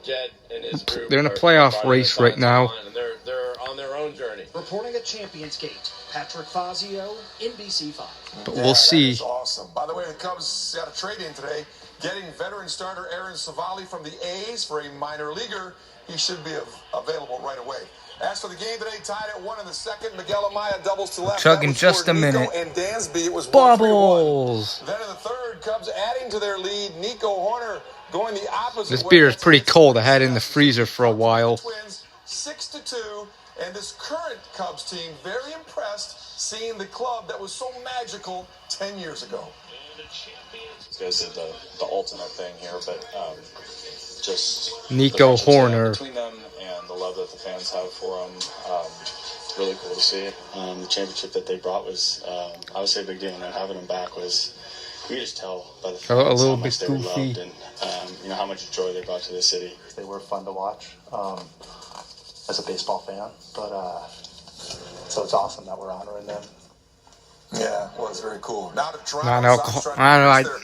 Jed and his group. They're in a playoff race right now. And they're on their own journey. We're Reporting at Champions Gate, Patrick Fazio, NBC5. But we'll see. That is awesome. By the way, the Cubs got a trade-in today, getting veteran starter Aaron Savali from the A's for a minor leaguer. He should be available right away. As for the game today, tied at 1 in the second. Miguel Amaya doubles to left. Chug in just a minute. And Dansby, it was Bubbles. then in the third, Cubs adding to their lead. Nico Horner going the opposite This way. beer is pretty cold. I had it in the freezer for a while. Twins 6-2, and this current Cubs team very impressed seeing the club that was so magical 10 years ago. These guys did the ultimate thing here, but just Nico Horner. Between them and the love that the fans have for them, really cool to see. The championship that they brought was obviously a big deal, and then having them back was, you just tell by the fans a little how much bit they were goofy. loved and how much joy they brought to the city. They were fun to watch as a baseball fan, but so it's awesome that we're honoring them. Yeah, well, it's very cool. Now to Toronto. I don't know.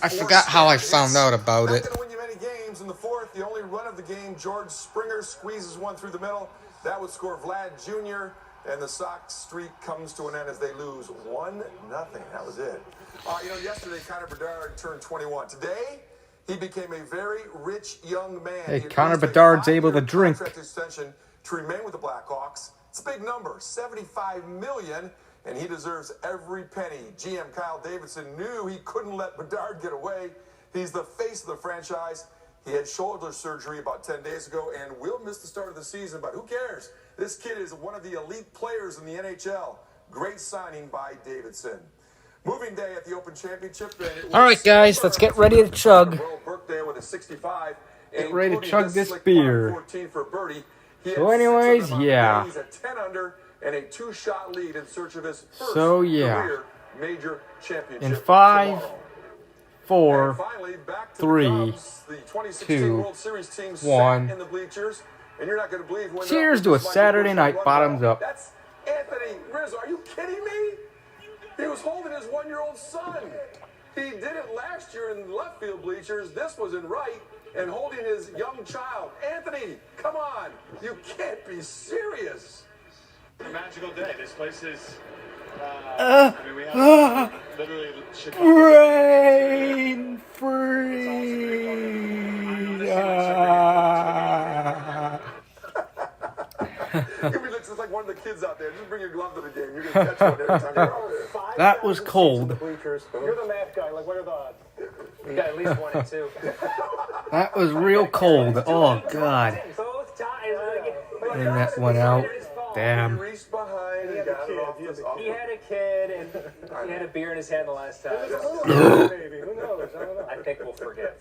I forgot how I found out about it. Not going to win you many games in the fourth. The only run of the game, George Springer squeezes one through the middle. That would score Vlad Jr. And the Sox streak comes to an end as they lose 1-0. That was it. Yesterday, Connor Bedard turned 21. Today, he became a very rich young man. Hey, Connor Bedard's able to drink. Contract extension to remain with the Blackhawks. It's a big number, $75 million. And he deserves every penny. GM Kyle Davidson knew he couldn't let Bedard get away. He's the face of the franchise. He had shoulder surgery about 10 days ago and will miss the start of the season, but who cares? This kid is one of the elite players in the NHL. Great signing by Davidson. Moving day at the Open Championship. All right, guys, let's get ready to chug. Birthday with a 65. Get ready to chug this beer. 14 for birdie. So anyways, yeah. He's a 10 under. And a 2-shot lead in search of his first career major championship. In 5, tomorrow. 4, Finally, back to 3, the Cubs, the 2016 2, World Series team 1. sat in the bleachers, and you're not going to believe when Cheers to a Saturday night bottoms up. That's Anthony Rizzo. Are you kidding me? He was holding his 1-year-old son. He did it last year in left field bleachers. This was in right, and holding his young child. Anthony, come on. You can't be serious. A magical day. This place is. We have literally Chicago. Rain free. It's like one of the kids out there. Just bring your glove to the game. You're going to catch one every time you're out. That was cold. You're the math guy. Like, what are the odds? You got at least 1 and 2. That was real cold. Oh, God. And that went out. Damn. He had a kid, and he had a beer in his hand the last time. Maybe. Who knows? I don't know. I think we'll forgive.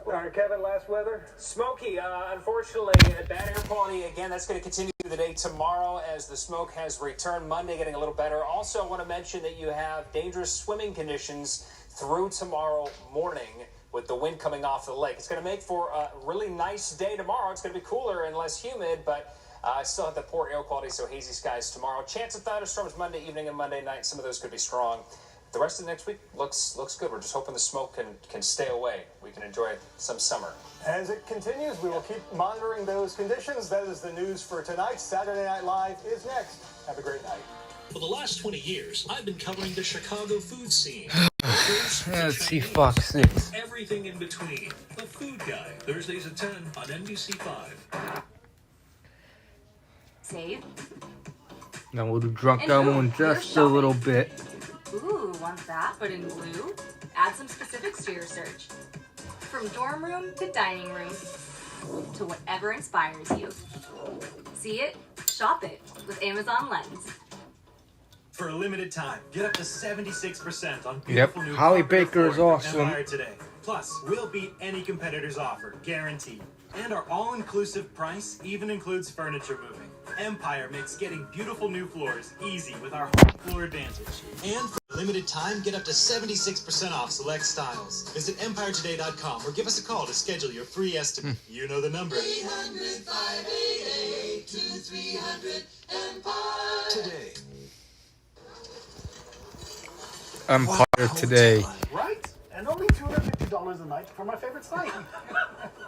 All right, Kevin, last weather? Smoky, unfortunately, bad air quality. Again, that's going to continue the day tomorrow as the smoke has returned. Monday getting a little better. Also, I want to mention that you have dangerous swimming conditions through tomorrow morning with the wind coming off the lake. It's going to make for a really nice day tomorrow. It's going to be cooler and less humid, but still have the poor air quality, so hazy skies tomorrow. Chance of thunderstorms Monday evening and Monday night. Some of those could be strong. The rest of the next week looks good. We're just hoping the smoke can stay away. We can enjoy some summer. As it continues, we will keep monitoring those conditions. That is the news for tonight. Saturday Night Live is next. Have a great night. For the last 20 years, I've been covering the Chicago food scene. Let's see Fox 6. Everything in between. The Food Guy, Thursdays at 10 on NBC5. Save. Now we'll do drunk demo in just a little bit. Ooh, want that, but in blue? Add some specifics to your search. From dorm room to dining room to whatever inspires you. See it, shop it with Amazon Lens. For a limited time, get up to 76% on beautiful new Holly carpet Baker is floor from awesome. Empire today. Plus, we'll beat any competitor's offer, guaranteed. And our all-inclusive price even includes furniture moving. Empire makes getting beautiful new floors easy with our home floor advantage. And for a limited time, get up to 76% off select styles. Visit EmpireToday.com or give us a call to schedule your free estimate. You know the number. 800-588-2300 Empire. Today. Empire Today. Right? And only $250 a night for my favorite site.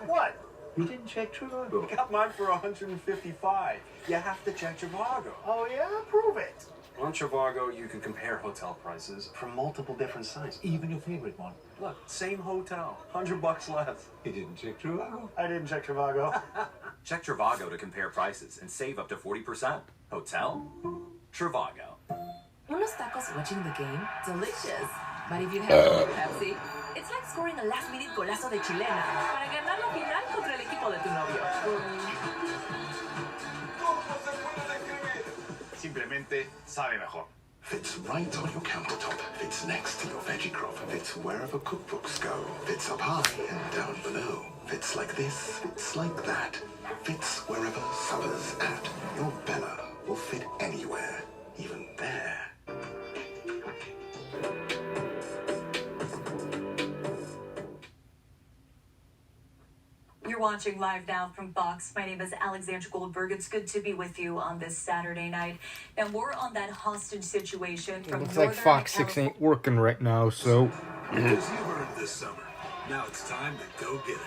What? You didn't check Trivago. I got mine for 155. You have to check Trivago. Oh, yeah? Prove it. On Trivago, you can compare hotel prices from multiple different sites, even your favorite one. Look, same hotel, $100 less. You didn't check Trivago. I didn't check Trivago. Check Trivago to compare prices and save up to 40%. Hotel? Trivago. Unos tacos watching the game? Delicious. But if you have Pepsi, it's like scoring a last-minute golazo de chilena para ganar la final contra el equipo de tu novio. Simplemente sabe mejor. Fits right on your countertop. Fits next to your veggie crop. Fits wherever cookbooks go. Fits up high and down below. Fits like this. Fits like that. Fits wherever summer's at. Your Bella will fit anywhere, even there. You're watching live now from Fox. My name is Alexandra Goldberg. It's good to be with you on this Saturday night. And we're on that hostage situation It from looks like Northern Fox 6 California. ain't working right now, so. Because you've earned this summer. Now it's time to go get it.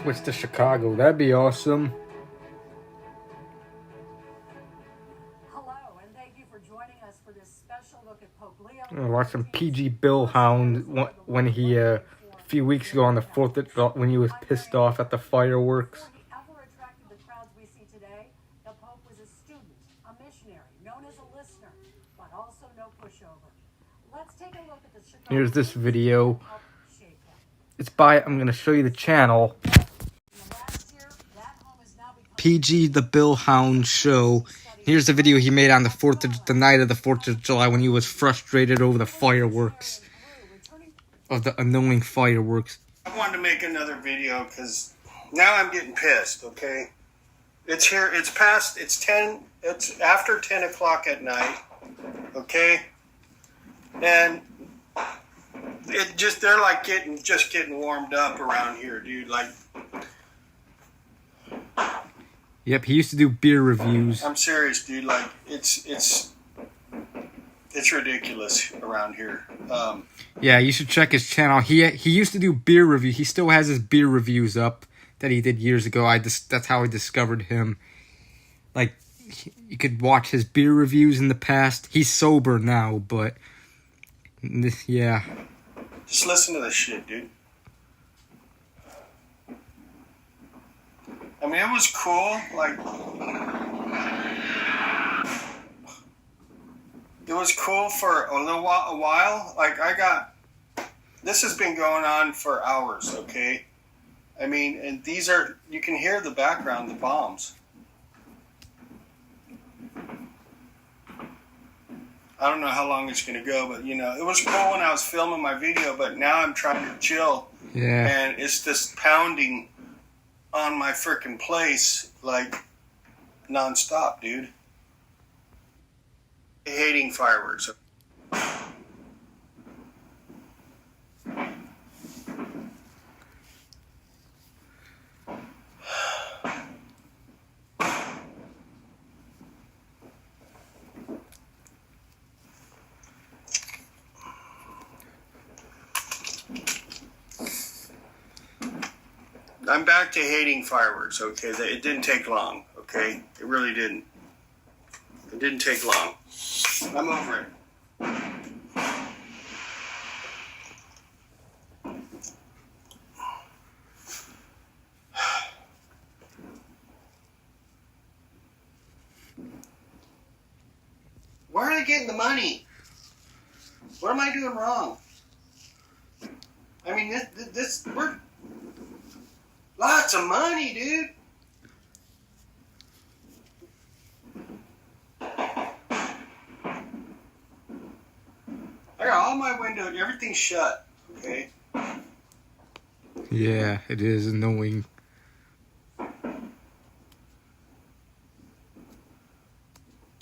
Switch to Chicago. That'd be awesome. Hello, and thank you for joining us for this special look at Pope Leo. I watched some PG Bill Hound when he a few weeks ago on the 4th of July when he was pissed off at the fireworks. Ever attracted the crowds we see today, the Pope was a student, a missionary, known as a listener, but also no pushover. Let's take a look at the Chicago. Here's this video. It's by, I'm going to show you the channel. PG the Bill Hound Show. Here's the video he made on the night of the 4th of July when he was frustrated over the fireworks. Of the annoying fireworks. I wanted to make another video because now I'm getting pissed, okay? It's here, it's after 10 o'clock at night, okay? And they're like getting warmed up around here, dude, like. Yep, he used to do beer reviews. I'm serious, dude, like, it's ridiculous around here. Yeah, you should check his channel. He used to do beer review. He still has his beer reviews up that he did years ago. That's how I discovered him. Like, you could watch his beer reviews in the past. He's sober now, but yeah. Just listen to this shit, dude. I mean, it was cool. Like, it was cool for a while. Like, this has been going on for hours, okay? I mean, and you can hear the background, the bombs. I don't know how long it's going to go, but, you know, it was cool when I was filming my video, but now I'm trying to chill. Yeah. And it's just pounding on my freaking place, like, nonstop, dude. Hating fireworks. I'm back to hating fireworks, okay? It didn't take long, okay? It really didn't. It didn't take long. I'm over it. Where are they getting the money? What am I doing wrong? I mean, we're lots of money, dude. I got all my windows, everything's shut, okay? Yeah, it is annoying.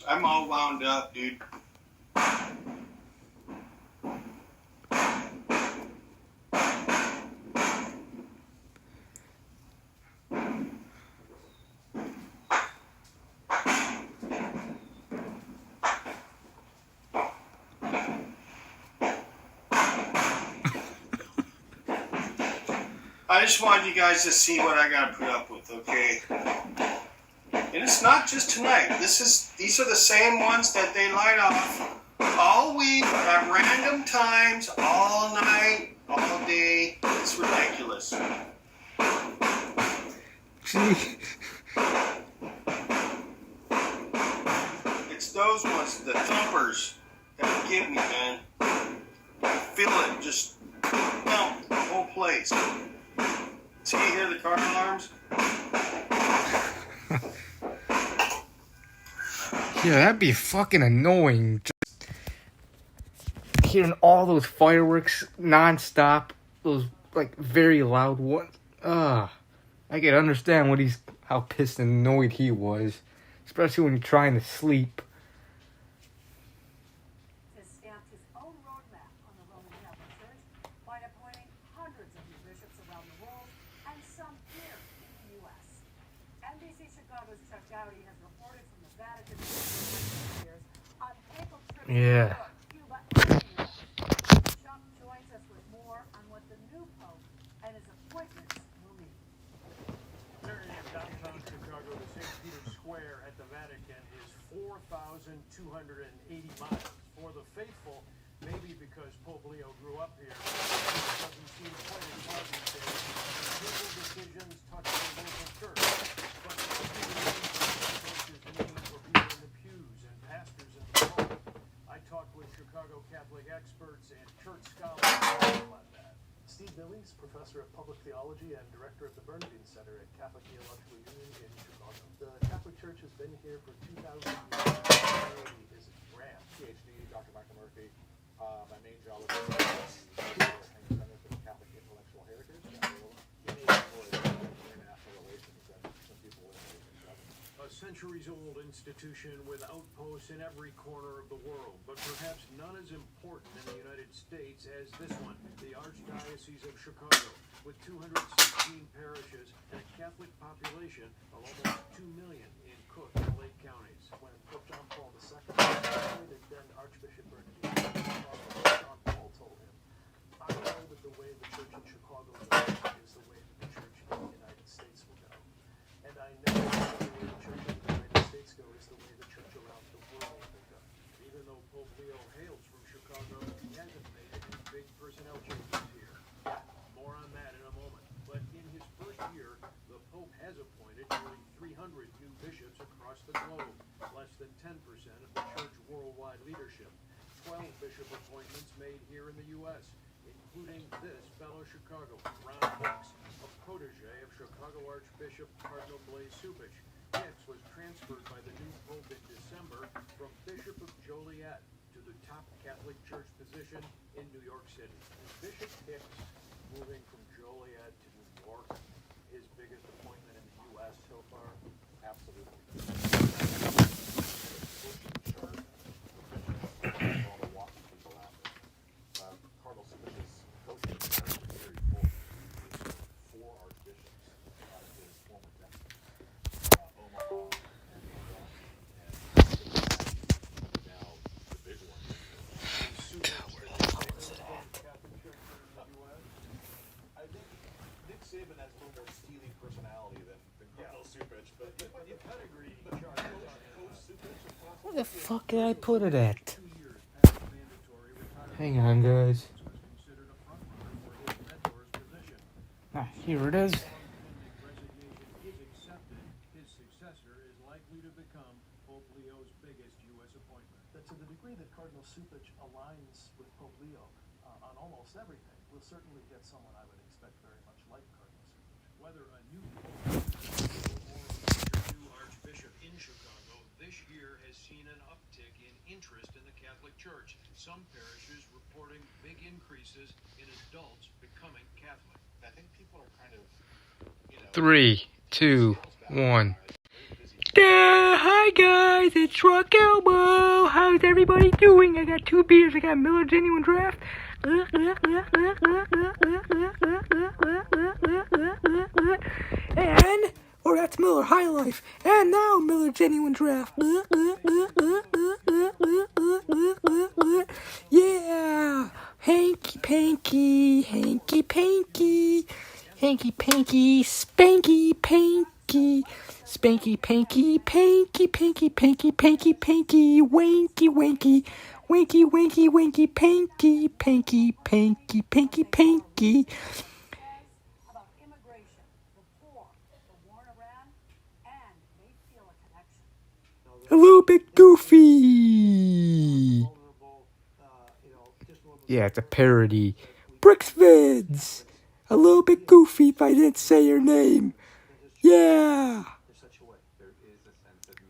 I'm all wound up, dude. I just wanted you guys to see what I got to put up with, okay? And it's not just tonight. These are the same ones that they light off all week at random times, all night, all day. It's ridiculous. It's those ones, the thumpers, that get me, man. I feel it just thump the whole place. See, you hear the car alarms? Yeah, that'd be fucking annoying. Just hearing all those fireworks non-stop, those like very loud ones. I could understand how pissed and annoyed he was, especially when you're trying to sleep. Has stamped his own roadmap on the Roman Catholic Church by appointing hundreds of new bishops around the world and some here in the U.S. NBC Chicago's Chuck Dowdy has reported from the Vatican years on papal trips to Yeah. Cuba and Iran. Chuck joins us with more on what the new pope and his appointments will mean. Turning in downtown Chicago to St. Peter's Square at the Vatican is 4,280 miles. For the faithful, maybe because Pope Leo grew up here, it doesn't seem quite as hard these days. Papal decisions touch the local church, but approaches meaning for people in the pews and pastors in the pulpit. I talked with Chicago Catholic experts and church scholars about that. Steve Billies, professor of public theology and director of the Bernadine Center at Catholic Theological Union in Chicago. The Catholic Church has been here for 2,000 years. Is it Grant? PhD, Dr. Michael Murphy. My main job is Center for the Catholic Intellectual Heritage at international relations and some people in A centuries-old institution with outposts in every corner of the world, but perhaps none as important in the United States as this one, the Archdiocese of Chicago, with 216 parishes and a Catholic population of almost 2 million in Cook and Lake counties. When Pope John Paul II appointed then Archbishop Bernadine, John Paul told him, I know that the way the church in Chicago goes is the way that the church in the United States will go. And I know that the way the church in the United States goes is the way the church around the world will go. Even though Pope Leo hails from Chicago, he hasn't made any big personnel changes here. More on that in a moment. But in his first year, the Pope has appointed nearly 300 new bishops across the globe, less than 10% of the church worldwide leadership. 12 bishop appointments made here in the U.S., including this fellow Chicago, Ron Hicks, a protege of Chicago Archbishop Cardinal Blaise Cupich. Hicks was transferred by the new Pope in December from Bishop of Joliet to the top Catholic Church position in New York City. Bishop Hicks moving from Joliet to New York, his biggest appointment in the U.S. so far? Absolutely. Cardinal Cupich's coaching is very full. He 4 archbishops out of his former diocese, Omaha and now the big one. I think Nick Saban has a little more steely personality than Cardinal Cupich, but you pedigree Where the fuck did I put it at? Hang on, guys. Here it is. His successor is likely to become Pope Leo's biggest U.S. appointment. That to the degree that Cardinal Cupich aligns with Pope Leo on almost everything, we'll certainly get someone I would expect very much like Cardinal Cupich. Whether a new Pope or a new Archbishop in Chicago, this year has seen an uptick in interest in the Catholic Church. Some parishes reporting big increases in adults becoming Catholic. I think people are kind of, 3, 2, 1. Hi guys, it's Rock Elbow. How's everybody doing? I got 2 beers. I got Miller Genuine Draft. And, or that's Miller High Life. And now Miller Genuine Draft. Yeah. Hanky panky, hanky panky. Hanky panky, spanky panky, spanky panky, panky panky, panky panky, panky, wanky wanky, wanky wanky wanky, panky panky, panky panky, panky. About immigration, the poor, the war in Iran, and they feel a connection. A little bit goofy. Yeah, it's a parody. Brixvids. A little bit goofy if I didn't say your name. Yeah.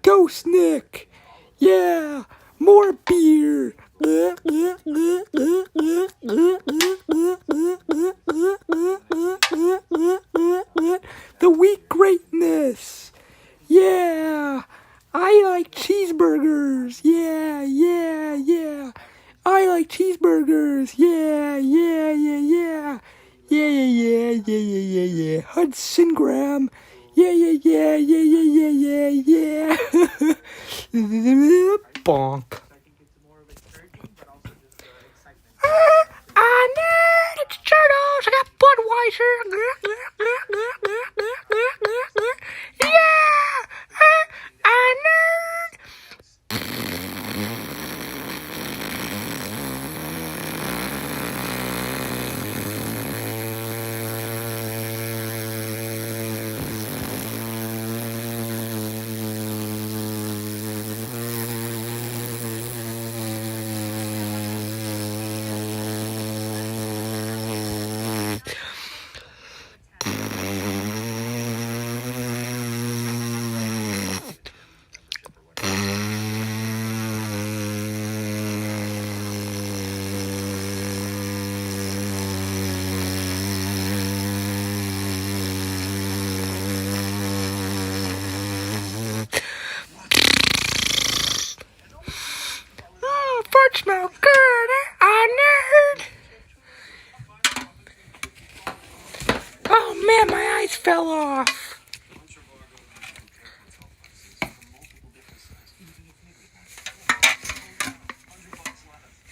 Ghost Nick. Yeah. More beer. The weak greatness. Yeah. I like cheeseburgers. Yeah, yeah, yeah. I like cheeseburgers. Yeah, yeah, yeah, yeah. Yeah, yeah, yeah, yeah, yeah, yeah, yeah. Hudson Graham. Yeah, yeah, yeah, yeah, yeah, yeah, yeah, yeah. Bonk. I nerd. It's Turtles. I got Budweiser. Yeah. I nerd. Fart smell good, I nerd. Oh man, my eyes fell off.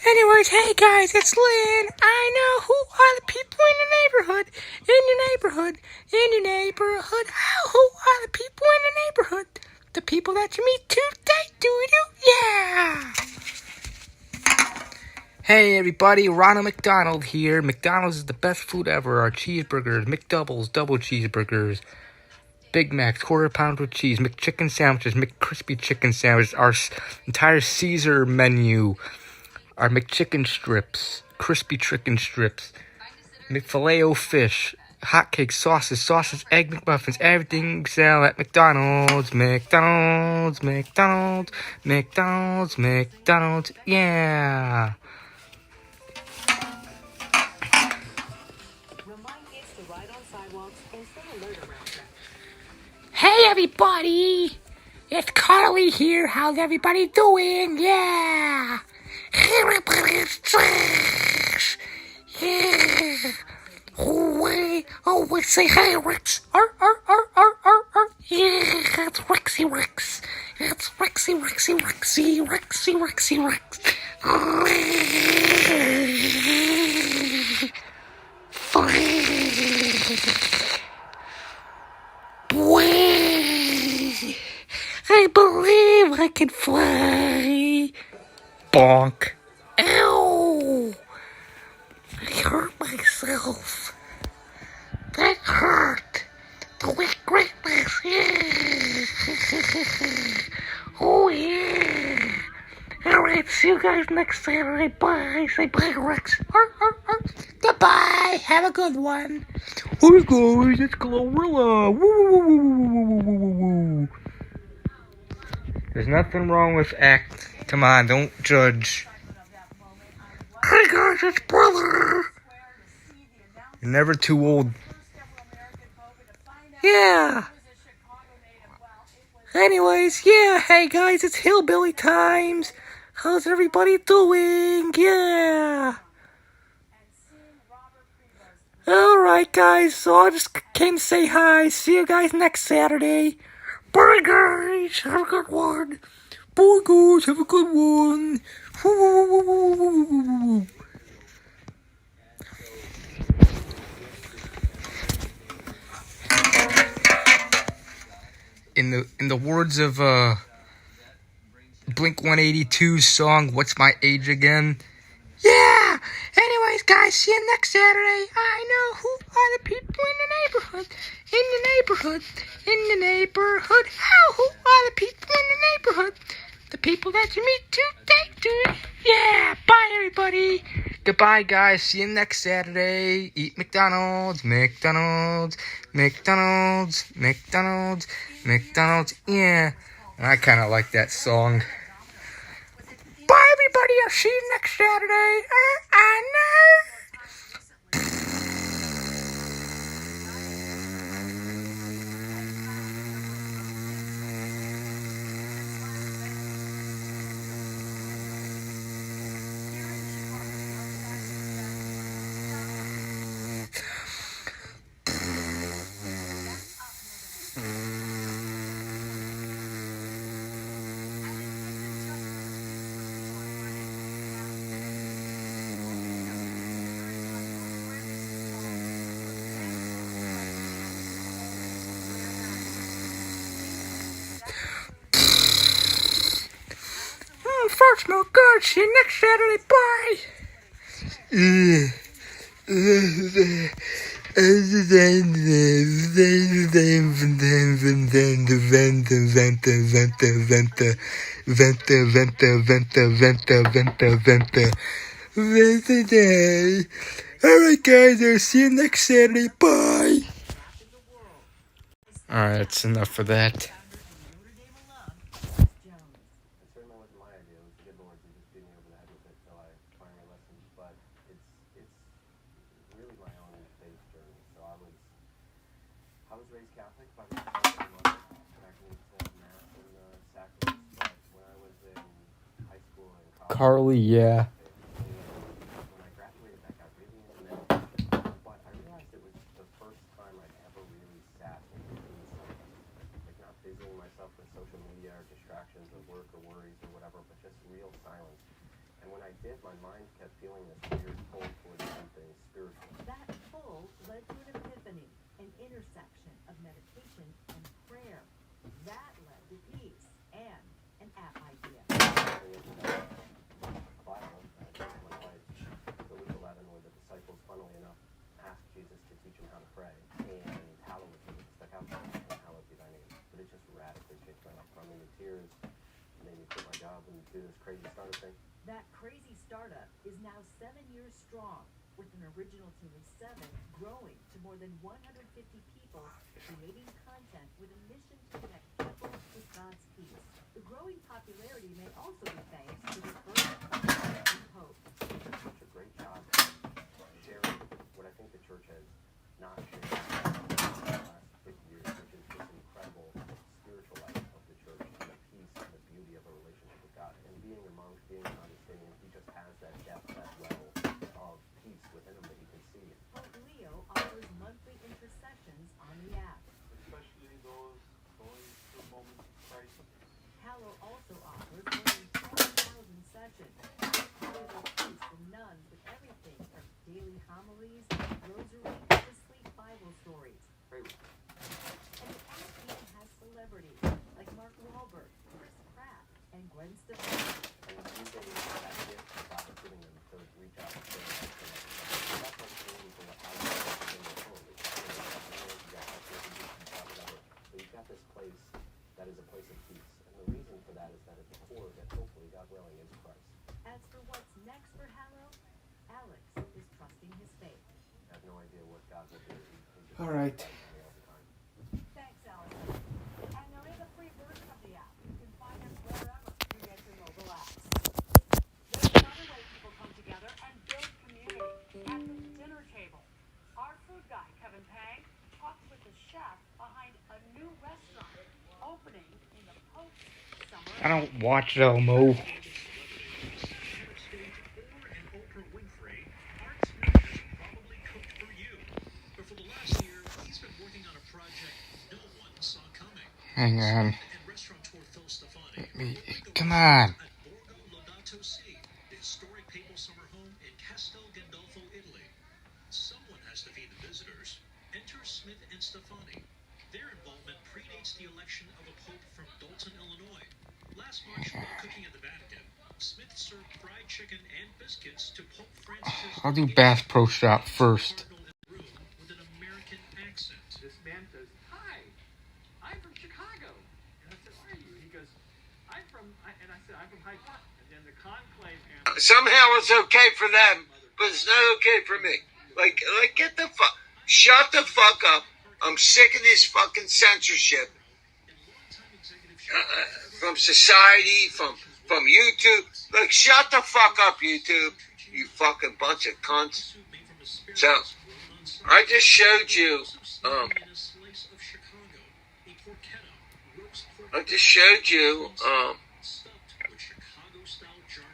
Anyways, hey guys, it's Lynn. I know who are the people in your neighborhood. Who are the people in the neighborhood? The people that you meet today, yeah. Hey everybody, Ronald McDonald here. McDonald's is the best food ever. Our cheeseburgers, McDoubles, double cheeseburgers, Big Macs, quarter pounder with cheese, McChicken sandwiches, McCrispy chicken sandwiches, our entire Caesar menu, our McChicken strips, crispy chicken strips, McFilet-O-Fish, hotcakes, sauces, egg McMuffins, everything sell at McDonald's, yeah. Hey everybody, it's Carly here. How's everybody doing? Yeah. Everybody's trash. Yeah. Oh, we say hey, Rex. Yeah, it's Rexy Rex. It's Rexy Rex. I believe I can fly. Bonk. Ow! I hurt myself. That hurt. The weak greatness. Yeah. Oh yeah. Alright, see you guys next Saturday. Bye. Say bye, Rex. Goodbye. Have a good one. Hey guys, it's Glorilla. Woo. There's nothing wrong with act. Come on, don't judge. Hey guys, it's Brother. You're never too old. Yeah. Anyways, yeah. Hey guys, it's Hillbilly Times. How's everybody doing? Yeah. Alright guys, so I just came to say hi. See you guys next Saturday. Bye guys, have a good one. Bye guys, have a good one. the words of Blink 182's song, What's My Age Again? Yeah! Anyways, guys, see you next Saturday. I know who are the people in the neighborhood. In the neighborhood. In the neighborhood. How? Who are the people in the neighborhood? The people that you meet today, dude. Yeah! Bye, everybody. Goodbye, guys. See you next Saturday. Eat McDonald's. McDonald's. McDonald's. McDonald's. McDonald's. Yeah. And I kind of like that song. Bye, everybody. I'll see you next Saturday. I know. First no good. See you next Saturday. Bye. Alright, guys. I'll see you next Saturday. Bye. Alright, that's enough for that. I was raised Catholic by my mother, back into Mass and sacraments, but when I was in high school and college, Carly, yeah. when I graduated, that got really into it, but I realized it was the first time I'd ever really sat in silence, like not busying myself with social media or distractions or work or worries or whatever, but just real silence. And when I did, my mind kept feeling this weird pull towards something spiritual. That pull led to an epiphany, an intersection of meditation and prayer. That led to peace and an app idea. Bible, my life, the Luke 11, where the disciples, funnily enough, asked Jesus to teach them how to pray, and hallowed stuck out and hallowed be thy name. But it just radically changed my life. Brought me to tears, made me quit my job and do this crazy startup thing. That crazy startup is now 7 years strong, with an original team of 7 growing to more than 150 people creating content with a mission to connect people with God's peace. The growing popularity may also be thanks to the birth of the Pope. Such a great job sharing what I think the church has not shared in the last 50 years, which is this incredible spiritual life of the church and the peace and the beauty of a relationship with God. And being a monk, being an Augustinian, he just has that depth, that well of peace within him that you can see. Pope Leo offers monthly intercessions on the app. Especially those going through moments of crisis. Hallow also offers more than 12,000 sessions. Available priests and nuns with everything from daily homilies, rosary, to sleep Bible stories. Great. And the app even has celebrities like Mark Wahlberg, Chris Pratt, and Gwen Stefani. And using that gift that God has given them to reach out and share that connection. That's what's meaning for what I do in the home. But you've got this place that is a place of peace. And the reason for that is that at the core of it, hopefully, God willing, is Christ. As for what's next for Hallow, Alex is trusting his faith. I have no idea what God will do. All right. Thanks, Alex. And there is a free version of the app. You can find it wherever you get your mobile apps. There's another way people come together and build community at the dinner table. Our food guy, Kevin Pang, talked with the chef behind a new restaurant opening in the post-summer. I don't watch Elmo. Hang on. Come on. Historic papal summer home in Castel Gandolfo, Italy. Someone has to feed the visitors. Enter Smith and Stefani. Their involvement predates the election of a pope from Dalton, Illinois. Last March, while cooking at the Vatican, Smith served fried chicken and biscuits to Pope Francis. I'll do Bass Pro Shop first. With an American accent. This man says, "Hi, I'm from Chicago." And I said, "Where are you?" He goes, "I'm from," and I said, "I'm from Hyde Park." And then the conclave answered. Somehow it's okay for them, but it's not okay for me. Like get the fuck, shut the fuck up. I'm sick of this fucking censorship from society, from YouTube. Like, shut the fuck up, YouTube. You fucking bunch of cunts. So, I just showed you. Oh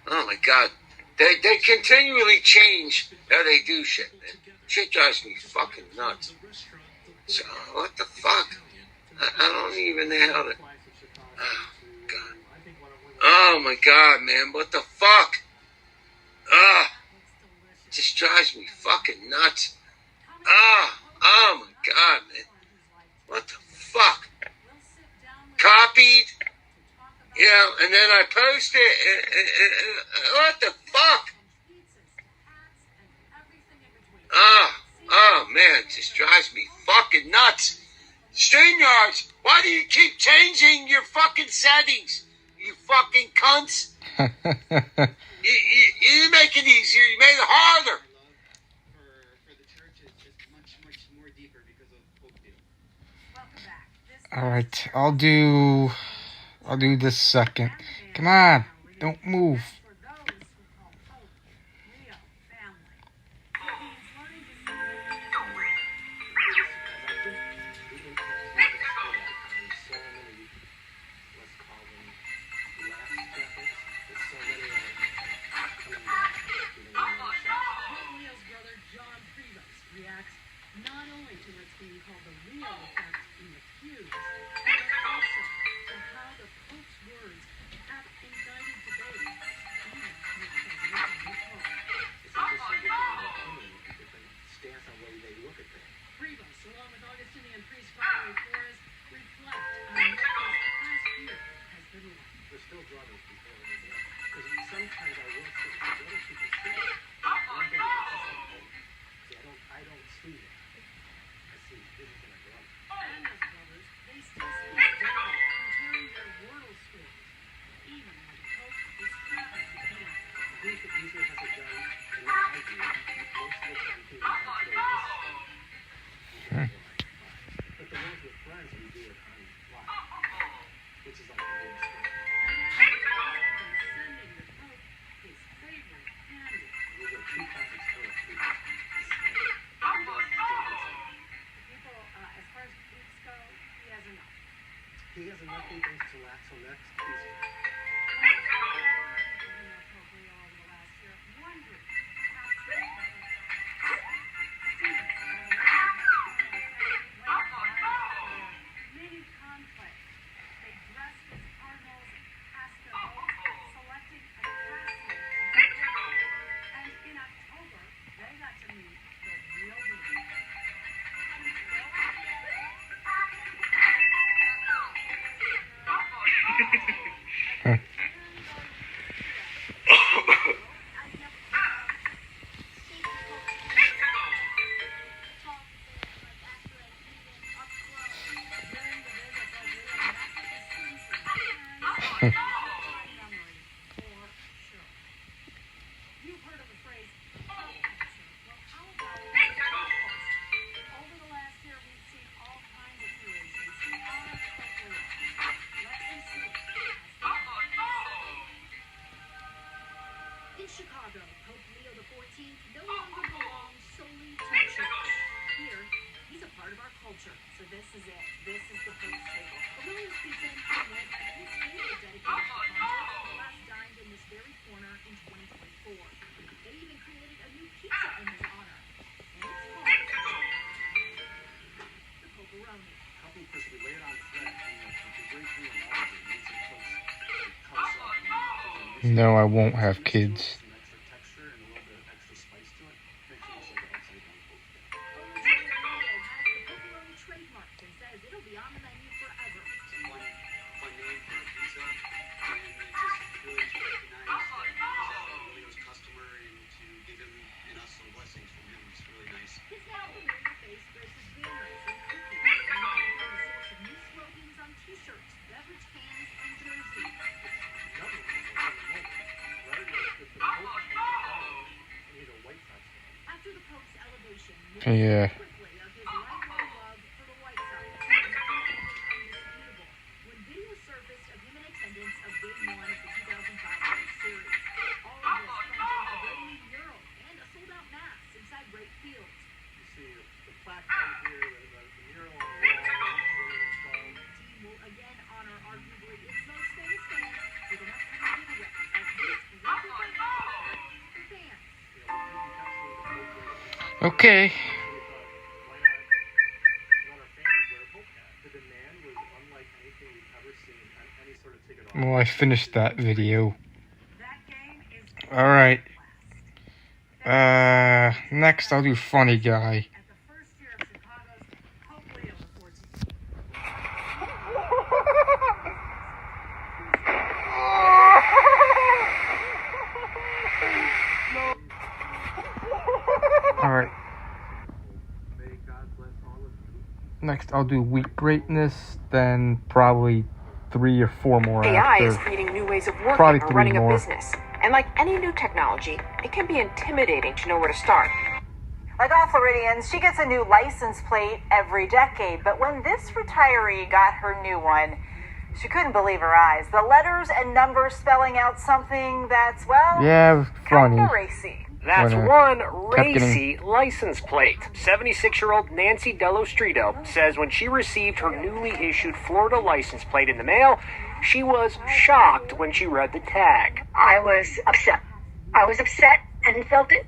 my god. They continually change how they do shit, man. Shit drives me fucking nuts. So, what the fuck? I don't even know how to... Oh, God. Oh, my God, man. What the fuck? Just drives me fucking nuts. Oh, my God, man. What the fuck? Copied? Yeah, and then I post it. What the fuck? Oh, man, it just drives me fucking nuts. StreamYards, why do you keep changing your fucking settings? You fucking cunts. You didn't make it easier, you made it harder. Alright, I'll do this second. Come on, don't move. He has enough things to last till next season. In Chicago, Pope Leo XIV no longer belongs solely to the church. Here, he's a part of our culture, so this is it. This is the Pope's table. A Williams Pizza in Pinewood has his table dedicated to Chicago, last dined in this very corner in 2024. They even created a new pizza in his honor, and it's called the Poperoni. Help me, Chris, we lay it on thread, and the great deal of knowledge that makes it comes up. No, I won't have kids. Trademarked and says it'll be Yeah. Okay. Well, I finished that video. Alright. Next I'll do Funny Guy. Alright. Next I'll do Weak Greatness, then probably 3 or 4 more AI after. is creating new ways of working Probably or 3 running more. a business. And like any new technology, it can be intimidating to know where to start. Like all Floridians, she gets a new license plate every decade. But when this retiree got her new one, she couldn't believe her eyes. The letters and numbers spelling out something that's, well, Yeah, it was funny. kinda racy. That's When, one kept getting- racy license plate. 76-year-old Nancy Delostrito says when she received her newly issued Florida license plate in the mail, she was shocked when she read the tag. I was upset. And felt it,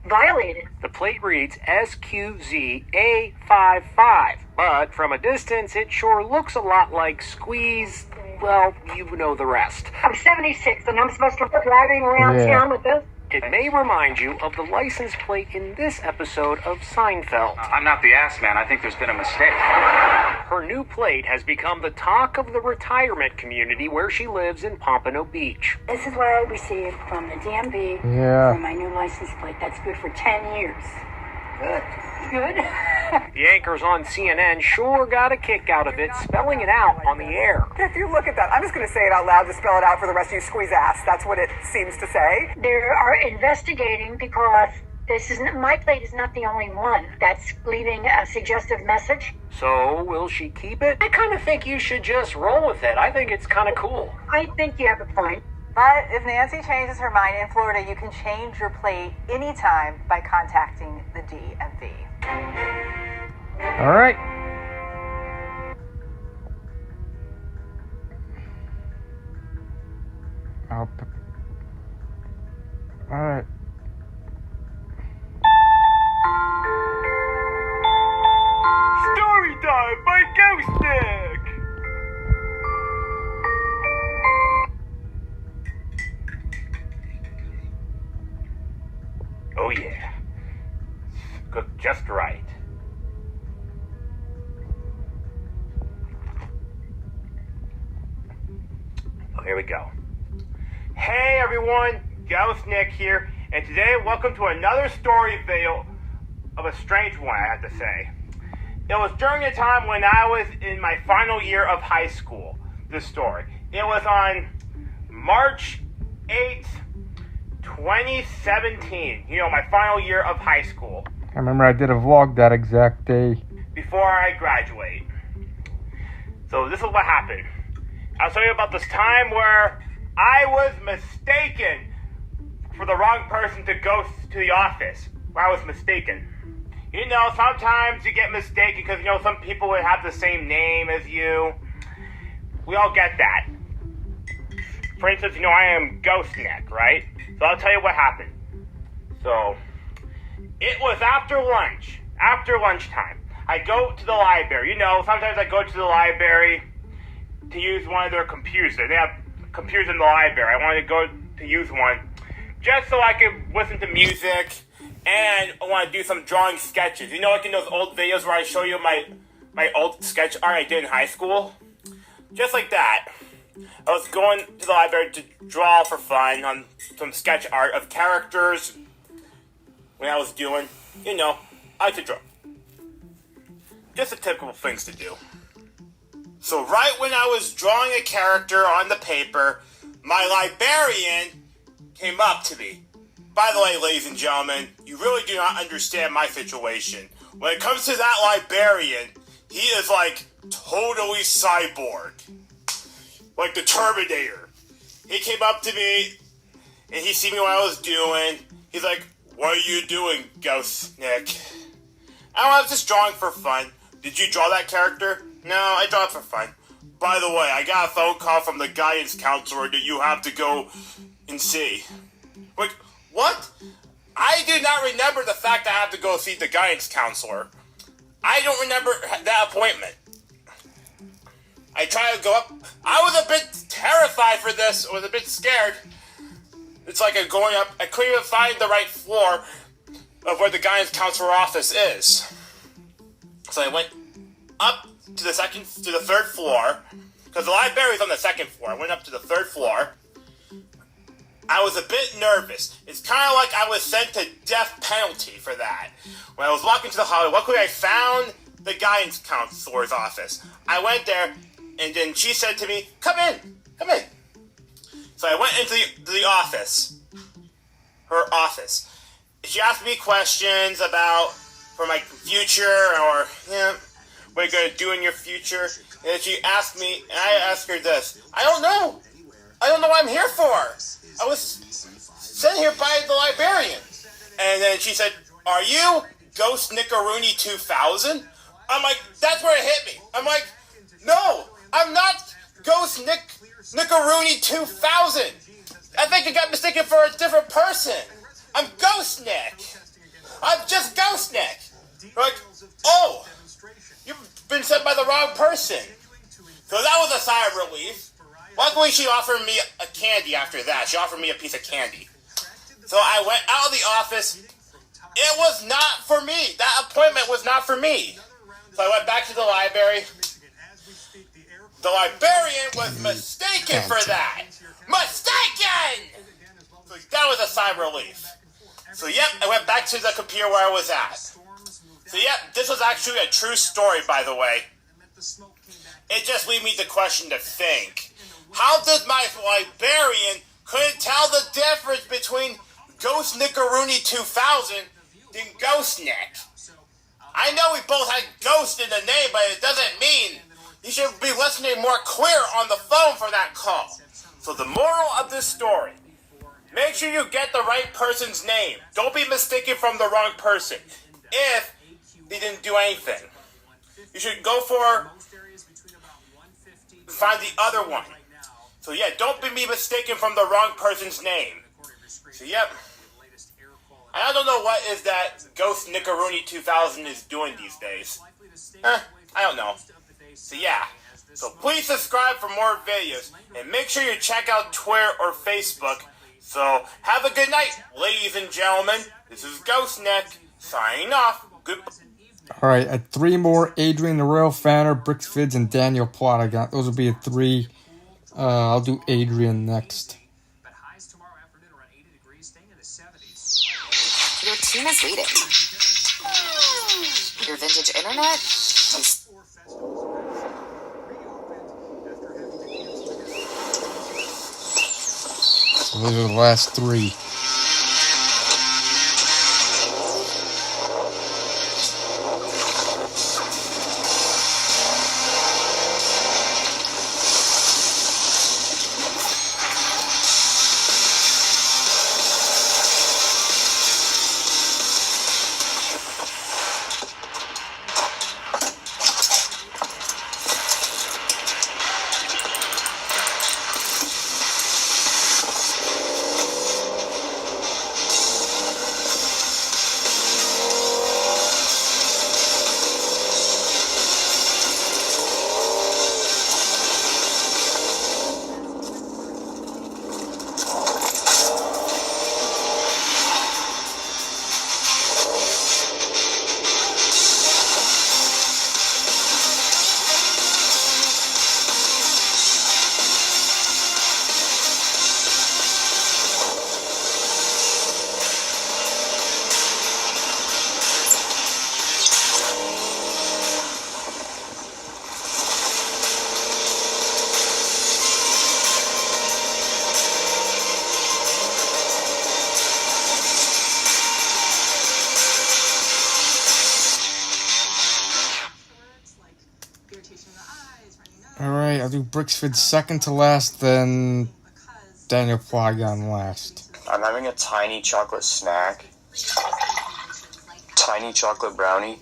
violated. The plate reads SQZA55, but from a distance it sure looks a lot like Squeeze. Well, you know the rest. I'm 76 and I'm supposed to be driving around town with this. It may remind you of the license plate in this episode of Seinfeld. I'm not the ass man. I think there's been a mistake. Her new plate has become the talk of the retirement community where she lives in Pompano Beach. This is what I received from the DMV Yeah. for my new license plate. That's good for 10 years. Good. The anchors on CNN sure got a kick out of it, spelling it out on the air. If you look at that, I'm just going to say it out loud to spell it out for the rest of you squeeze ass. That's what it seems to say. They are investigating because my plate is not the only one that's leaving a suggestive message. So, will she keep it? I kind of think you should just roll with it. I think it's kind of cool. I think you have a point. But if Nancy changes her mind in Florida, you can change your plate anytime by contacting the DMV. Alright. Alright. Story time by Ghost Nick! Oh yeah. Cooked just right. Oh, here we go. Hey everyone, Ghost Nick here, and today welcome to another story video of a strange one, I have to say. It was during a time when I was in my final year of high school, this story. It was on March 8th, 2017, my final year of high school, I remember I did a vlog that exact day. before I graduate. So this is what happened. I'll tell you about this time where I was mistaken for the wrong person to go to the office, where I was mistaken. Sometimes you get mistaken because, some people would have the same name as you. We all get that. For instance, I am Ghost Neck, right? So I'll tell you what happened. So, it was after lunchtime. I go to the library. Sometimes I go to the library to use one of their computers. They have computers in the library. I wanted to go to use one just so I could listen to music and I want to do some drawing sketches. Like in those old videos where I show you my old sketch art I did in high school? Just like that. I was going to the library to draw for fun on some sketch art of characters when I was doing, I like to draw. Just the typical things to do. So right when I was drawing a character on the paper, my librarian came up to me. by the way, ladies and gentlemen, you really do not understand my situation. When it comes to that librarian, he is like totally cyborg. Like the Terminator. He came up to me, and he see me what I was doing. He's like, "What are you doing, Ghost Nick?" I was just drawing for fun. Did you draw that character? No, I draw it for fun. By the way, I got a phone call from the guidance counselor that you have to go and see. Like, what? I do not remember the fact I have to go see the guidance counselor. I don't remember that appointment. I tried to go up. I was a bit terrified for this. I was a bit scared. It's like I'm going up. I couldn't even find the right floor of where the guidance counselor office is. So I went up to the third floor, because the library is on the second floor. I went up to the third floor. I was a bit nervous. It's kind of like I was sent to death penalty for that. When I was walking to the hallway, luckily I found the guidance counselor's office. I went there, and then she said to me, "Come in, come in." So I went into the office, her office. She asked me questions about for my future, or what you're going to do in your future. And then she asked me, and I asked her this: I don't know what I'm here for. I was sent here by the librarian. And then she said, "Are you Ghost Nickaroony 2000? I'm like, that's where it hit me. I'm like, no, I'm not Ghost Nickaroony 2000. I think you got mistaken for a different person. I'm Ghost Nick. I'm just Ghost Nick." Like, oh, you've been sent by the wrong person. So that was a sigh of relief. Luckily, she offered me a candy after that. She offered me a piece of candy. So I went out of the office. It was not for me. That appointment was not for me. So I went back to the library. The librarian was mistaken for that. Mistaken! So that was a sigh of relief. So yep, I went back to the computer where I was at. So yep, this was actually a true story, by the way. It just leaves me the question to think. How does my librarian couldn't tell the difference between Ghost Nickaroony 2000 and Ghost Nick? I know we both had Ghost in the name, but it doesn't mean you should be listening more clear on the phone for that call. So the moral of this story: make sure you get the right person's name. Don't be mistaken from the wrong person. If they didn't do anything, you should go find the other one. So yeah, don't be mistaken from the wrong person's name. So yep. I don't know what is that Ghost Nickaroony 2000 is doing these days. I don't know. So yeah. So please subscribe for more videos, and make sure you check out Twitter or Facebook. So have a good night, ladies and gentlemen. This is Ghost Nick, signing off. Goodbye. Alright, at 3 more: Adrian the Royal Fanner, Brix Fids, and Daniel Plot. I got those will be at 3. I'll do Adrian next. Your team is waiting. Your vintage internet is... So those are the last 3. Alright, I'll do Brixford second to last, then Daniel Plagon last. I'm having a tiny chocolate snack. Tiny chocolate brownie.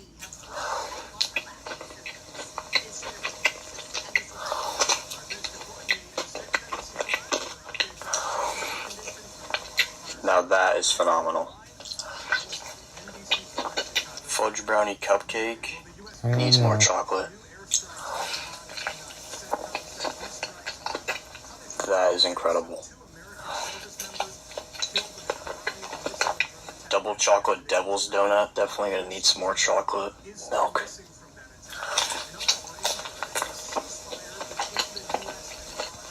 Now that is phenomenal. Fudge brownie cupcake. Needs more chocolate. That is incredible. Double chocolate devil's donut. Definitely gonna need some more chocolate. Milk.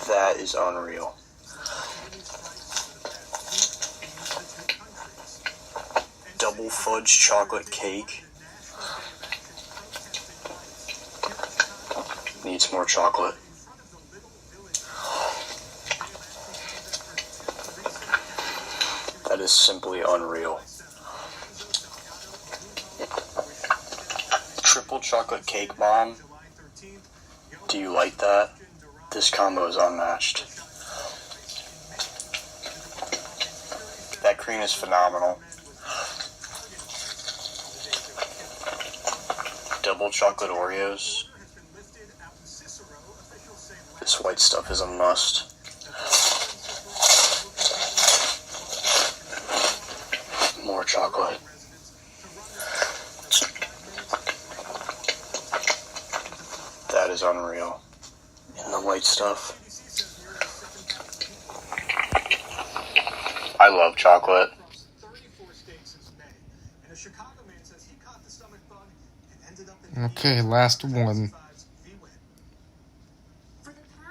That is unreal. Double fudge chocolate cake. Needs more chocolate. That is simply unreal. Triple chocolate cake bomb. Do you like that? This combo is unmatched. That cream is phenomenal. Double chocolate Oreos. This white stuff is a must. More chocolate. That is unreal. And the white stuff. I love chocolate. Okay, last one.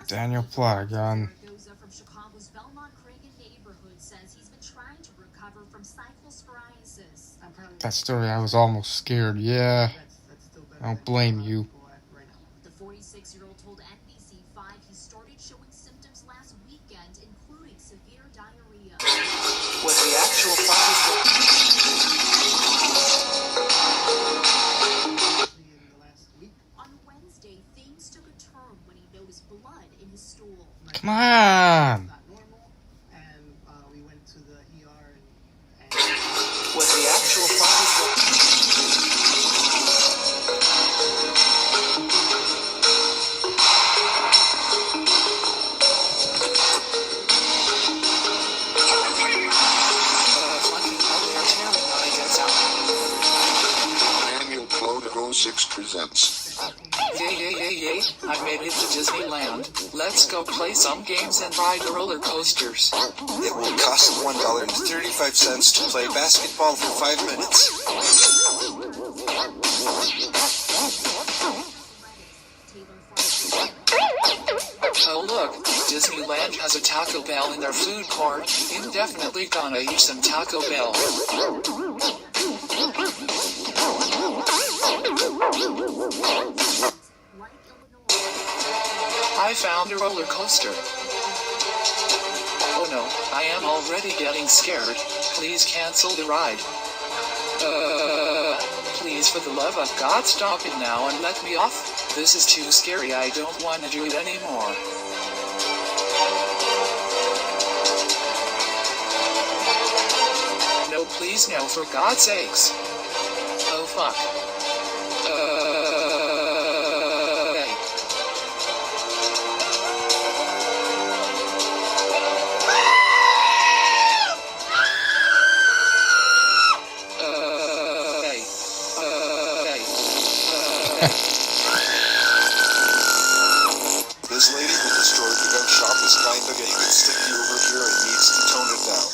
Daniel Plagon. From Chicago's Belmont Cragen neighborhood says he's been trying to recover from cyclosporiasis. That story, I was almost scared. Yeah, I don't blame you. The 46-year-old told NBC5 he started showing symptoms last weekend, including severe diarrhea. With the actual On Wednesday, things took a turn when he noticed blood in his stool. Come on! with the actual Annual Quota 06 presents. Yay, I made it to Disneyland. Let's go play some games and ride the roller coasters. It will cost $1.35 to play basketball for 5 minutes. Oh look, Disneyland has a Taco Bell in their food court. Indefinitely gonna eat some Taco Bell. I found a roller coaster. Oh no, I am already getting scared. Please cancel the ride. Please for the love of God stop it now and let me off. This is too scary, I don't want to do it anymore. No please no for God's sakes. Oh fuck. This lady who destroyed the gun shop is kinda getting it sticky over here and needs to tone it down.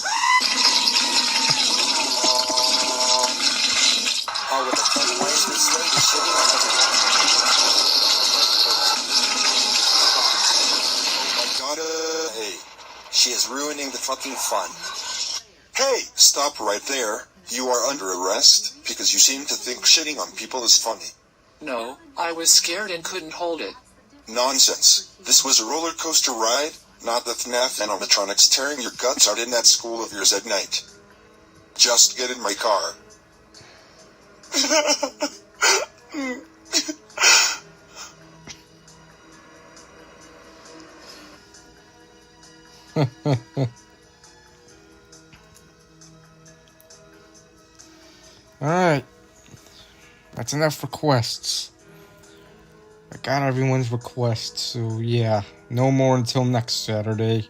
Oh, what the fuck? Why is this lady shitting on everything? Oh my god, hey. She is ruining the fucking fun. Hey, stop right there. You are under arrest because you seem to think shitting on people is funny. No, I was scared and couldn't hold it. Nonsense. This was a roller coaster ride, not the FNAF animatronics tearing your guts out in that school of yours at night. Just get in my car. Alright. That's enough requests. I got everyone's requests, so yeah. No more until next Saturday.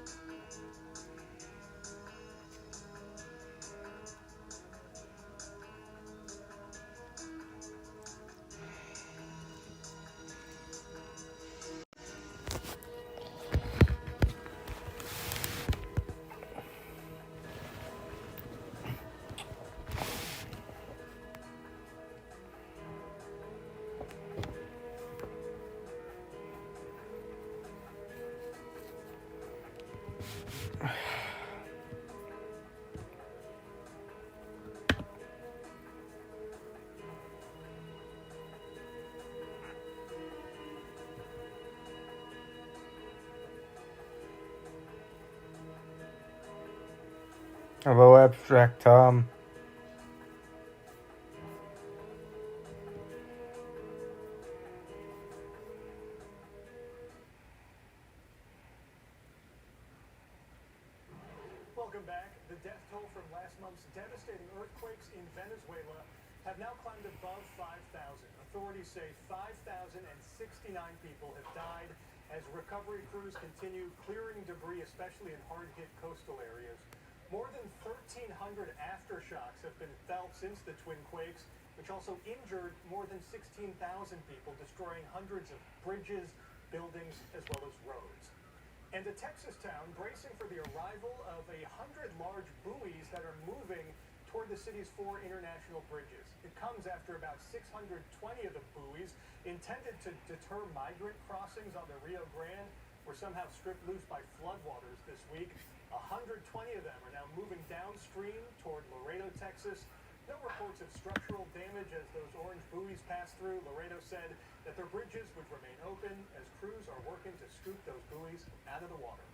Hello, Abstract Tom. Welcome back. The death toll from last month's devastating earthquakes in Venezuela have now climbed above 5,000. Authorities say 5,069 people have died as recovery crews continue clearing debris, especially in hard-hit coastal areas. More than 1,300 aftershocks have been felt since the twin quakes, which also injured more than 16,000 people, destroying hundreds of bridges, buildings, as well as roads. And a Texas town bracing for the arrival of 100 large buoys that are moving toward the city's 4 international bridges. It comes after about 620 of the buoys intended to deter migrant crossings on the Rio Grande were somehow stripped loose by floodwaters this week. 120 of them are now moving downstream toward Laredo, Texas. No reports of structural damage as those orange buoys pass through. Laredo said that their bridges would remain open as crews are working to scoop those buoys out of the water.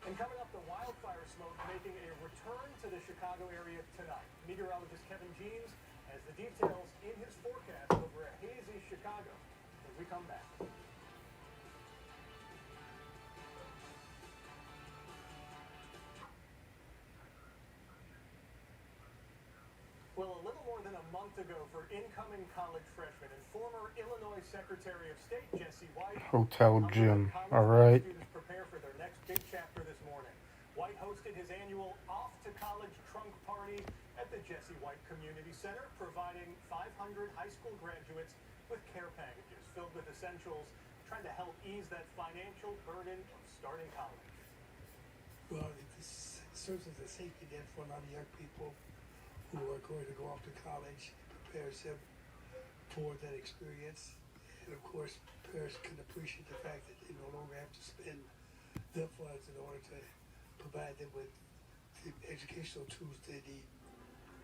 And coming up, the wildfire smoke making a return to the Chicago area tonight. Meteorologist Kevin Jeans has the details in his forecast over a hazy Chicago as we come back. Well, a little more than a month ago for incoming college freshmen and former Illinois Secretary of State Jesse White. Hotel gym. Alright. Students prepare for their next big chapter this morning. White hosted his annual Off to College trunk party at the Jesse White Community Center, providing 500 high school graduates with care packages filled with essentials, trying to help ease that financial burden of starting college. Well, it serves as a safety net for a lot of young people who are going to go off to college. It prepares them for that experience. And of course, parents can appreciate the fact that they no longer have to spend their funds in order to provide them with the educational tools they need.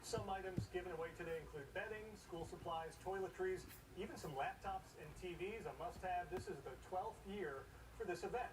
Some items given away today include bedding, school supplies, toiletries, even some laptops and TVs, a must-have. This is the 12th year for this event.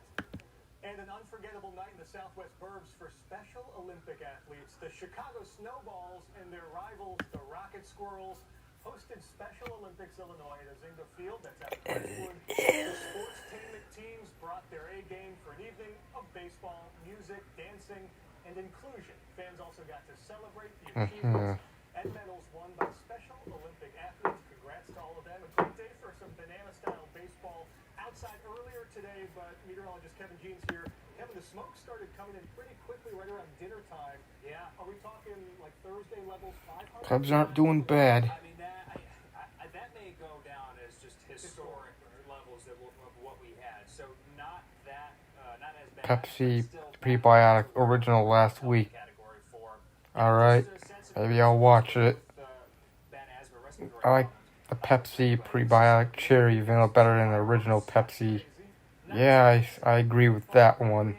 And an unforgettable night in the Southwest Burbs for Special Olympic athletes. The Chicago Snowballs and their rivals, the Rocket Squirrels, hosted Special Olympics Illinois at Azinga Field. That's out of Crestwood. The sportstainment teams brought their A game for an evening of baseball, music, dancing, and inclusion. Fans also got to celebrate the achievements and medals won by Special Olympic athletes. Congrats to all of them. A great day for some banana-style baseball outside earlier today, but meteorologist Kevin Jeans here. Kevin, the smoke started coming in pretty quickly right around dinner time. Yeah. Are we talking like Thursday levels 500? Cubs aren't doing bad. I mean, that may go down as just historic levels of what we had. So not as bad. Pepsi prebiotic original last week. Alright. Maybe I'll watch it. I like the Pepsi prebiotic cherry vanilla better than the original Pepsi. Yeah, I agree with that one.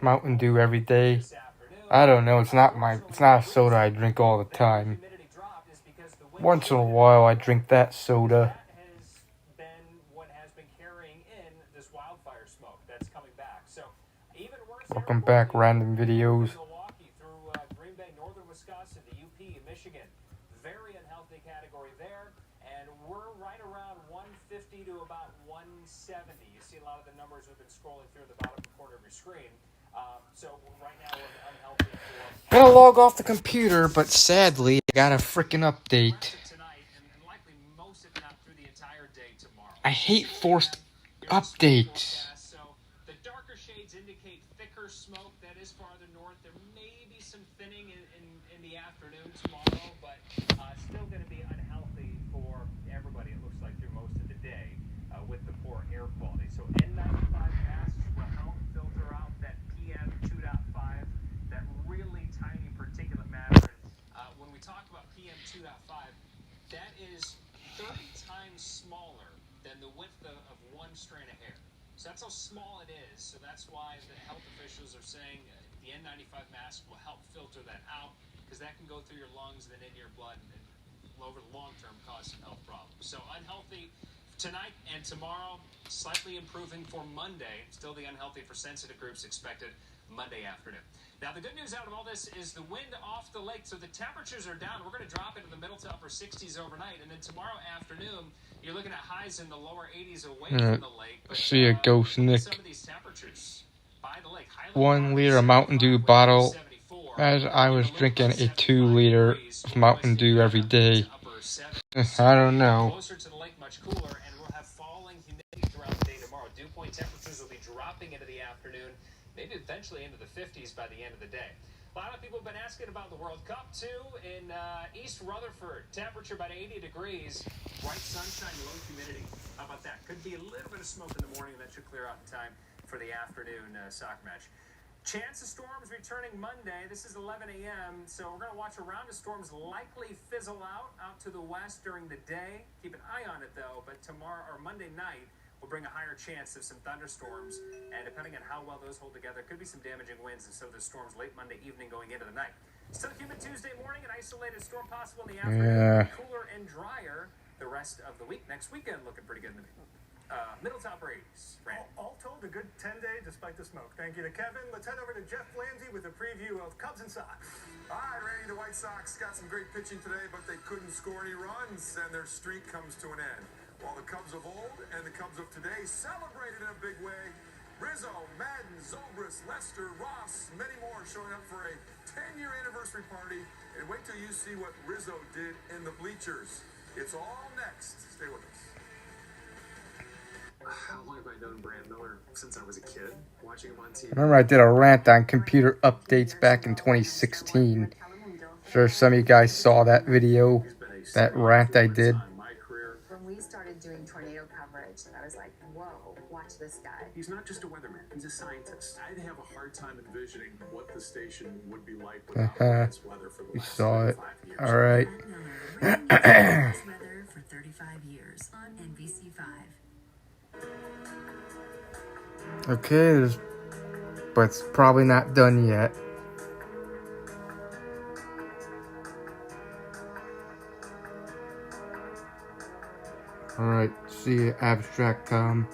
Mountain Dew every day. I don't know, it's not a soda I drink all the time. Once in a while I drink that soda. Welcome back, random videos. category there, and we're right around 150 to about 170. You see a lot of the numbers we've been scrolling through the bottom corner of your screen. So right now we're unhealthy for... Gotta log off the computer, but sadly, I got a freaking update. I hate forced updates. So the darker shades indicate thicker smoke that is farther north. There may be some thinning in the afternoon tomorrow, but still going to be unhealthy for everybody, it looks like, through most of the day with the poor air quality. So N95 masks will help filter out that PM 2.5, that really tiny particulate matter. When we talk about PM 2.5, that is 30 times smaller than the width of one strand of hair. So that's how small it is. So that's why the health officials are saying the N95 mask will help filter that out, because that can go through your lungs and then into your blood and over the long term cause some health problems. So unhealthy tonight and tomorrow, slightly improving for Monday. Still the unhealthy for sensitive groups expected Monday afternoon. Now, the good news out of all this is the wind off the lake, so the temperatures are down. We're going to drop into the middle to upper 60s overnight, and then tomorrow afternoon, you're looking at highs in the lower 80s away from the lake. But, See a ghost, Nick. some of these temperatures by the lake, 1 liter Mountain Dew bottle, as I was drinking a 2 liter of Mountain Dew every day. I don't know. Closer to the lake, much cooler, and we'll have falling humidity throughout the day tomorrow. Dew point temperatures will be dropping into the afternoon, maybe eventually into the 50s by the end of the day. A lot of people have been asking about the World Cup, too, in East Rutherford. Temperature about 80 degrees. Bright sunshine, low humidity. How about that? Could be a little bit of smoke in the morning. That should clear out in time for the afternoon soccer match. Chance of storms returning Monday. This is 11 a.m., so we're going to watch a round of storms likely fizzle out to the west during the day. Keep an eye on it, though, but tomorrow or Monday night will bring a higher chance of some thunderstorms, and depending on how well those hold together, could be some damaging winds and some of the storms late Monday evening going into the night. Still humid Tuesday morning, an isolated storm possible in the afternoon. Cooler and drier the rest of the week. Next weekend looking pretty good in the middle to upper 80s. All told, a good 10-day despite the smoke. Thank you to Kevin. Let's head over to Jeff Lanzy with a preview of Cubs and Sox. All right, Randy, the White Sox got some great pitching today, but they couldn't score any runs, and their streak comes to an end. While the Cubs of old and the Cubs of today celebrated in a big way, Rizzo, Madden, Zobrist, Lester, Ross, many more showing up for a 10-year anniversary party. And wait till you see what Rizzo did in the bleachers. It's all next. Stay with us. How long have I known Brand Miller? Since I was a kid, watching him on TV. Remember I did a rant on computer updates back in 2016. Sure some of you guys saw that video, that rant I did. When we started doing tornado coverage, I was like, whoa, watch this guy. He's not just a weatherman, he's a scientist. I'd have a hard time envisioning what the station would be like without this weather for the You last saw it. 35 years. Alright. Weather for 35 years on NBC5. Okay, but it's probably not done yet. Alright, see you, Abstract Tom.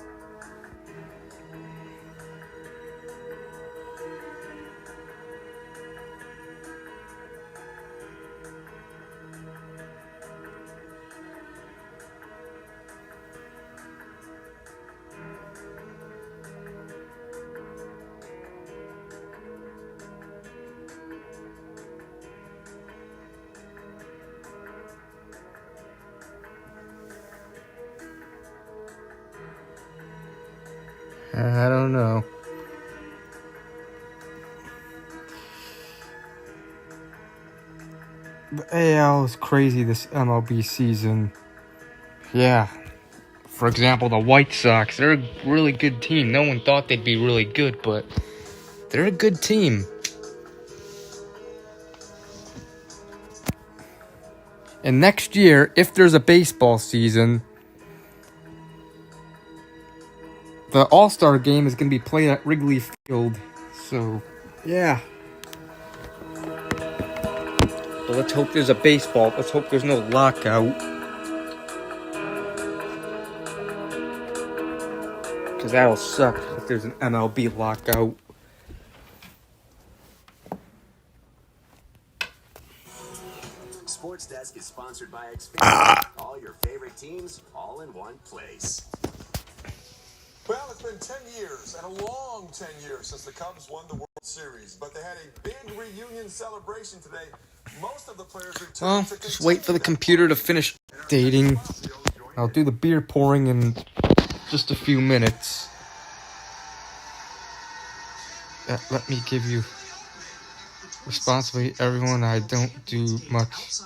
I don't know. The AL is crazy this MLB season. Yeah. For example, the White Sox. They're a really good team. No one thought they'd be really good, but they're a good team. And next year, if there's a baseball season, the All-Star game is going to be played at Wrigley Field. So, yeah. But let's hope there's a baseball. Let's hope there's no lockout. Because that'll suck if there's an MLB lockout. Sports Desk is sponsored by Buy experience. All your favorite teams, all in one place. Well, it's been 10 years, and a long 10 years since the Cubs won the World Series. But they had a big reunion celebration today. Most of the players returned. Well, just wait for the computer to finish updating. I'll do the beer pouring in just a few minutes. Let me give you responsibly, everyone. I don't do much.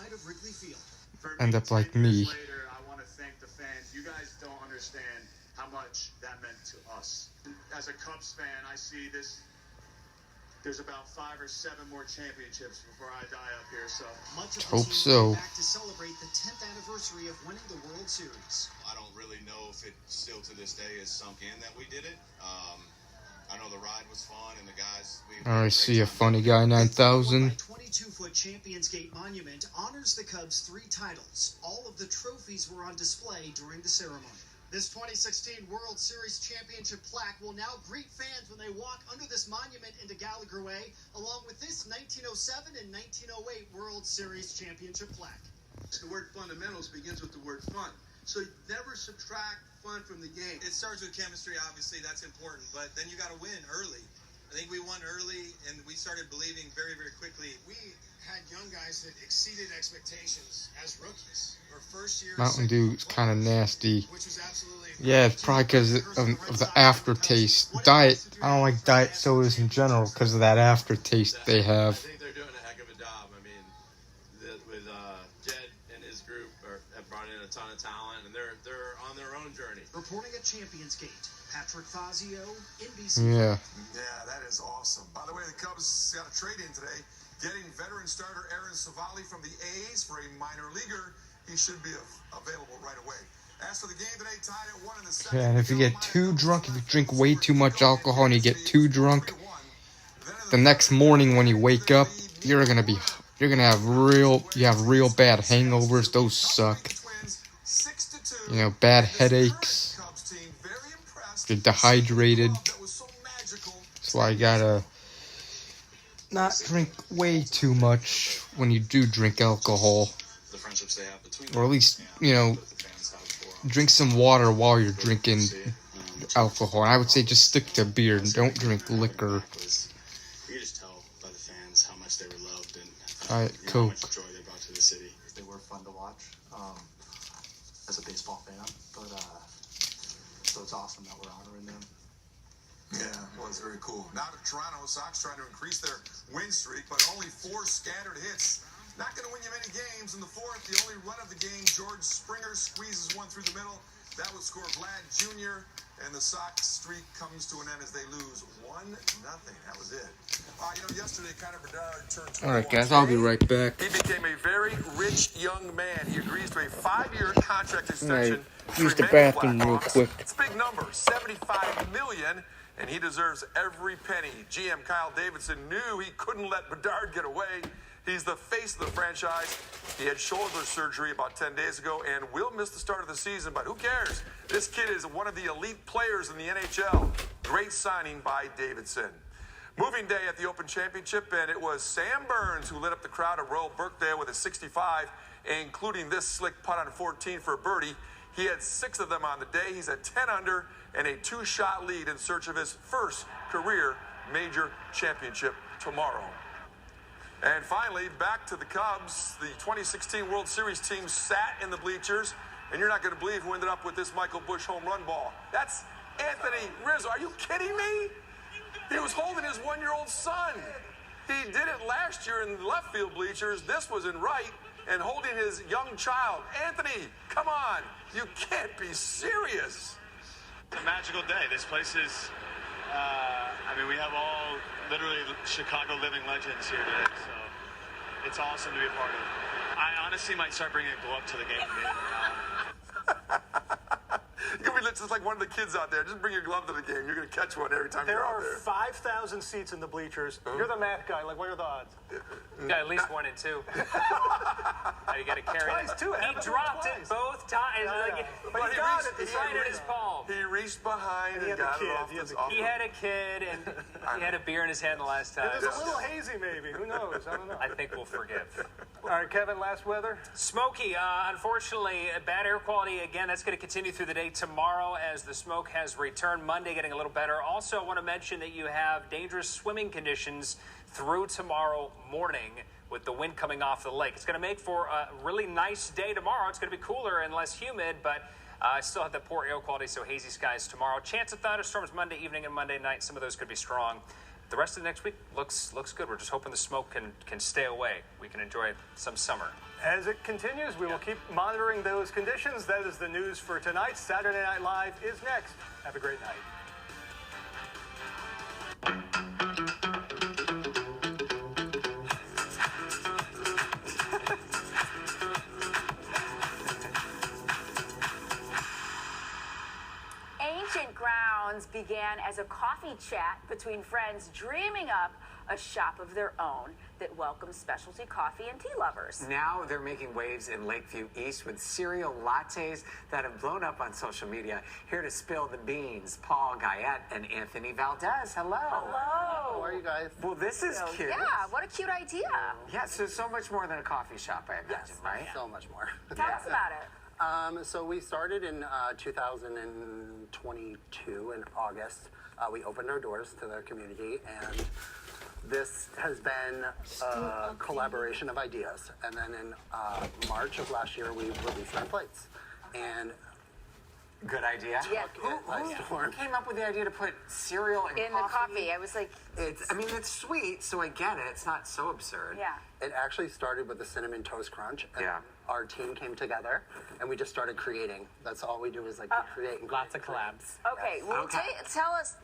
End up like me. I want to thank the fans. You guys don't understand how much that meant to us. As a Cubs fan, I see this. There's about 5 or 7 more championships before I die up here. So much of the hope team so. Back to celebrate the 10th anniversary of winning the World Series. I don't really know if it still to this day is sunk in that we did it. I know the ride was fun and the guys. I see a funny guy 9000. 22-foot Champions Gate Monument honors the Cubs' 3 titles. All of the trophies were on display during the ceremony. This 2016 World Series championship plaque will now greet fans when they walk under this monument into Gallagher Way, along with this 1907 and 1908 World Series championship plaque. The word fundamentals begins with the word fun. So you never subtract fun from the game. It starts with chemistry, obviously, that's important, but then you got to win early. I think we won early, and we started believing very, very quickly. We had young guys that exceeded expectations as rookies. Our first year, Mountain Dew is kind of nasty. Yeah, it's probably because of the aftertaste. Diet, I don't like diet sodas in general because of that aftertaste they have. I think they're doing a heck of a job. I mean, with Jed and his group have brought in a ton of talent, and they're on their own journey. Reporting at Champions Gate, Patrick Fazio, NBC. Yeah. Yeah, that is awesome. By the way, the Cubs got a trade-in today, getting veteran starter Aaron Savali from the A's for a minor leaguer. He should be available right away. As for the game today, tied at 1 in the second. Yeah, and if you get too drunk, if you drink way too much alcohol and you get too drunk, the next morning when you wake up, you have real bad hangovers. Those suck. You know, bad headaches. You're dehydrated. So I gotta not drink way too much when you do drink alcohol. Or at least, you know, drink some water while you're drinking alcohol. And I would say just stick to beer and don't drink liquor. You just tell by the fans how much they were loved and Diet how Coke. much joy they brought to the city. They were fun to watch as a baseball fan, but so it's awesome that we're honoring them. Yeah, well, it's very cool. Now to Toronto, Sox trying to increase their win streak, but only 4 scattered hits. Not going to win you many games. In the 4th, the only run of the game, George Springer squeezes one through the middle. That would score Vlad Jr., and the Sox streak comes to an end as they lose 1-0. That was it. Yesterday, Connor Bedard turned 21. Alright, guys, I'll be right back. He became a very rich young man. He agrees to a 5-year contract extension. Use the bathroom real quick. It's a big number, $75 million, and he deserves every penny. GM Kyle Davidson knew he couldn't let Bedard get away. He's the face of the franchise. He had shoulder surgery about 10 days ago and will miss the start of the season, but who cares? This kid is one of the elite players in the NHL. Great signing by Davidson. Moving day at the Open Championship, and it was Sam Burns who lit up the crowd at Royal Birkdale with a 65, including this slick putt on 14 for a birdie. He had 6 of them on the day. He's at 10 under and a 2-shot lead in search of his first career major championship tomorrow. And finally, back to the Cubs. The 2016 World Series team sat in the bleachers, and you're not going to believe who ended up with this Michael Busch home run ball. That's Anthony Rizzo. Are you kidding me? He was holding his 1-year-old son. He did it last year in the left field bleachers. This was in right, and holding his young child. Anthony, come on. You can't be serious. It's a magical day. This place is, we have all literally Chicago living legends here today, so it's awesome to be a part of it. I honestly might start bringing a glow up to the game. You'll be it's just like one of the kids out there. Just bring your glove to the game. You're going to catch one every time There you're out are there. 5,000 seats in the bleachers. You're the math guy. Like, what are the odds? You got at least 1 and 2. You got to carry Twice, it. too. He dropped it both times. But he got it. It's right in his palm. He reached behind and got it off his He had a kid, and he had a beer in his hand the last time. It was a little hazy, maybe. Who knows? I don't know. I think we'll forgive. All right, Kevin, last weather. Smoky, unfortunately, bad air quality again. That's going to continue through the day tomorrow as the smoke has returned. Monday getting a little better. Also, I want to mention that you have dangerous swimming conditions through tomorrow morning with the wind coming off the lake. It's going to make for a really nice day tomorrow. It's going to be cooler and less humid, but still have the poor air quality, so hazy skies tomorrow. Chance of thunderstorms Monday evening and Monday night. Some of those could be strong. The rest of the next week looks good. We're just hoping the smoke can stay away. We can enjoy some summer. As it continues, we will keep monitoring those conditions. That is the news for tonight. Saturday Night Live is next. Have a great night. Ancient Grounds began as a coffee chat between friends dreaming up a shop of their own that welcomes specialty coffee and tea lovers. Now they're making waves in Lakeview East with cereal lattes that have blown up on social media. Here to spill the beans, Paul Guyette and Anthony Valdez. Hello. Hello. How are you guys? Well, this is cute. Yeah, what a cute idea. Yeah, so much more than a coffee shop, I imagine, right? So much more. Tell us about it. So we started in 2022 in August. We opened our doors to the community, and this has been a collaboration of ideas. And then in March of last year, we released our plates. And good idea. Yeah. Who came up with the idea to put cereal and in the coffee? I was like, it's sweet, so I get it. It's not so absurd. Yeah. It actually started with the Cinnamon Toast Crunch. And our team came together, and we just started creating. That's all we do is create and lots of collabs. Okay, well,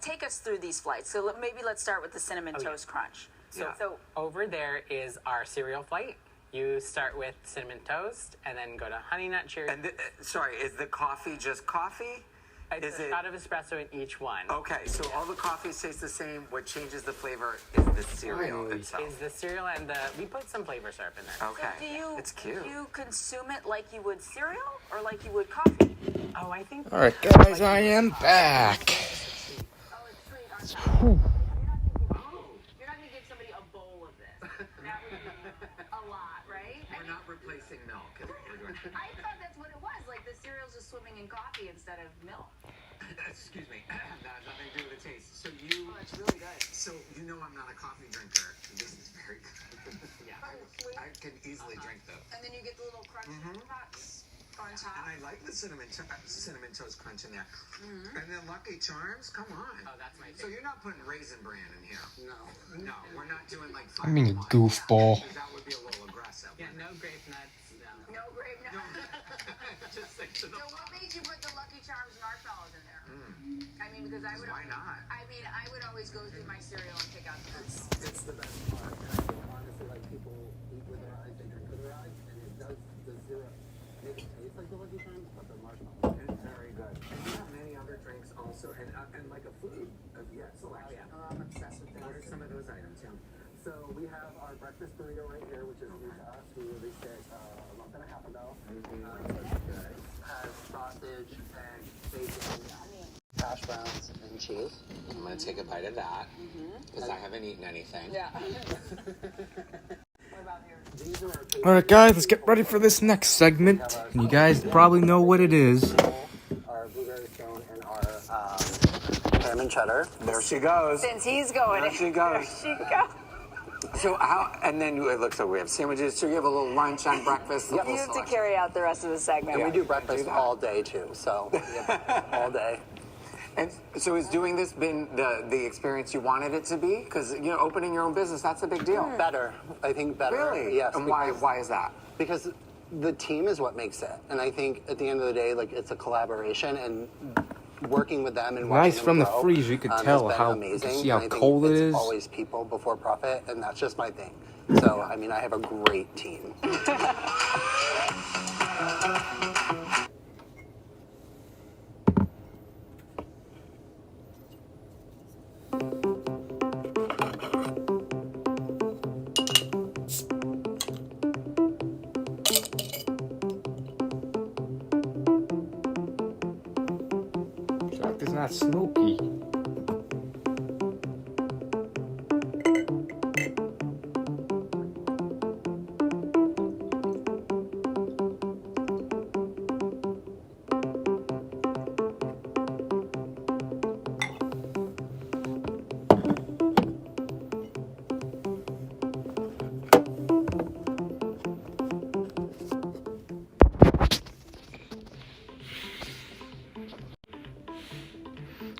take us through these flights. So maybe let's start with the Cinnamon Toast Crunch. So over there is our cereal flight. You start with cinnamon toast and then go to honey nut cherry. And sorry, is the coffee just coffee? It's a shot of espresso in each one. Okay, so all the coffees taste the same. What changes the flavor is the cereal itself. Is the cereal and we put some flavor syrup in there. Okay, So it's cute. Do you consume it like you would cereal or like you would coffee? Oh, I think. All right, guys, I am back. You're not going to give somebody a bowl of this. That would be a lot, right? We're not replacing milk. I thought that's what it was. Like the cereal's just swimming in coffee instead of milk. Excuse me, that has nothing to do with the taste. So you. Oh, it's really good. So you know I'm not a coffee drinker. This is very good. Yeah, I can easily drink though. And then you get the little crunch pops on top. And I like the cinnamon toast crunch in there. And then Lucky Charms, come on. Oh, that's my favorite. So you're not putting Raisin Bran in here? No, we're not doing like. I mean, you goofball. That would be a little aggressive. Yeah, no grape nuts. No grape nuts. Just stick to the. So what made you put the Lucky Charms marshmallows in there? I mean, because I would. Why not? I mean, I would always go through my cereal and pick out the nuts. It's the best part. Honestly, like people eat with their eyes, they drink with their eyes, and it does the syrup make it taste like the Lucky Charms, but the marshmallows. It's very good. And you have many other drinks also, and like a food selection. Oh, I'm obsessed with What are this. some of those items? Yeah. So we have our breakfast burrito right here, which is new to us. We released it a month and a half ago. It has sausage, egg, bacon, hash browns, and cheese. I'm gonna take a bite of that because I haven't eaten anything. Yeah. What about here? These are our All right, guys, let's get ready for this next segment. And you guys probably know what it is. our blueberry stone and our ham and cheddar. There she goes. Since he's going. There she goes. There she goes. So how? And then it looks like we have sandwiches. So you have a little lunch and breakfast. You have to carry out the rest of the segment. And we do breakfast all day too, so all day. And so has doing this been the experience you wanted it to be? Because, you know, opening your own business, that's a big deal. Better. I think better. Really? Yes. And why is that? Because the team is what makes it. And I think at the end of the day, like, it's a collaboration, and working with them and watching Nice them from the grow, freezer. You could has tell been how amazing. see how And I think cold it it's is. always people before profit, and that's just my thing. So, I mean, I have a great team. it's not smoky.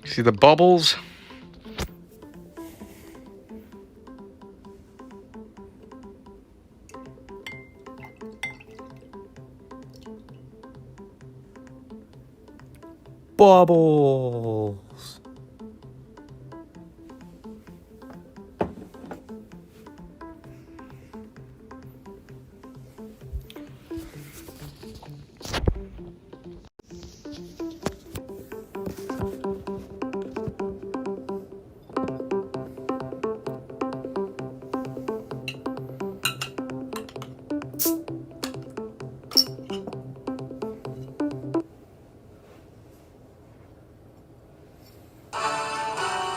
See the bubbles? Bubbles.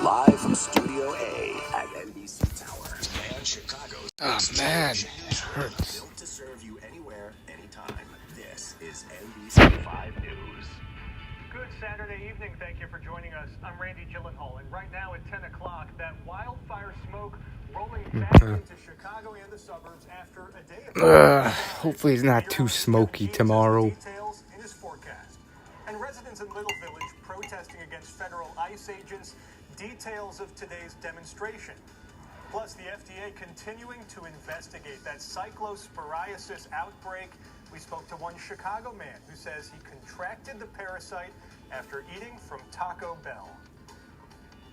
Live from Studio A at NBC Tower and Chicago's. Oh man, it hurts. Built to serve you anywhere, anytime. This is NBC 5 News. Good Saturday evening. Thank you for joining us. I'm Randy Gyllenhaal, and right now at 10 o'clock, that wildfire smoke rolling back into Chicago and the suburbs after a day of Hopefully it's not too smoky tomorrow. details in his forecast. And residents in Little Village protesting against federal ICE agents. Details of today's demonstration. Plus, the FDA continuing to investigate that cyclosporiasis outbreak. We spoke to one Chicago man who says he contracted the parasite after eating from Taco Bell.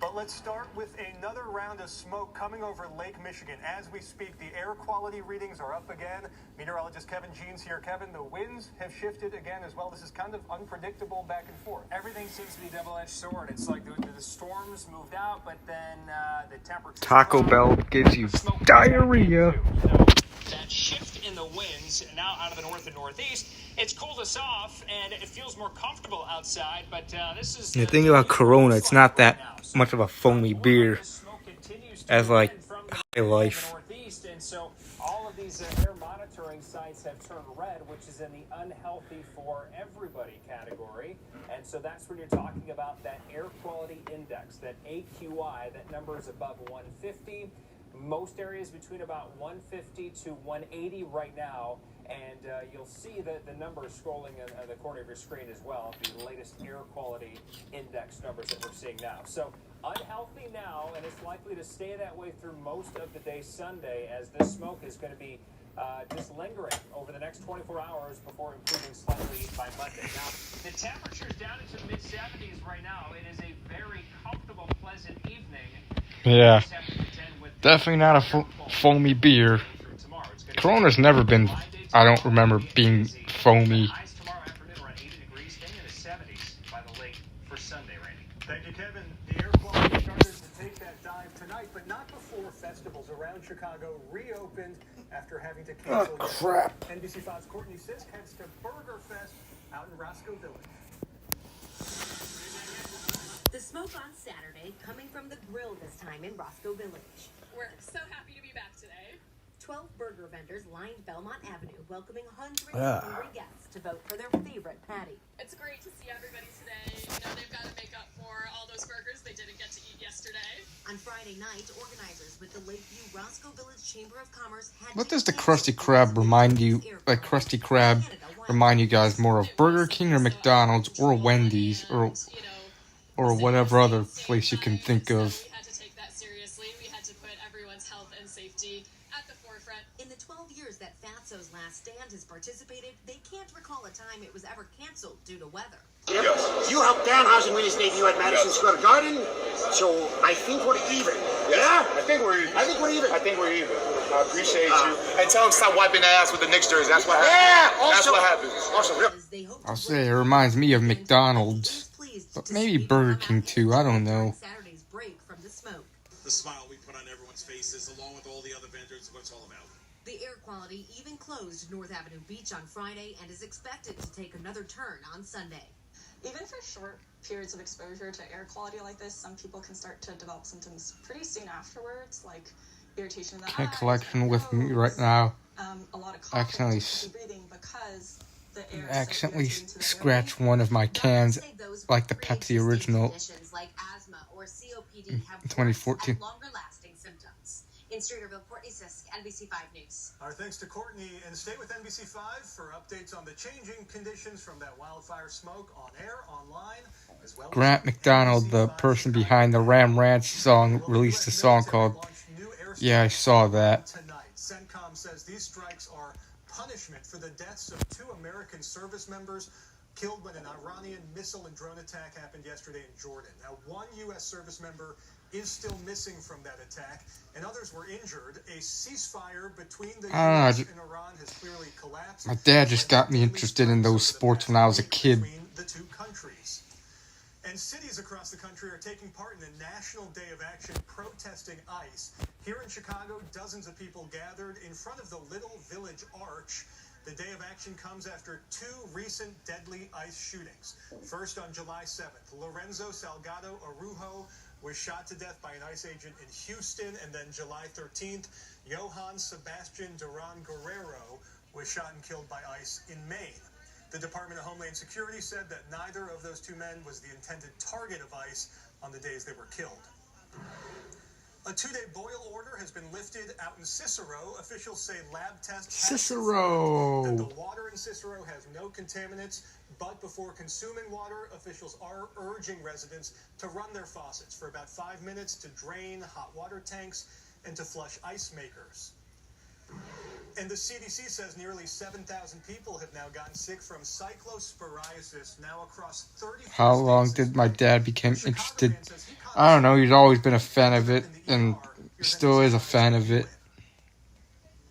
But let's start with another round of smoke coming over Lake Michigan. As we speak, the air quality readings are up again. Meteorologist Kevin Jeans here. Kevin, the winds have shifted again as well. This is kind of unpredictable back and forth. Everything seems to be a double-edged sword. It's like the storms moved out, but then the temperature... Taco Bell gives you diarrhea. That shift in the winds now out of the north and northeast, it's cooled us off and it feels more comfortable outside, but this is... The thing about Corona, it's not that much of a foamy beer as like High Life. And so all of these air monitoring sites have turned red, which is in the unhealthy for everybody category. And so that's when you're talking about that air quality index, that AQI, that number is above 150. Most areas between about 150 to 180 right now, and you'll see that the numbers scrolling in the corner of your screen as well, the latest air quality index numbers that we're seeing now. So unhealthy now, and it's likely to stay that way through most of the day Sunday, as this smoke is going to be just lingering over the next 24 hours before improving slightly by Monday. Now, the temperature's down into the mid-70s right now. It is a very comfortable, pleasant evening. Yeah, definitely not a foamy beer. Corona's never been, I don't remember being foamy. Thank you, Kevin. The air quality started to take that dive tonight, but not before festivals around Chicago reopened after having to cancel. Oh, crap. NBC5's Courtney Sisk heads to Burger Fest out in Roscoe Village. The smoke on Saturday coming from the grill this time in Roscoe Village. We're so happy to be back today. 12 burger vendors lined Belmont Avenue, welcoming hundreds of hungry guests to vote for their favorite patty. It's great to see everybody today. You know, they've got to make up for all those burgers they didn't get to eat yesterday. On Friday night, organizers with the Lakeview Roscoe Village Chamber of Commerce had What does the Krusty Krab remind you, like Krusty Krab remind you guys more of? Burger King or McDonald's or Wendy's or whatever other place you can think of? We had to take that seriously. We had to put everyone's health and safety at the forefront. In the 12 years that FATSO's Last Stand has participated, they can't recall a time it was ever canceled due to weather. Yes. You helped Danhausen win his debut at Madison Square Garden, so I think we're even. Yes. Yeah? I think we're even. I think we're even. I think we're even. I appreciate you. And tell him stop wiping their ass with the Knicks jersey. That's what happens. Yeah, That's what happens. Also, I'll say it reminds me of McDonald's, but maybe Burger King too. I don't know. Saturday's break from the smoke. The smile we put on everyone's faces, along with all the other vendors, what it's all about. The air quality even closed North Avenue Beach on Friday and is expected to take another turn on Sunday. Even for short periods of exposure to air quality like this, some people can start to develop symptoms pretty soon afterwards, like irritation in the Cat eyes, collection with me right now. a lot of coughing, Accidentally, difficulty breathing because the air is so irritating to the scratched one of my cans, like the Pepsi original, Conditions like asthma or COPD have 2014. longer lasting symptoms. In Streeterville, Courtney Sisk, NBC5 News. Our thanks to Courtney, and stay with NBC5 for updates on the changing conditions from that wildfire smoke on air, online, as well. Grant McDonald, the person behind the Ram Ranch song, released a song called "Yeah, I Saw That." Tonight, CENTCOM says these strikes are punishment for the deaths of 2 American service members killed when an Iranian missile and drone attack happened yesterday in Jordan. Now, 1 U.S. service member is still missing from that attack, and others were injured. A ceasefire between the U.S. and Iran has clearly collapsed. My dad just got me interested in those sports when I was a kid. The 2 countries. And cities across the country are taking part in the National Day of Action protesting ICE. Here in Chicago, dozens of people gathered in front of the Little Village Arch. The Day of Action comes after 2 recent deadly ICE shootings. First on July 7th, Lorenzo Salgado Arujo was shot to death by an ICE agent in Houston, and then July 13th, Johann Sebastian Duran Guerrero was shot and killed by ICE in Maine. The Department of Homeland Security said that neither of those 2 men was the intended target of ICE on the days they were killed. A 2-day boil order has been lifted out in Cicero. Officials say lab tests Cicero. that the water in Cicero has no contaminants, but before consuming water, officials are urging residents to run their faucets for about 5 minutes to drain hot water tanks and to flush ice makers. And the CDC says nearly 7,000 people have now gotten sick from cyclosporiasis now across 30. How long did my dad become interested? I don't know, he's always been a fan of it, and still is a fan of it.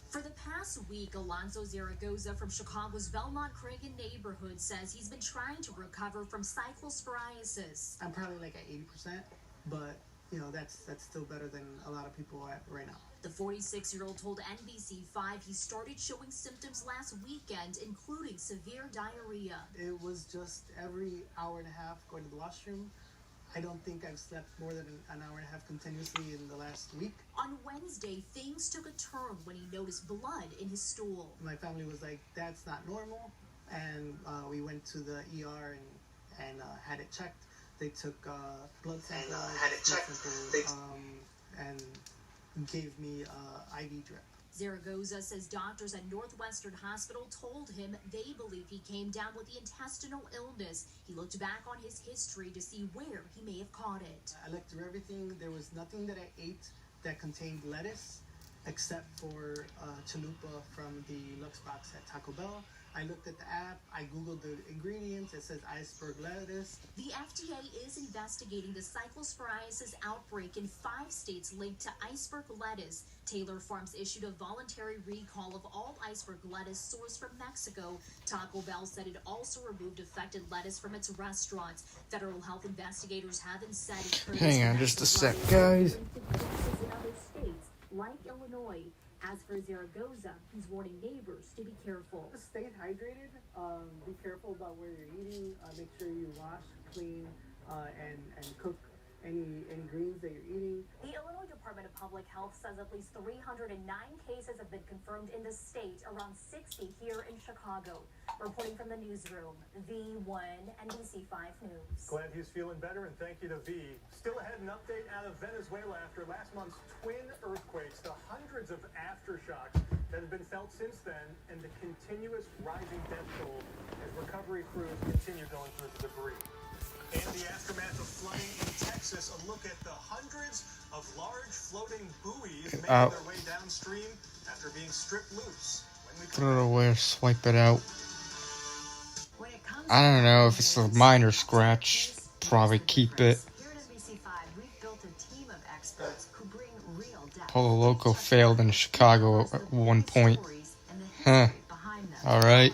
For the past week, Alonzo Zaragoza from Chicago's Belmont Cragen neighborhood says he's been trying to recover from cyclosporiasis. I'm probably like at 80%, but you know, that's still better than a lot of people at right now. The 46-year-old told NBC5 he started showing symptoms last weekend, including severe diarrhea. It was just every hour and a half going to the washroom. I don't think I've slept more than an hour and a half continuously in the last week. On Wednesday, things took a turn when he noticed blood in his stool. My family was like, that's not normal, and we went to the ER and had it checked. They took blood samples, and gave me IV drip. Zaragoza says doctors at Northwestern Hospital told him they believe he came down with the intestinal illness. He looked back on his history to see where he may have caught it. I looked through everything. There was nothing that I ate that contained lettuce, except for chalupa from the Lux box at Taco Bell. I looked at the app, I googled the ingredients, it says iceberg lettuce. The FDA is investigating the cyclosporiasis outbreak in 5 states linked to iceberg lettuce. Taylor Farms issued a voluntary recall of all iceberg lettuce sourced from Mexico. Taco Bell said it also removed affected lettuce from its restaurants. Federal health investigators haven't said it. Hang on just a sec, guys. In other states, like Illinois. As for Zaragoza, he's warning neighbors to be careful. Stay hydrated. Be careful about where you're eating. Make sure you wash, clean, and cook any greens that you're eating. The Illinois Department of Public Health says at least 309 cases have been confirmed in the state, around 60 here in Chicago. Reporting from the newsroom, V1 NBC5 News. Glad he's feeling better, and thank you to V. Still ahead, an update out of Venezuela after last month's twin earthquakes, the hundreds of aftershocks that have been felt since then, and the continuous rising death toll as recovery crews continue going through the debris. And the aftermath of flooding in Texas, a look at the hundreds of large floating buoys making their way downstream after being stripped loose. I don't know where to swipe it out. I don't know if it's a minor scratch. Probably keep it. Polo Loco failed in Chicago at one point. Huh. Alright.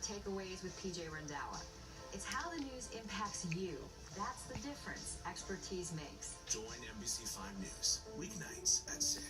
Takeaways with PJ Rendawa. It's how the news impacts you. That's the difference expertise makes. Join NBC5 News weeknights at 6.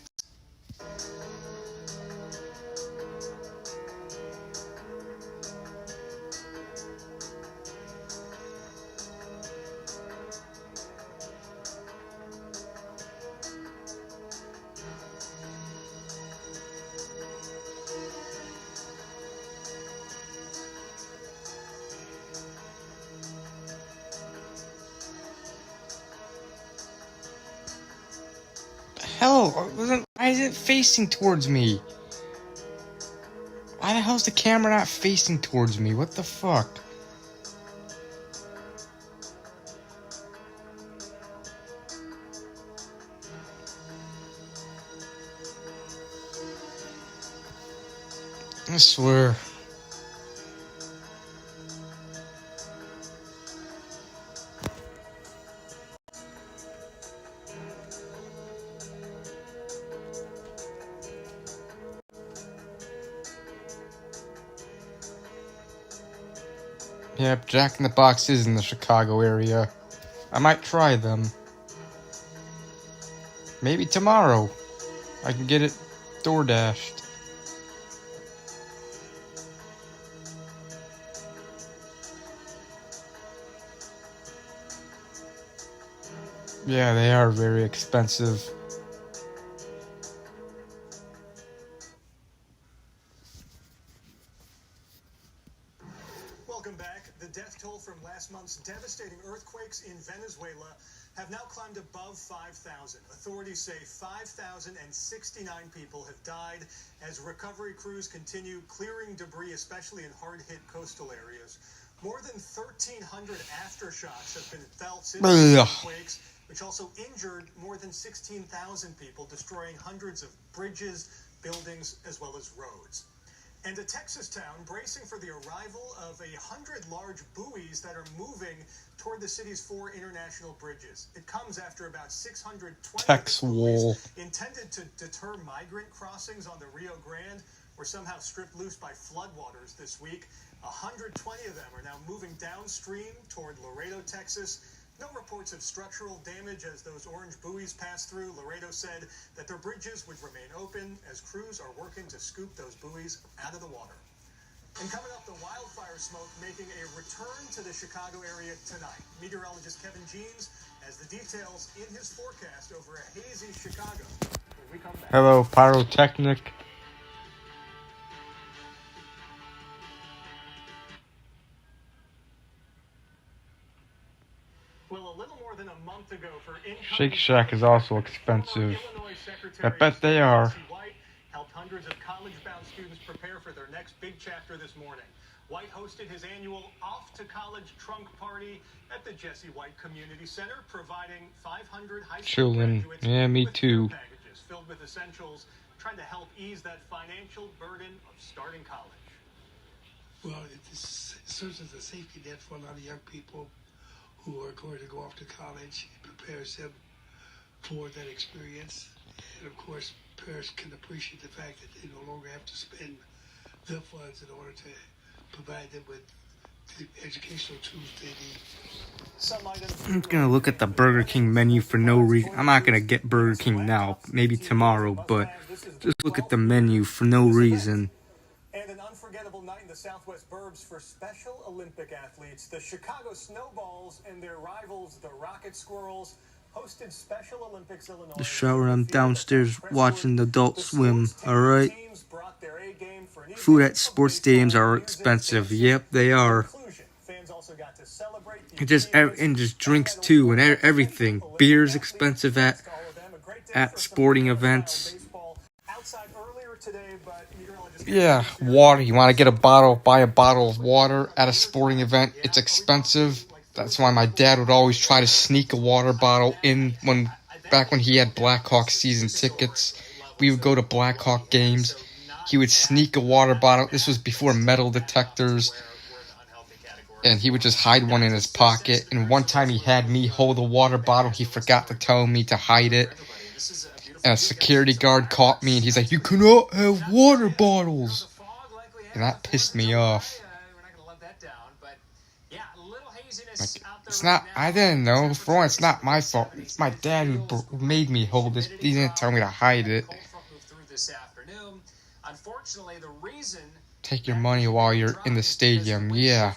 Hell, why is it facing towards me? Why the hell is the camera not facing towards me? What the fuck? I swear. Yep, Jack in the Box is in the Chicago area. I might try them. Maybe tomorrow. I can get it door-dashed. Yeah, they are very expensive. Welcome back. The death toll from last month's devastating earthquakes in Venezuela have now climbed above 5,000. Authorities say 5,069 people have died as recovery crews continue clearing debris, especially in hard-hit coastal areas. More than 1,300 aftershocks have been felt since the earthquakes, which also injured more than 16,000 people, destroying hundreds of bridges, buildings, as well as roads. And a Texas town bracing for the arrival of 100 large buoys that are moving toward the city's 4 international bridges. It comes after about 620 Tex Wall. intended to deter migrant crossings on the Rio Grande were somehow stripped loose by floodwaters this week. 120 of them are now moving downstream toward Laredo, Texas. No reports of structural damage as those orange buoys pass through. Laredo said that their bridges would remain open as crews are working to scoop those buoys out of the water. And coming up, the wildfire smoke making a return to the Chicago area tonight. Meteorologist Kevin Jeans has the details in his forecast over a hazy Chicago. When we come back. Hello, Pyrotechnic. Well, a little more than a month ago for Shake Shack is also expensive. I bet they are. Helped hundreds of college-bound students prepare for their next big chapter this morning. White hosted his annual off-to-college trunk party at the Jesse White Community Center, providing 500 high school graduates with care packages filled with essentials, trying to help ease that financial burden of starting college. Well, it serves as a safety net for a lot of young people who are going to go off to college. It prepares them for that experience. And of course, parents can appreciate the fact that they no longer have to spend their funds in order to provide them with the educational tools they need. I'm gonna look at the Burger King menu for no reason. I'm not gonna get Burger King now, maybe tomorrow, but just look at the menu for no reason. And an unforgettable night in the Southwest Burbs for Special Olympic athletes. The Chicago Snowballs and their rivals, the Rocket Squirrels, hosted Special Olympics Illinois. The shower, I'm downstairs watching the Adult Swim, alright? Food at sports stadiums are expensive. Yep, they are. And just drinks too, and everything. Beer's expensive at sporting events. Yeah, water. You want to get buy a bottle of water at a sporting event. It's expensive. That's why my dad would always try to sneak a water bottle in back when he had Blackhawk season tickets. We would go to Blackhawk games. He would sneak a water bottle. This was before metal detectors. And he would just hide one in his pocket. And one time he had me hold a water bottle. He forgot to tell me to hide it. And a security guard caught me and he's like, "You cannot have water bottles." And that pissed me off. Like, it's not, I didn't know. For one, it's not my fault. It's my dad who made me hold this. He didn't tell me to hide it. this afternoon. Unfortunately, the reason Take your money while you're in the stadium. Yeah.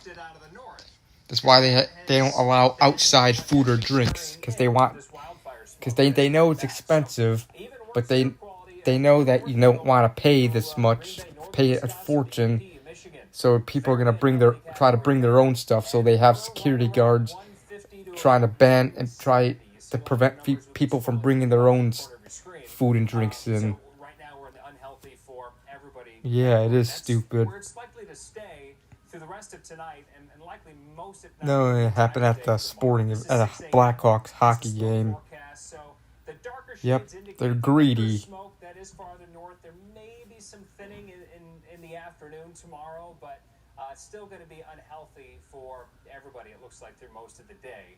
That's why they don't allow outside food or drinks, because they know it's expensive, but they know that you don't want to pay this much, pay a fortune. So people are gonna try to bring their own stuff. So they have security guards trying to ban and try to prevent people from bringing their own food and drinks in. Yeah, it is stupid. Where it's likely to stay through the rest of tonight and likely most, if not No, it happened at the Blackhawks hockey game. Yep, they're greedy. Smoke that is farther north. There may be some thinning in the afternoon tomorrow, but still going to be unhealthy for everybody. It looks like through most of the day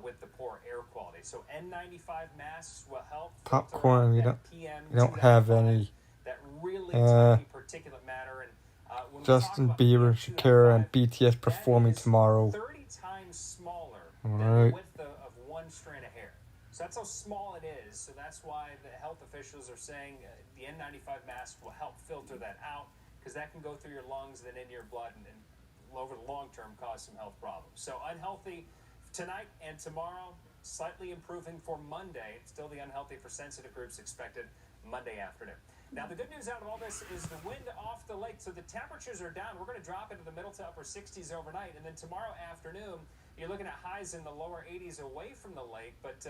with the poor air quality. So N95 masks will help. Popcorn, we don't have any. That really tiny particulate matter. And Justin Bieber, Shakira, and BTS performing tomorrow. 30 times smaller than Alright. the width of one strand of hair. So that's how small it is. So that's why the health officials are saying the N95 mask will help filter that out, because that can go through your lungs, then into your blood, and over the long term cause some health problems. So unhealthy tonight and tomorrow, slightly improving for Monday. Still the unhealthy for sensitive groups expected Monday afternoon. Now, the good news out of all this is the wind off the lake, so the temperatures are down. We're going to drop into the middle to upper 60s overnight, and then tomorrow afternoon, you're looking at highs in the lower 80s away from the lake, but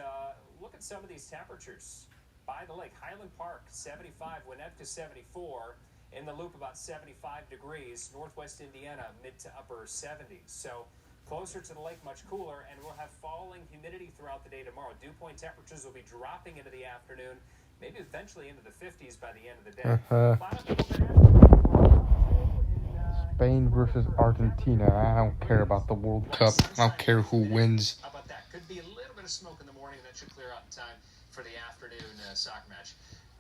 look at some of these temperatures by the lake. Highland Park, 75, Winnetka, 74, in the Loop, about 75 degrees, Northwest Indiana, mid to upper 70s. So closer to the lake, much cooler, and we'll have falling humidity throughout the day tomorrow. Dew point temperatures will be dropping into the afternoon, maybe eventually into the 50s by the end of the day. Spain versus Argentina. I don't care about the World Cup. I don't care who wins. How about that? Could be a little bit of smoke in the morning. That should clear out in time for the afternoon soccer match.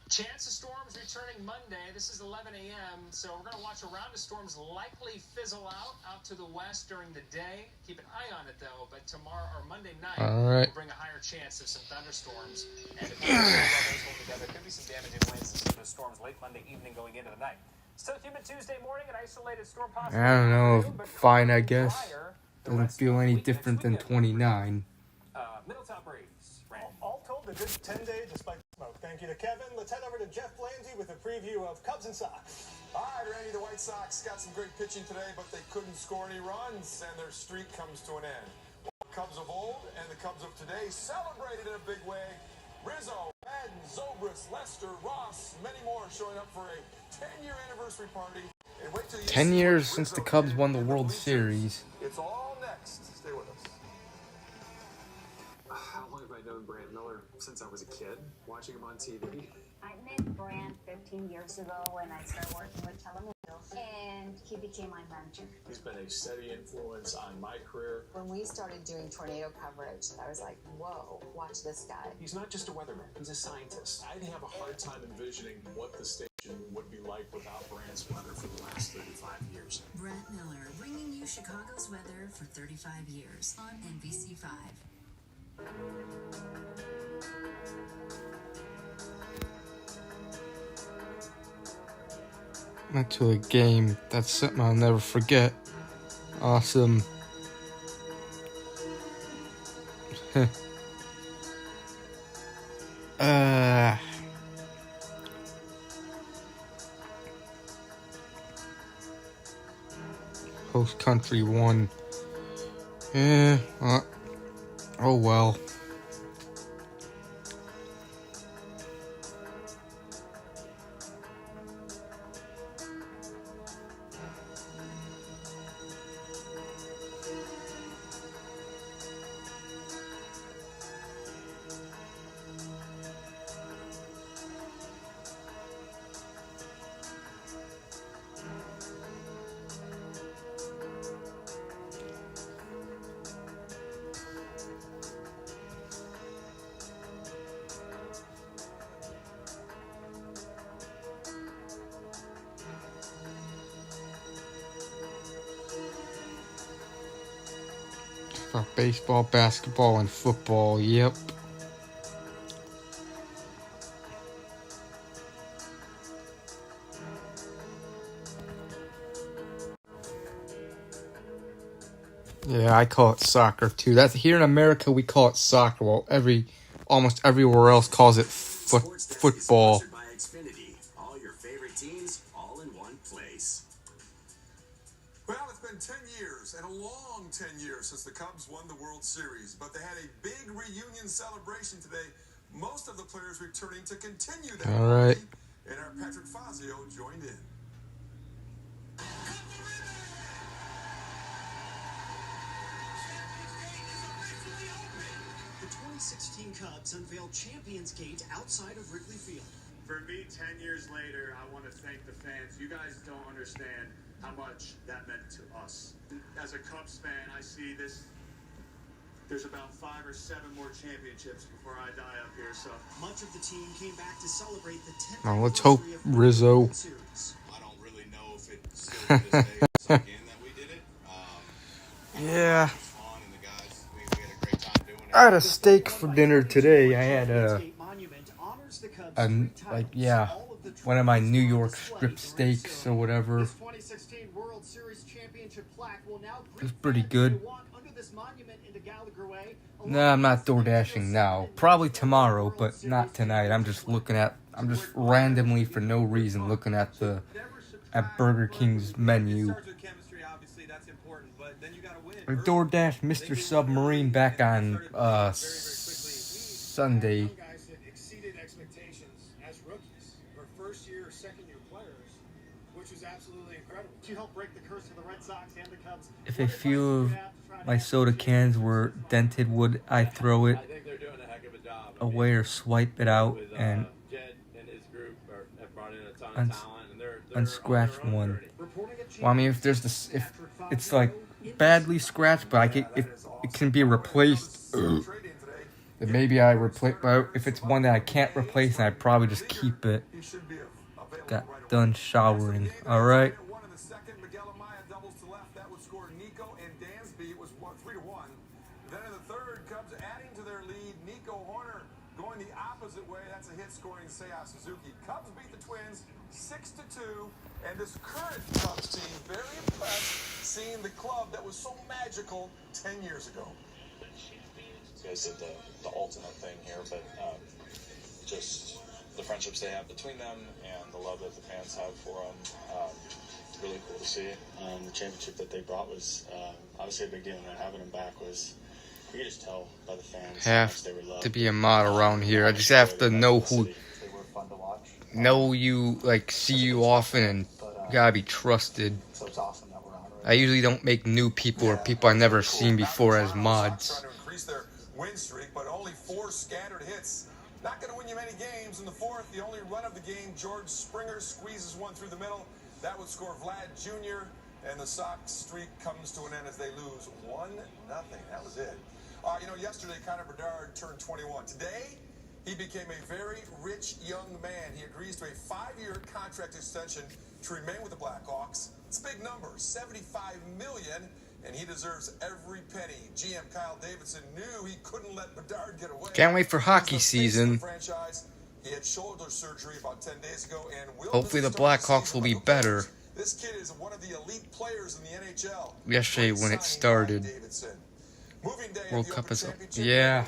Chance of storms returning Monday. This is 11 a.m. So we're going to watch a round of storms likely fizzle out to the west during the day. Keep an eye on it, though. But tomorrow or Monday night will bring a higher chance of some thunderstorms. And if you hold together, there could be some damaging winds and some of the storms late Monday evening going into the night. Still humid Tuesday morning, an isolated storm possible. I don't know. Fine, I guess. Doesn't feel any different than 29. Middletown Braves. All told, a good 10 days despite the smoke. Thank you to Kevin. Let's head over to Jeff Blanzy with a preview of Cubs and Sox. All right, Randy, the White Sox got some great pitching today, but they couldn't score any runs, and their streak comes to an end. The Cubs of old and the Cubs of today celebrated in a big way. Rizzo, Madden, Zobrist, Lester, Ross, many more showing up for a 10-year anniversary party. And wait till you 10 years since the Cubs won the World Series. It's all next. Stay with us. How long have I known Brant Miller? Since I was a kid, watching him on TV. I met Brant 15 years ago when I started working with Telemundo, and he became my manager. He's been a steady influence on my career. When we started doing tornado coverage, I was like, whoa, watch this guy. He's not just a weatherman, he's a scientist. I'd have a hard time envisioning what the station would be like without Brant's weather for the last 35 years. Brant Miller, bringing you Chicago's weather for 35 years on NBC5. Went to a game. That's something I'll never forget. Awesome. Host country won. Oh well. For baseball, basketball, and football, yep. Yeah, I call it soccer too. That's here in America we call it soccer. Well, almost everywhere else calls it football. Sponsored by Xfinity. All your favorite teams, all in one place. Well, it's been 10 years, and a long 10 years since the Cubs won the World Series, but they had a big reunion celebration today. Most of the players returning to continue that. All right. And our Patrick Fazio joined in. The 2016 Cubs unveiled Champions Gate outside of Wrigley Field. For me, 10 years later, I want to thank the fans. You guys don't understand how much that meant to us. As a Cubs fan, I see this. There's about 5 or 7 more championships before I die up here. So much of the team came back to celebrate the 10th Now let's hope Rizzo. I don't really know if it still to this day is again that we did it. Yeah. I had a steak for dinner today. I had one of my New York strip steaks or whatever. It was pretty good. No, I'm not door dashing now. Probably tomorrow, but not tonight. I'm just randomly for no reason looking at Burger King's menu. I DoorDash Mr. Submarine back on Sunday. Guys that exceeded expectations as rookies or first-year or second-year players, which was absolutely incredible. To help break the curse of the Red Sox and the Cubs. If a few of my soda cans were dented, would I throw it away or swipe it out and unscratch one? Well, I mean, if it's like badly scratched, but if it can be replaced, then maybe I replace. But if it's one that I can't replace, then I'd probably just keep it. Got done showering. All right. Then in the third, Cubs adding to their lead. Nico Horner going the opposite way. That's a hit scoring Seiya Suzuki. Cubs beat the Twins 6-2, and this current Cubs team very impressed seeing the club that was so magical 10 years ago. You guys did the ultimate thing here, but just the friendships they have between them and the love that the fans have for them, really cool to see. The championship that they brought was obviously a big deal, and having them back was, you could just tell by the fans how much they were loved. To be a mod around here, I just have to know who. Know you, like, see you often, and gotta be trusted. I usually don't make new people or people I've never seen before as mods. Trying to increase their win streak, but only 4 scattered hits. Not going to win you many games. In the fourth, the only run of the game, George Springer squeezes one through the middle. That would score Vlad Jr., and the Sox streak comes to an end as they lose 1-0. That was it. Yesterday, Connor Bedard turned 21. Today, he became a very rich young man. He agrees to a 5-year contract extension to remain with the Blackhawks. It's a big number, $75 million, and he deserves every penny. GM Kyle Davidson knew he couldn't let Bedard get away. Can't wait for hockey season. He had shoulder surgery about 10 days ago, and hopefully the Blackhawks will be better. This kid is one of the elite players in the NHL. Yesterday when it started. World Cup is yeah.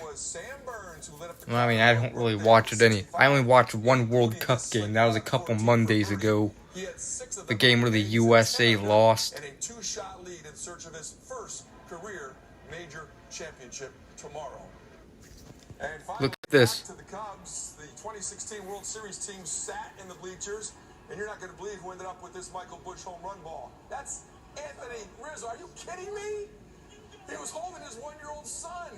Well, I mean, I don't really watch it any. I only watched one World Cup game. That was a couple Mondays ago. The game where the USA lost. And a 2-shot lead in search of his first career major championship tomorrow. And finally, look at this. Back to the Cubs, the 2016 World Series team sat in the bleachers, and you're not going to believe who ended up with this Michael Busch home run ball. That's Anthony Rizzo. Are you kidding me? He was holding his 1-year-old son.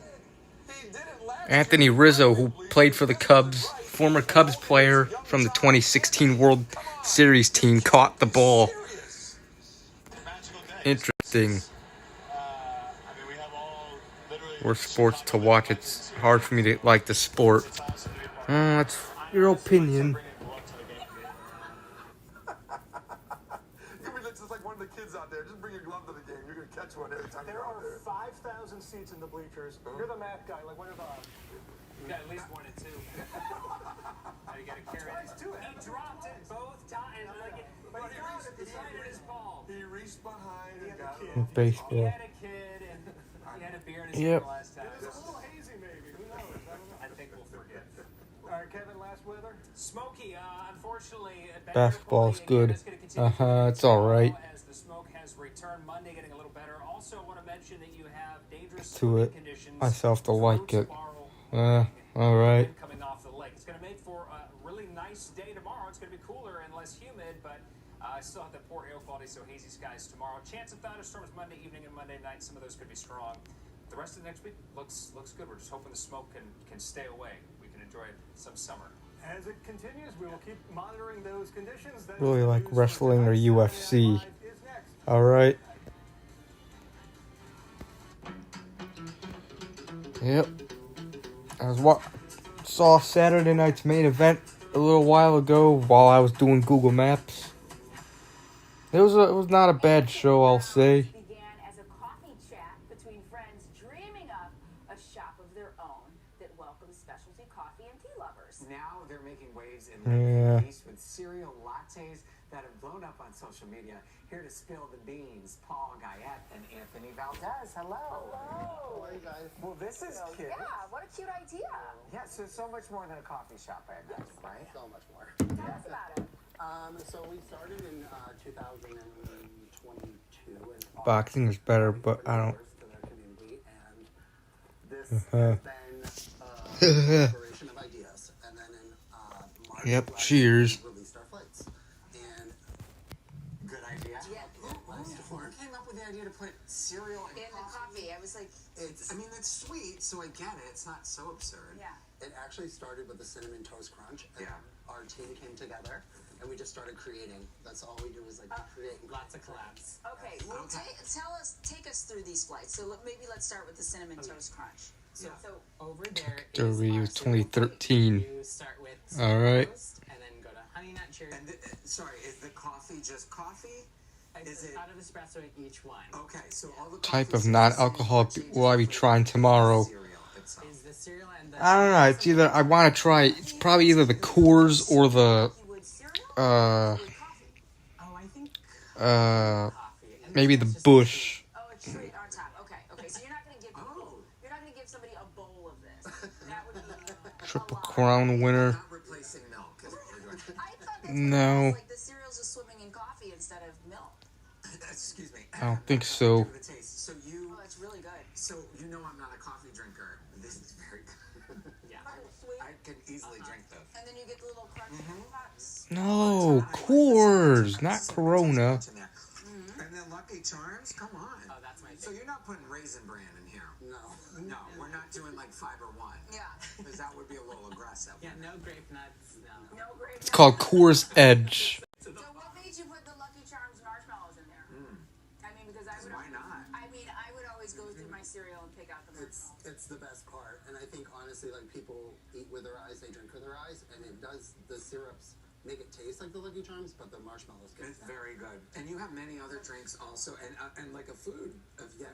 He did it last Anthony Rizzo, who played for the Cubs, former Cubs player from the 2016 World Series team, caught the ball. Interesting. Or sports to watch. It's hard for me to like the sport. That's your opinion. It's like one of the kids out there. Just bring your glove to the game. You're going to catch one every time. There are 5,000 seats in the bleachers. You're the math guy. Like, what are the... You got at least 1 and 2. Now you got to carry it. He dropped it both times. But he reached behind his ball. He reached behind and got Baseball. He had a kid, and Yep. Last time. It's a little hazy, maybe. Who knows? I don't know. I think we'll forgive. All right, Kevin. Last weather. Smoky. Unfortunately, Basketball's good. It's all right. as the smoke has returned Monday, getting a little better. Also, want to mention that you have dangerous To it. conditions. Myself to like it. All right. Coming off the lake. It's going to make for a really nice day tomorrow. It's going to be cooler and less humid, but I still have the poor air quality, so hazy skies tomorrow. Chance of thunderstorms Monday evening and Monday night. Some of those could be strong. The rest of the next week looks good. We're just hoping the smoke can stay away. We can enjoy some summer. As it continues, we will keep monitoring those conditions. Really like wrestling or UFC. All right. Yep. Saw Saturday night's main event a little while ago while I was doing Google Maps. It was not a bad show, I'll say. Began as a coffee chat between friends dreaming up a shop of their own that welcomes specialty coffee and tea lovers. Now they're making waves in Yeah. the East with cereal lattes that have blown up on social media. Here to spill the beans, Paul Guyette and Anthony Valdez. Hello. Hello. Hey guys. Well, this is cute. Yeah, what a cute idea. Yeah, so much more than a coffee shop, I imagine, right? So much more. Tell us about it. So we started in 2022. And Boxing is better, but I don't. to their community, and this has been a collaboration of ideas. And then in March, Yep. Cheers. we released our flights. And good idea. Yeah. Who came up with the idea to put cereal In the coffee, I was like, I mean, it's sweet, so I get it. It's not so absurd. Yeah. It actually started with the Cinnamon Toast Crunch. And our team came together, and we just started creating. That's all we do is create. Lots of collabs. Okay. well, take us through these flights. So maybe let's start with the Cinnamon Toast Crunch. So over there Derby is 2013. You start with All right. toast and then go to honey nut cherry. And sorry, is the coffee just coffee? Is it out of espresso in each one? Okay, so all the Type of non-alcoholic will I be trying tomorrow? Is the cereal and the I don't know. It's either I want to try. It's probably either the Coors or the maybe the Bush. Oh, a treat on top. Okay. So you're not gonna give somebody a bowl of this. That would be Triple Crown winner. Not replacing milk. Is what we're doing. I thought that's No. like the cereal's just swimming in coffee instead of milk. Excuse me. I don't think so. Give it a taste. So you. Oh, it's really good. So you know I'm not a coffee drinker. This is very good. Yeah. Sweet. I can easily drink this. And then you get the little crunch pops. No, Coors, not Corona. And then Lucky Charms, come on. Oh, that's my So you're not putting Raisin Bran in here? No, we're not doing like Fiber One. Yeah. Because that would be a little aggressive. Yeah, no grape nuts. No. No grape. It's called Coors Edge. So what made you put the Lucky Charms marshmallows in there? I mean, because I would. Why not? I mean, I would always go through my cereal and pick out the marshmallows. It's the best part, and I think honestly, like people eat with their eyes, they drink with their eyes, and it does. The syrups make it taste like the Lucky Charms, but the marshmallows get it. Very good. And you have many other drinks also, and like a food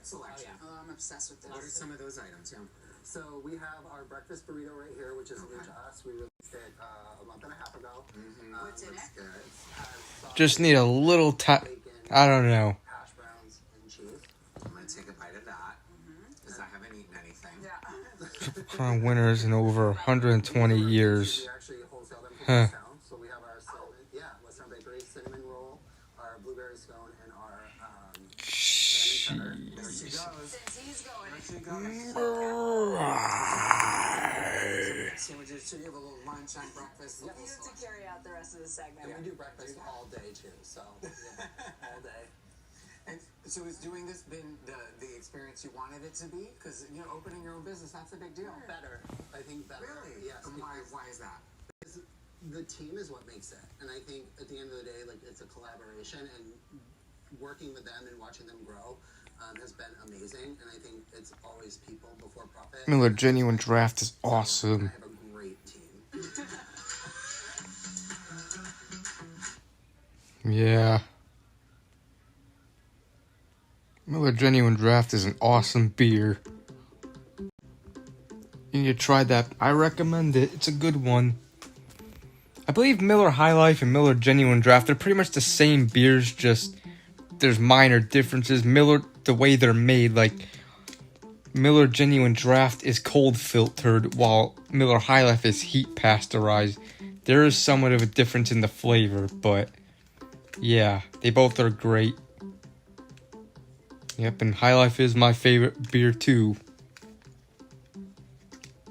selection. Oh, I'm obsessed with this. What are some of those items? Yeah. So we have our breakfast burrito right here, which is new to us. We released it a month and a half ago. What's in it? Good. Just need a little I don't know. Hash browns and cheese. I'm gonna take a bite of that because I haven't eaten anything. Yeah. Crown winners in over 120 years. We actually wholesale them Huh. from town. So we have our cinnamon, Western Bakery cinnamon roll, our blueberry scone, and our salmon cutter. There she goes. Since he's going. There she goes. Sandwiches. So you have a little lunch and breakfast. You have to carry out the rest of the segment. And we do breakfast all day too. So all day. And so has doing this been the experience you wanted it to be? Because opening your own business, that's a big deal. Better. I think better. Really? Yes. And why is that? The team is what makes it. And I think at the end of the day, like it's a collaboration, and working with them and watching them grow has been amazing. And I think it's always people before profit. Miller Genuine Draft is awesome. I have a great team. Yeah. Miller Genuine Draft is an awesome beer. You need to try that. I recommend it. It's a good one. I believe Miller High Life and Miller Genuine Draft, they're pretty much the same beers, just there's minor differences. Miller, the way they're made, like Miller Genuine Draft is cold filtered, while Miller High Life is heat pasteurized. There is somewhat of a difference in the flavor, but yeah, they both are great. Yep, and High Life is my favorite beer too.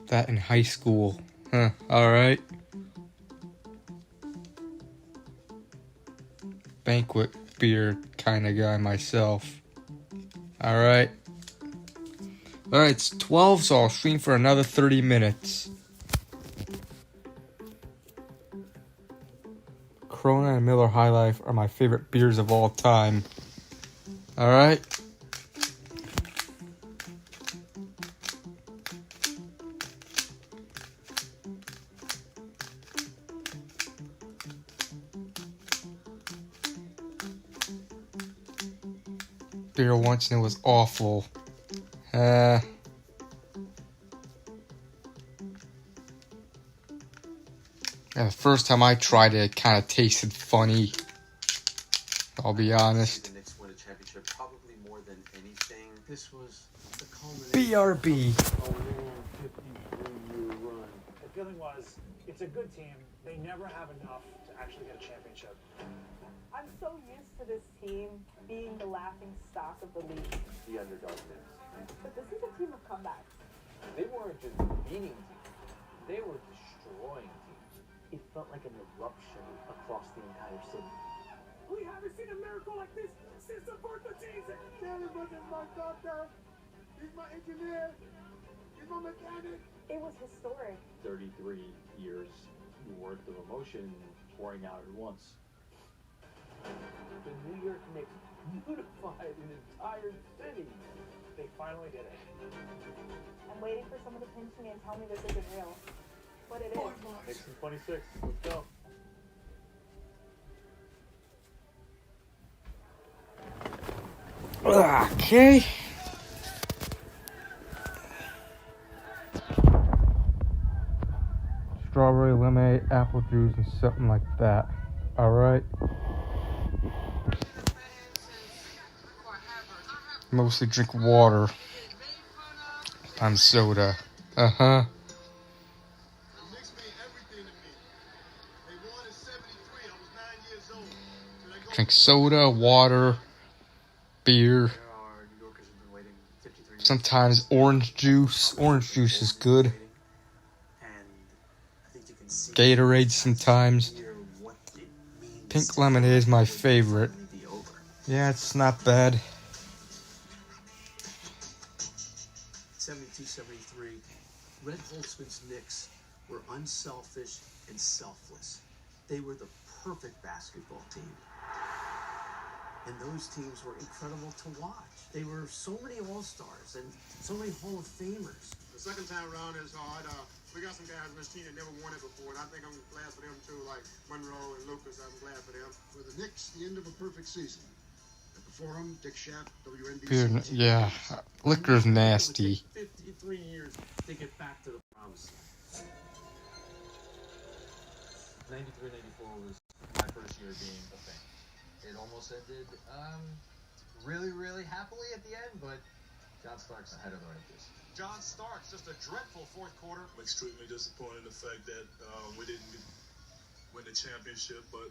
That in high school. Huh, alright. Banquet beer kind of guy myself. Alright. Alright, it's 12, so I'll stream for another 30 minutes. Corona and Miller High Life are my favorite beers of all time. Alright. Beer once and it was awful. Yeah, the first time I tried it, it kind of tasted funny. I'll be honest. The Knicks win a championship probably more than anything. This was the BRB. A long 53-year run. The feeling was, it's a good team. They never have enough to actually get a championship. I'm so used to this team being the laughing stock of the league. The underdogness. But this is a team of comebacks. They weren't just beating teams, they were destroying teams. It felt like an eruption across the entire city. We haven't seen a miracle like this since the birth of Jesus. Everybody is my doctor. He's my engineer. He's my mechanic. It was historic. 33 years worth of emotion pouring out at once. The New York Knicks unified an entire city. They finally did it. I'm waiting for someone to pinch me and tell me this isn't real. But it is. Knicks in 26. Let's go. Okay. Strawberry lemonade, apple juice, and something like that. Alright. Mostly drink water. Sometimes soda. Uh-huh. Drink soda, water, beer. Sometimes orange juice. Orange juice is good. Gatorade sometimes. Pink lemonade is my favorite. Yeah, it's not bad. 72-73, Red Holtzman's Knicks were unselfish and selfless. They were the perfect basketball team. And those teams were incredible to watch. They were so many All-Stars and so many Hall of Famers. The second time around is hard. We got some guys on this team that never won it before, and I think I'm glad for them too, like Monroe and Lucas. I'm glad for them. For the Knicks, the end of a perfect season. And before him, Dick Schaap, WNBC. Beer, yeah, liquor's nasty. 53 years to get back to the promise. 93-94 was my first year being a fan. It almost ended really, really happily at the end, but John Starks had other ideas. John Starks, just a dreadful fourth quarter. I'm extremely disappointed in the fact that we didn't win the championship, but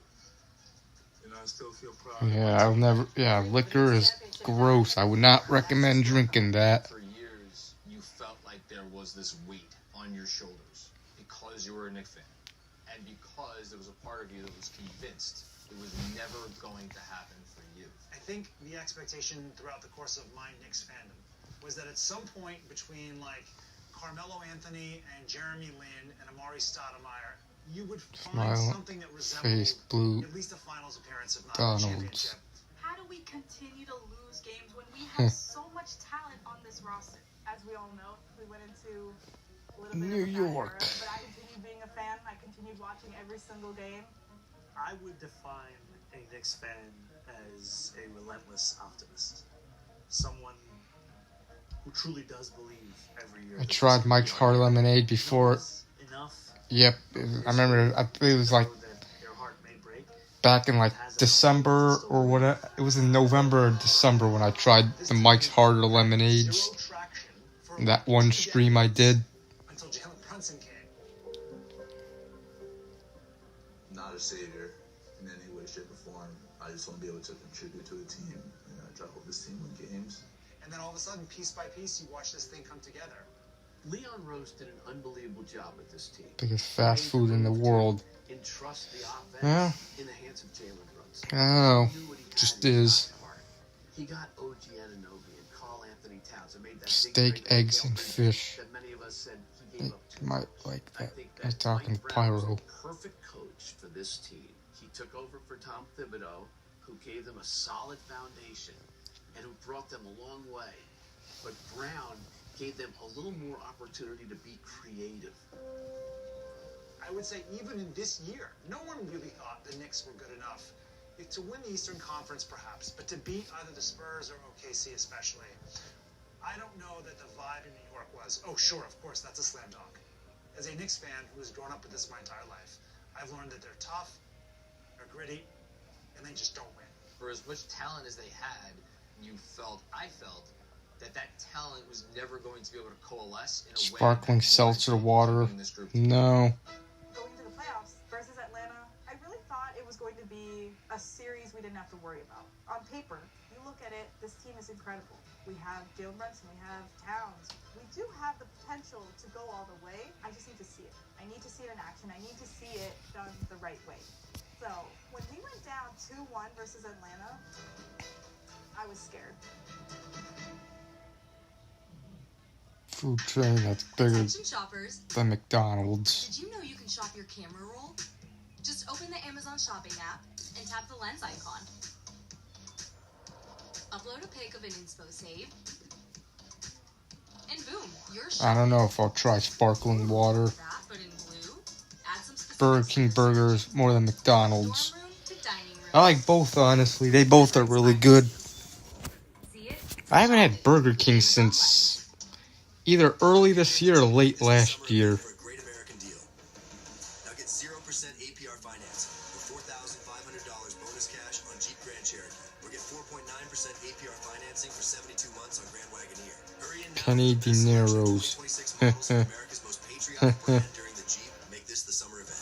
you know, I still feel proud. Yeah, I'll never. Yeah, liquor is gross. I would not recommend drinking that. For years, you felt like there was this weight on your shoulders because you were a Knicks fan, and because there was a part of you that was convinced it was never going to happen for you. I think the expectation throughout the course of my Knicks fandom was that at some point between like Carmelo Anthony and Jeremy Lin and Amari Stoudemire, you would find something that resembled blue, at least a finals appearance, if not a championship. How do we continue to lose games when we have so much talent on this roster? As we all know, we went into a little bit New of a York. Era, but I continued being a fan. I continued watching every single game. I would define a Knicks fan as a relentless optimist. Someone who truly does believe every year. I tried Mike's Hard Lemonade before. Yep, I remember. I think it was like back in like December or whatever. It was in November or December when I tried the Mike's Hard Lemonades. That one stream I did. Until Jalen Brunson came. Not a savior in any way, shape, or form. I just want to be able to contribute to the team. And I hope this team win games. And then all of a sudden, piece by piece, you watch this thing come together. Leon Rose did an unbelievable job with this team. Biggest fast food in the world. Entrust the offense Yeah. in the hands of Jalen Brunson. Oh, just is. He got OG Anunoby and Carl Anthony Towns and made that Steak, eggs, and fish. that many of us said he gave up too Might much. like I that. think I was that talking Mike Brown was pyro. the perfect coach for this team. He took over for Tom Thibodeau, who gave them a solid foundation and who brought them a long way. But Brown gave them a little more opportunity to be creative. I would say even in this year, no one really thought the Knicks were good enough to win the Eastern Conference, perhaps, but to beat either the Spurs or OKC especially. I don't know that the vibe in New York was, oh, sure, of course, that's a slam dunk. As a Knicks fan who has grown up with this my entire life, I've learned that they're tough, they're gritty, and they just don't win. For as much talent as they had, I felt that talent was never going to be able to coalesce in a way. Sparkling seltzer water. No. Going to the playoffs versus Atlanta, I really thought it was going to be a series we didn't have to worry about. On paper, you look at it, this team is incredible. We have Jalen Brunson, we have Towns. We do have the potential to go all the way. I just need to see it. I need to see it in action. I need to see it done the right way. So when we went down 2-1 versus Atlanta, I was scared. Food train that's bigger Attention shoppers. than McDonald's. Did you know you can shop your camera roll? Just open the Amazon shopping app and tap the lens icon. Upload a pic of an inspo save. And boom, you're I don't know if I'll try sparkling water. that, but in blue. Add some specific Burger King burgers more than McDonald's. dorm room to dining room. I like both, honestly. They both are really good. See it? I haven't had Burger King since either early this year or late last year. For a great American deal. Now get 0% APR finance for $4,500 bonus cash on Jeep Grand Cherokee. Or get 4.9% APR financing for 72 months on Grand Wagoneer. Hurry in now. Kenny De Niro's. 26 models from America's most patriotic brand during the Jeep Make This the Summer event.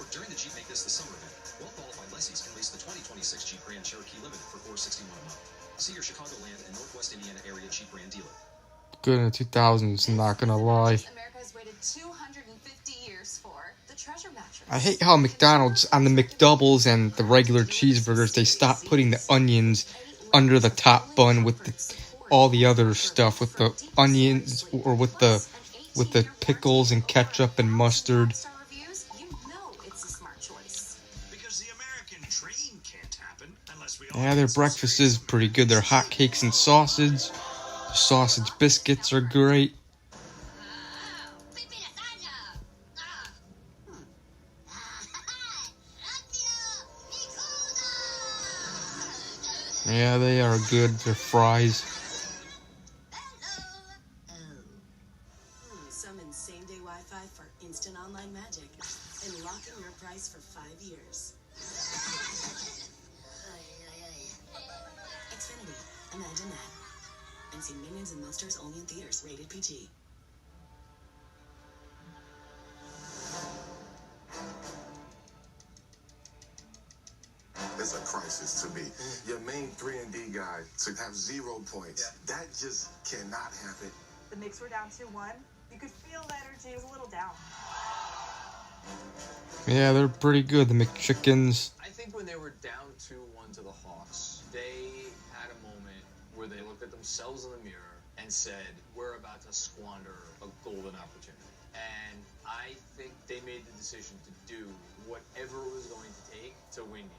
Or during the Jeep Make This the Summer event, well-qualified lessees can lease the 2026 Jeep Grand Cherokee Limited for $461 a month. See your Chicagoland and Northwest Indiana area Jeep Grand dealer. Good in the 2000s, not gonna lie. America has waited 250 years for the treasure mattress. I hate how McDonald's, on the McDoubles and the regular cheeseburgers, they stopped putting the onions under the top bun with all the other stuff, with the onions or with the pickles and ketchup and mustard. Reviews, you know it's a smart choice. Because the American dream can't happen unless we all Yeah, their breakfast is pretty good. Their hotcakes and sausage. The sausage biscuits are great. Yeah, they are good. Their fries. Summon same-day Wi-Fi for instant online magic and lock in your price for 5 years. Xfinity, imagine that. And see Minions and Monsters only in theaters, rated PG. It's a crisis to me. Your main 3-and-D guy to have 0 points. That just cannot happen. The Knicks were down 2-1. You could feel the energy. It was a little down. Yeah, they're pretty good. The McChickens. I think when they were down 2-1 to the Hawks, they had a moment where they looked at themselves in the mirror and said, we're about to squander a golden opportunity. And I think they made the decision to do whatever it was going to take to win games.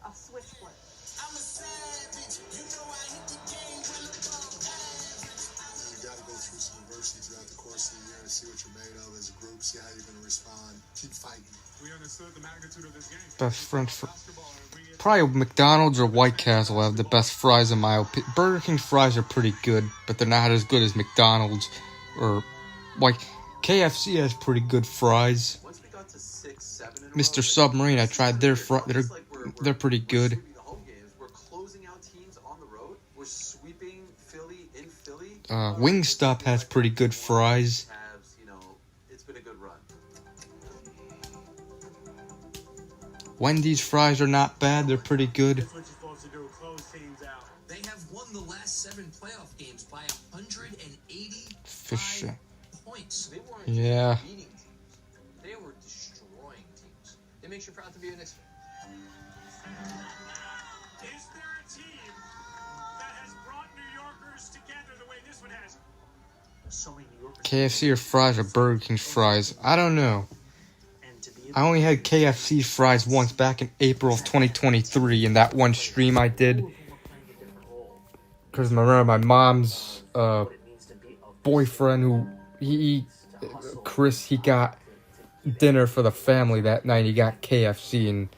A switch flip. I'm a savage. You know I hit the game when the ball You got to go through some adversity throughout the course of the year and see what you're made of as a group, see how you're going to respond, keep fighting. We understood the magnitude of this game. Best French fries. Probably McDonald's or White Castle have the best fries in my opinion. Burger King's fries are pretty good, but they're not as good as McDonald's or KFC has pretty good fries. Once we got to 6, 7 in a Mr. row, Submarine, I tried their fries. They're pretty good. We're closing out teams on the road. We're sweeping Wingstop has pretty good fries. It's been a good run. Wendy's fries are not bad. They're pretty good. That's what you're supposed to do, close teams out. They have won the last 7 playoff games by 180 Fish. points. They weren't Yeah. beating teams. They were destroying teams. It makes you proud to be a Knicks fan. Is there a team that has brought New Yorkers together the way this one has? So many New Yorkers. KFC or fries or Burger King's fries? I don't know. I only had KFC fries once back in April of 2023 in that one stream I did. Because remember my mom's boyfriend who Chris, he got dinner for the family that night. He got KFC and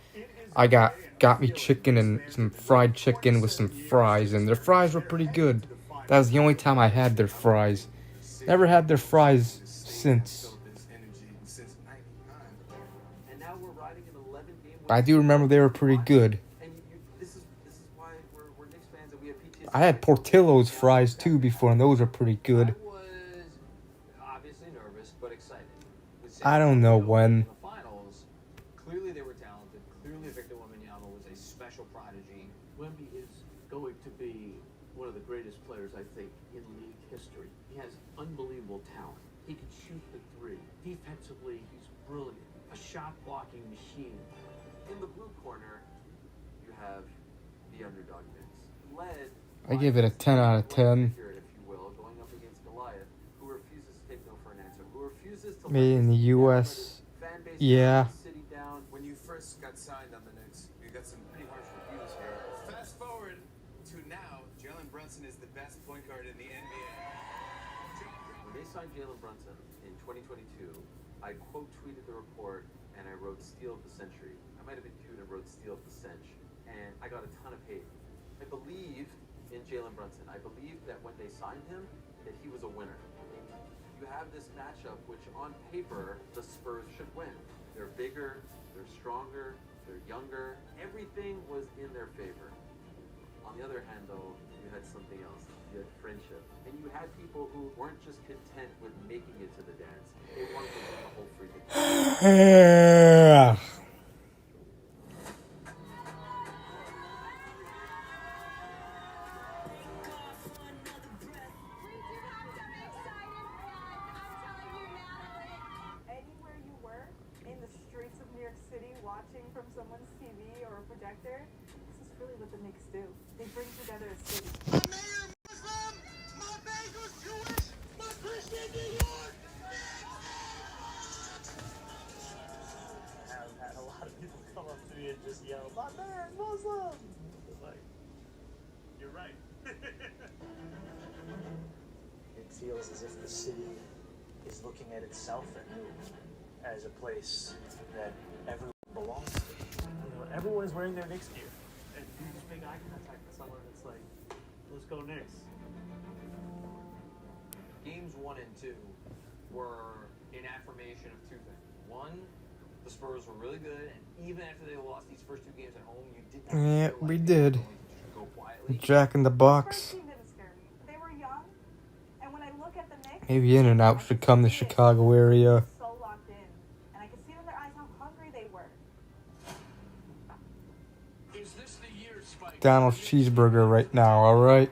I got me chicken and some fried chicken with some fries, and their fries were pretty good. That was the only time I had their fries. Never had their fries since. I do remember they were pretty good. I had Portillo's fries too before, and those are pretty good. Obviously nervous, but excited. I don't know when. Clearly they were talented. Clearly Victor Wembanyama was a special prodigy. Wemby is going to be one of the greatest players, I think, in league history. He has unbelievable talent. He can shoot the three. Defensively, he's brilliant. A shot-blocking machine. In the blue corner, you have the underdog Knicks, led I give it a 10 out of 10. if you will, going up against Goliath, who refuses to take no for an answer, who refuses to Made in the U.S. Yeah. city down. When you first got signed on the Knicks, you got some pretty harsh reviews here. Fast forward to now, Jalen Brunson is the best point guard in the NBA. When they signed Jalen Brunson in 2022, I quote tweeted the report and I wrote "Steal of the Century." I might have been cute and wrote "Steal of the Cinch," and I got a ton of hate. I believed in Jalen Brunson. I believed that when they signed him, that he was a winner. You have this matchup, which on paper the Spurs should win. They're bigger, they're stronger, they're younger. Everything was in their favor. On the other hand, though, you had something else. You had friendship. And you had people who weren't just content with making it to the dance. They wanted to win the whole freaking thing. Anywhere you were in the streets of New York City watching from someone's TV or a projector, this is really what the Knicks do. They bring together a city. I've had a lot of people come up to me and just yell, "My man, Muslim!" It's like, you're right. It feels as if the city is looking at itself as a place that everyone belongs to. You know, everyone is wearing their Knicks gear, and you just make eye contact with someone that's like, "Let's go Knicks." Games 1 and 2 were an affirmation of two things. One, the Spurs were really good, and even after they lost these first 2 games at home, you didn't Yeah, feel like we they did. were going to just go quietly. Jack in the Box. Team didn't scare me. They were young, and when I look at the Knicks, Maybe In-N-Out should come to Chicago area. so locked in, and I could see in their eyes how hungry they were. Is this the year, Spike? Donald's cheeseburger right now, alright?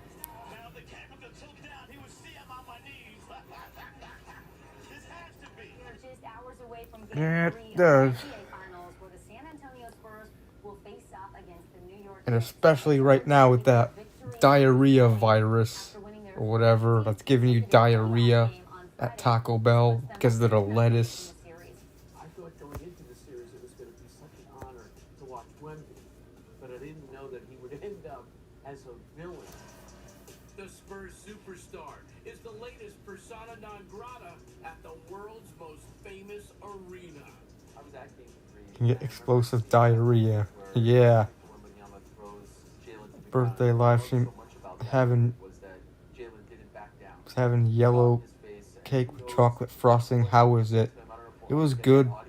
They're just hours away from Yeah, game 3 it does. of the NBA Finals, where the San Antonio Spurs will face off against the New York And especially right now with that diarrhea virus or whatever that's giving you diarrhea at Taco Bell because of the lettuce. I thought going into the series it was going to be such an honor to watch Wemby, but I didn't know that he would end up as a villain. The Spurs superstar is the latest persona non grata at the world's most famous arena. I was acting You can get explosive diarrhea. Yeah. Birthday live stream having yellow cake with chocolate frosting. How was it? It was good. But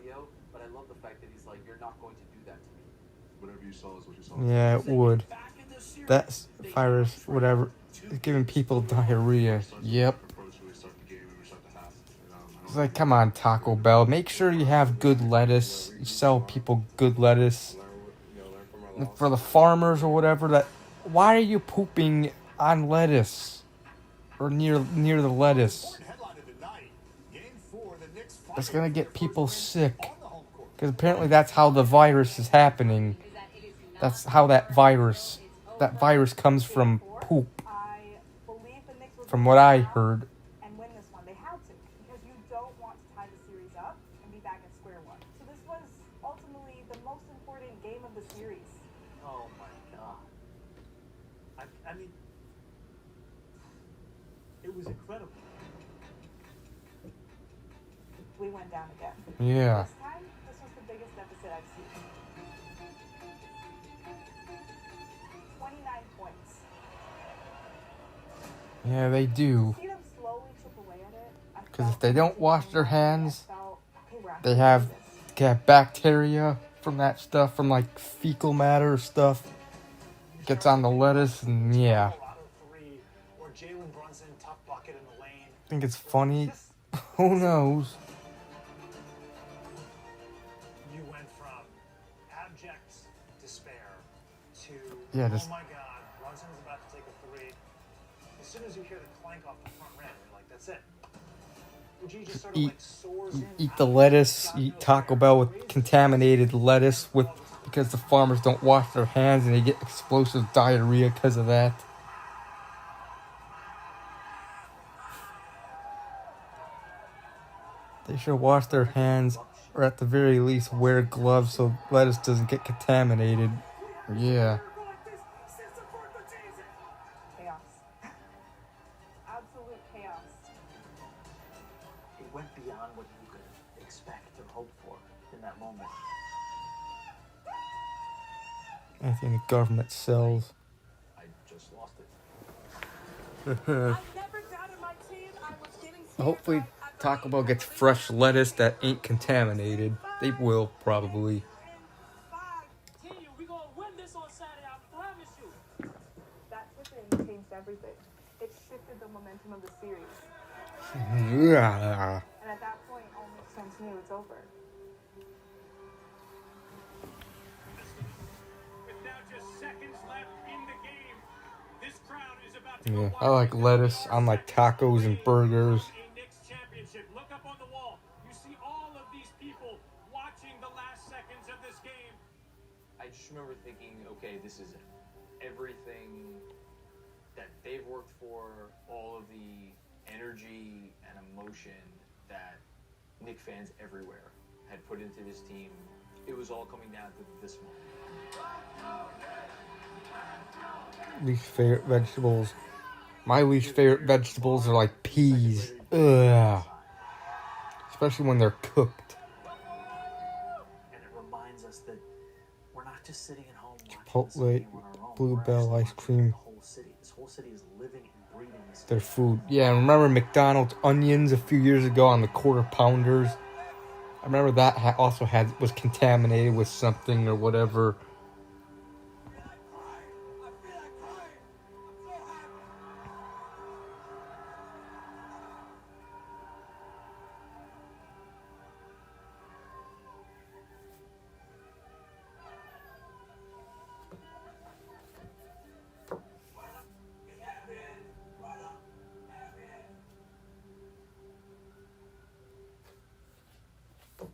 I love the fact that he's like, you're not going to do that to me. Whatever you saw is what you saw. Yeah, it would. That's virus, whatever. It's giving people diarrhea. Yep. It's like, come on, Taco Bell. Make sure you have good lettuce. You sell people good lettuce. For the farmers or whatever, that why are you pooping on lettuce? Or near the lettuce? That's gonna get people sick. Because apparently that's how the virus is happening. That's how that virus comes from poop. From what I heard. And win this one. They had to, because you don't want to tie the series up and be back at square one. So this was ultimately the most important game of the series. Oh my god. I mean, it was incredible. We went down again. Yeah. This time, this was the biggest deficit I've seen. 29 points. Yeah, they do. See them slowly chip away at it. Because if they don't wash their hands, they have bacteria from that stuff, from like fecal matter stuff. Gets on the lettuce, and yeah. I think it's funny. Who knows? You went from abject despair to, Yeah, oh my god, Brunson is about to take a three. As soon as you hear the clank off the front rim, you're like, that's it. G just sort of like soars in. Eat the lettuce. Eat Taco Bell with contaminated lettuce because the farmers don't wash their hands and they get explosive diarrhea because of that. They should wash their hands, or at the very least wear gloves so lettuce doesn't get contaminated. Yeah. Chaos. Absolute chaos. It went beyond what you could expect or hope for in that moment. Anything the government sells. I just lost it. Hopefully Taco Bell gets fresh lettuce that ain't contaminated. They will, probably. That tipping changed everything. It shifted the momentum of the series. Yeah. And at that point, all Knicks fans knew it's over. With now just seconds left in the game, this crowd is about to Yeah, I like lettuce on like tacos and burgers. championship. Look up on the wall. You see all of these people watching the last seconds of this game. I just remember thinking, okay, this is everything that they've worked for, all of the energy and emotion that Knicks fans everywhere had put into this team. It was all coming down to this moment. Least favorite vegetables. My least favorite vegetables are like peas. Ugh. Especially when they're cooked. And it reminds us that we're not just sitting at home Chipotle, Bluebell ice cream. the whole city. This whole city is living and breathing this. Their food. Yeah, remember McDonald's onions a few years ago on the quarter pounders? I remember that also was contaminated with something or whatever.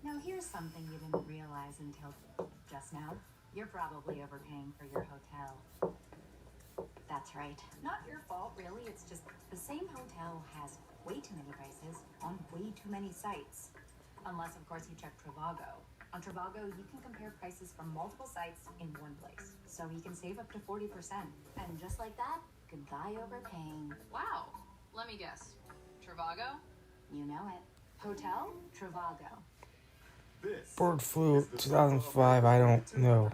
Now here's something you didn't realize until just now. You're probably overpaying for your hotel. That's right. Not your fault, really. It's just the same hotel has way too many prices on way too many sites. Unless, of course, you check Trivago. On Trivago, you can compare prices from multiple sites in one place. So you can save up to 40%. And just like that, goodbye overpaying. Wow. Let me guess. Trivago? You know it. Hotel Trivago. Bird flu 2005, I don't know.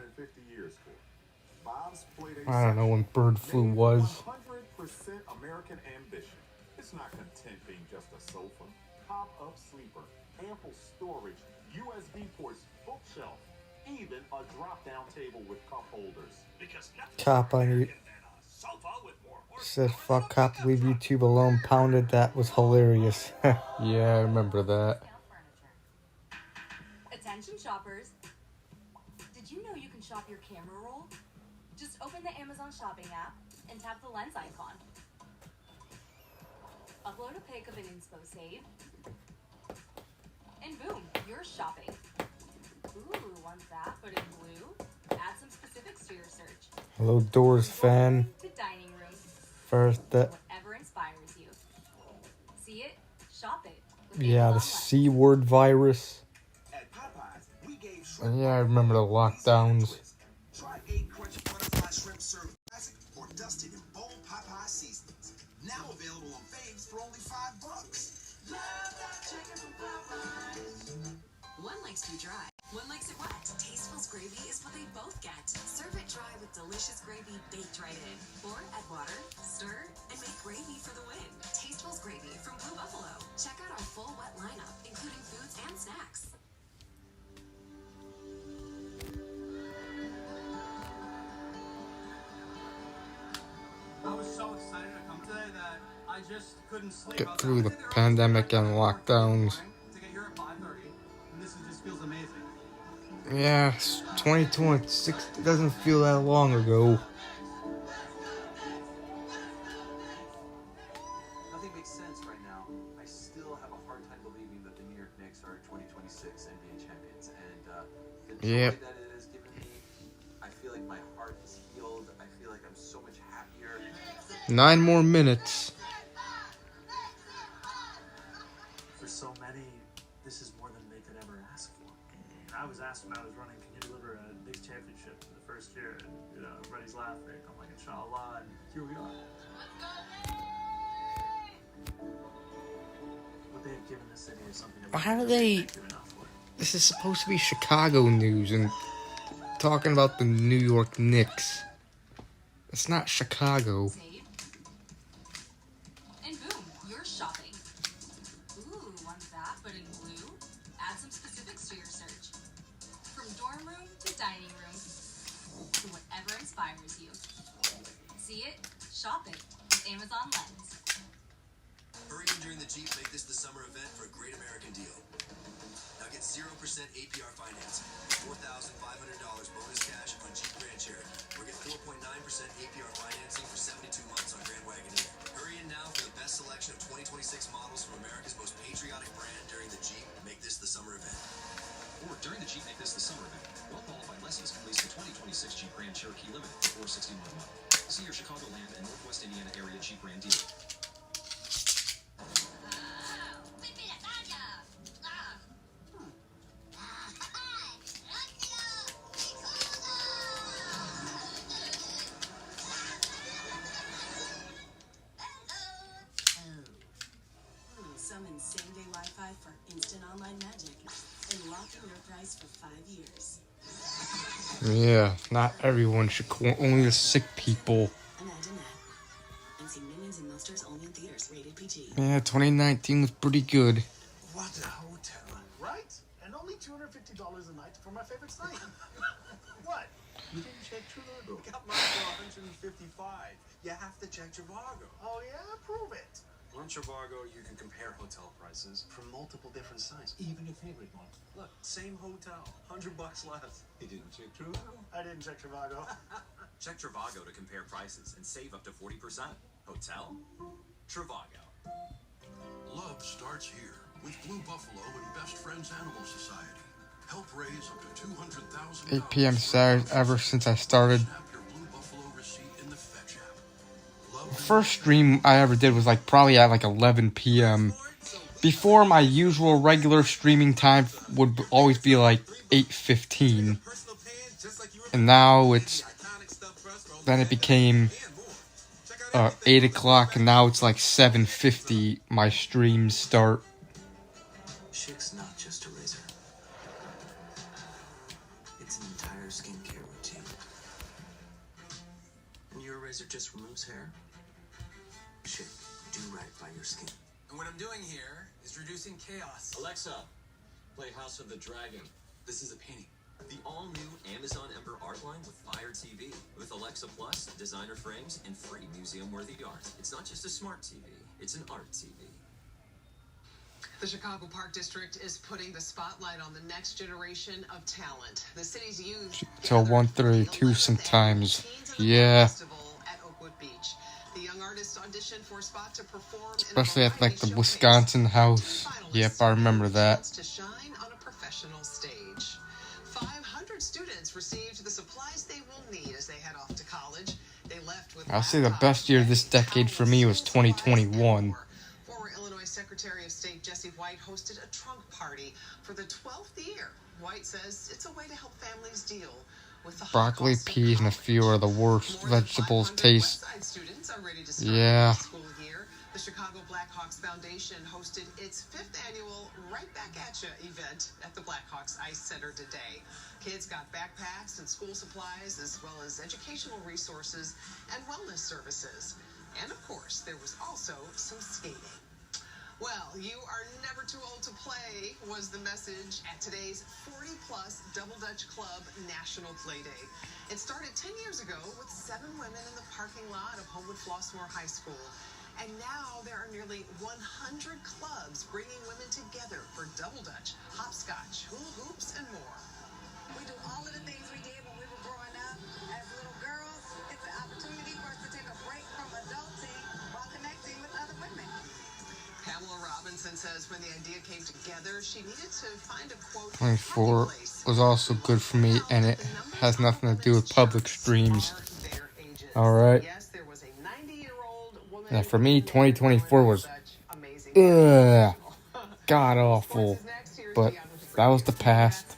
I don't know when bird flu was. 100% American ambition. It's not content being just a sofa, pop-up sleeper, ample storage, USB ports, bookshelf, even a drop-down table with cup holders. Because Top on you. Said, fuck, can't believe YouTube alone pounded that. Was hilarious. Yeah, I remember that. Attention shoppers. Did you know you can shop your camera roll? Just open the Amazon shopping app and tap the lens icon. Upload a pic of an inspo save. And boom, you're shopping. Ooh, want that, but in blue? Add some specifics to your search. Hello, Doors fan. To dining room. First, that. Whatever inspires you. See it, shop it. Yeah, the C word virus. And yeah, I remember the lockdowns. Try 8 crunchy butterfly shrimp served classic or dusted in bold Popeye seasonings. Now available on faves for only $5. Love that chicken from Popeyes. One likes to dry, one likes it wet. Tasteful's gravy is what they both get. Serve it dry with delicious gravy baked right in. Or add water, stir, and make gravy for the win. Tasteful's gravy from Blue Buffalo. Check out our full wet lineup, including foods and snacks. I was so excited to come today that I just couldn't sleep. Get through the pandemic and lockdowns. To get here at 5:30, and this just feels amazing. Yeah, 2026 doesn't feel that long ago. Nothing makes sense right now. I still have a hard time believing that the New York Knicks are 2026 NBA champions. And the joy that it has given me, I feel like my heart is healed. I feel like I'm so much happier. 9 more minutes. For so many, this is more than they could ever ask for. I was asked when I was running, can you deliver a Knicks championship in the first year? And everybody's laughing. I'm like, inshallah, and here we are. What they have given the city is something that Why are they... This is supposed to be Chicago news and talking about the New York Knicks. It's not Chicago. And boom, you're shopping. Ooh, want that, but in blue? Add some specifics to your search. From dorm room to dining room, to whatever inspires you. See it, shop it with Amazon Lens. Hurry in during the Jeep Make This the Summer event for a great American deal. Now get 0% APR financing, $4,500 bonus cash on Jeep Grand Cherokee. Or get 4.9% APR financing for 72 months on Grand Wagoneer. Hurry in now for the best selection of 2026 models from America's most patriotic brand during the Jeep Make This the Summer event. Or during the Jeep Make This the Summer event, well-qualified lessees can lease the 2026 Jeep Grand Cherokee Limited for $461 a month. See your Chicagoland and Northwest Indiana area Jeep Grand dealer. 5 for instant online magic and lock in your price for 5 years. Yeah, not everyone should only the sick people. Imagine that. And see Minions and Monsters only in theaters, rated PG. Yeah, 2019 was pretty good. What a hotel, right? And only $250 a night for my favorite site. What? You didn't check Trivago? Got mine for $155. You have to check Trivago. Oh yeah? Prove it. On Trivago, you can compare hotel prices from multiple different sites, even your favorite one. Look, same hotel, $100 less. You didn't check Trivago? I didn't check Trivago. Check Trivago to compare prices and save up to 40%. Hotel? Trivago. Love starts here with Blue Buffalo and Best Friends Animal Society. Help raise up to $200,000. 8 p.m. Saturday ever since I started. The first stream I ever did was probably at 11 p.m. Before, my usual regular streaming time would always be 8:15. And now then it became 8 o'clock, and now it's 7:50 my streams start. Schick's not just a razor. It's an entire skincare routine. And your razor just removes hair. Schick, do right by your skin. And what I'm doing here is reducing chaos. Alexa, play House of the Dragon. This is a painting. The all-new Amazon Ember art line with Fire TV. With Alexa Plus, designer frames, and free museum-worthy art. It's not just a smart TV, it's an art TV. The Chicago Park District is putting the spotlight on the next generation of talent. The city's youth Till 1:32 sometimes. Yeah. at Oakwood Beach. The young artists auditioned for a spot to perform Especially at like the Wisconsin house. Yep, I remember that. to shine on a professional stage. 500 students received the supplies they will need as they head off to college. They left with I'll say the best year this decade for me was 2021. Former Illinois Secretary of State Jesse White hosted a trunk party for the 12th year. White says it's a way to help families deal with the Broccoli, peas, and a few are the worst vegetables taste. Yeah. school year. The Chicago Blackhawks Foundation hosted its 5th annual Right Back at Ya event at the Blackhawks Ice Center today. Kids got backpacks and school supplies, as well as educational resources and wellness services. And of course, there was also some skating. Well, you are never too old to play was the message at today's 40-plus Double Dutch Club National Play Day. It started 10 years ago with 7 women in the parking lot of Homewood Flossmoor High School. And now there are nearly 100 clubs bringing women together for Double Dutch, hopscotch, hula hoops, and more. We do all of the things we did when we were growing up as little girls. It's an opportunity for us to take a break from adulting while connecting with other women. Pamela Robinson says when the idea came together, she needed to find a quote. 24 was also good for me, and it has nothing to do with public streams. Alright. Yeah, for me, 2024 was god awful. But that was the past.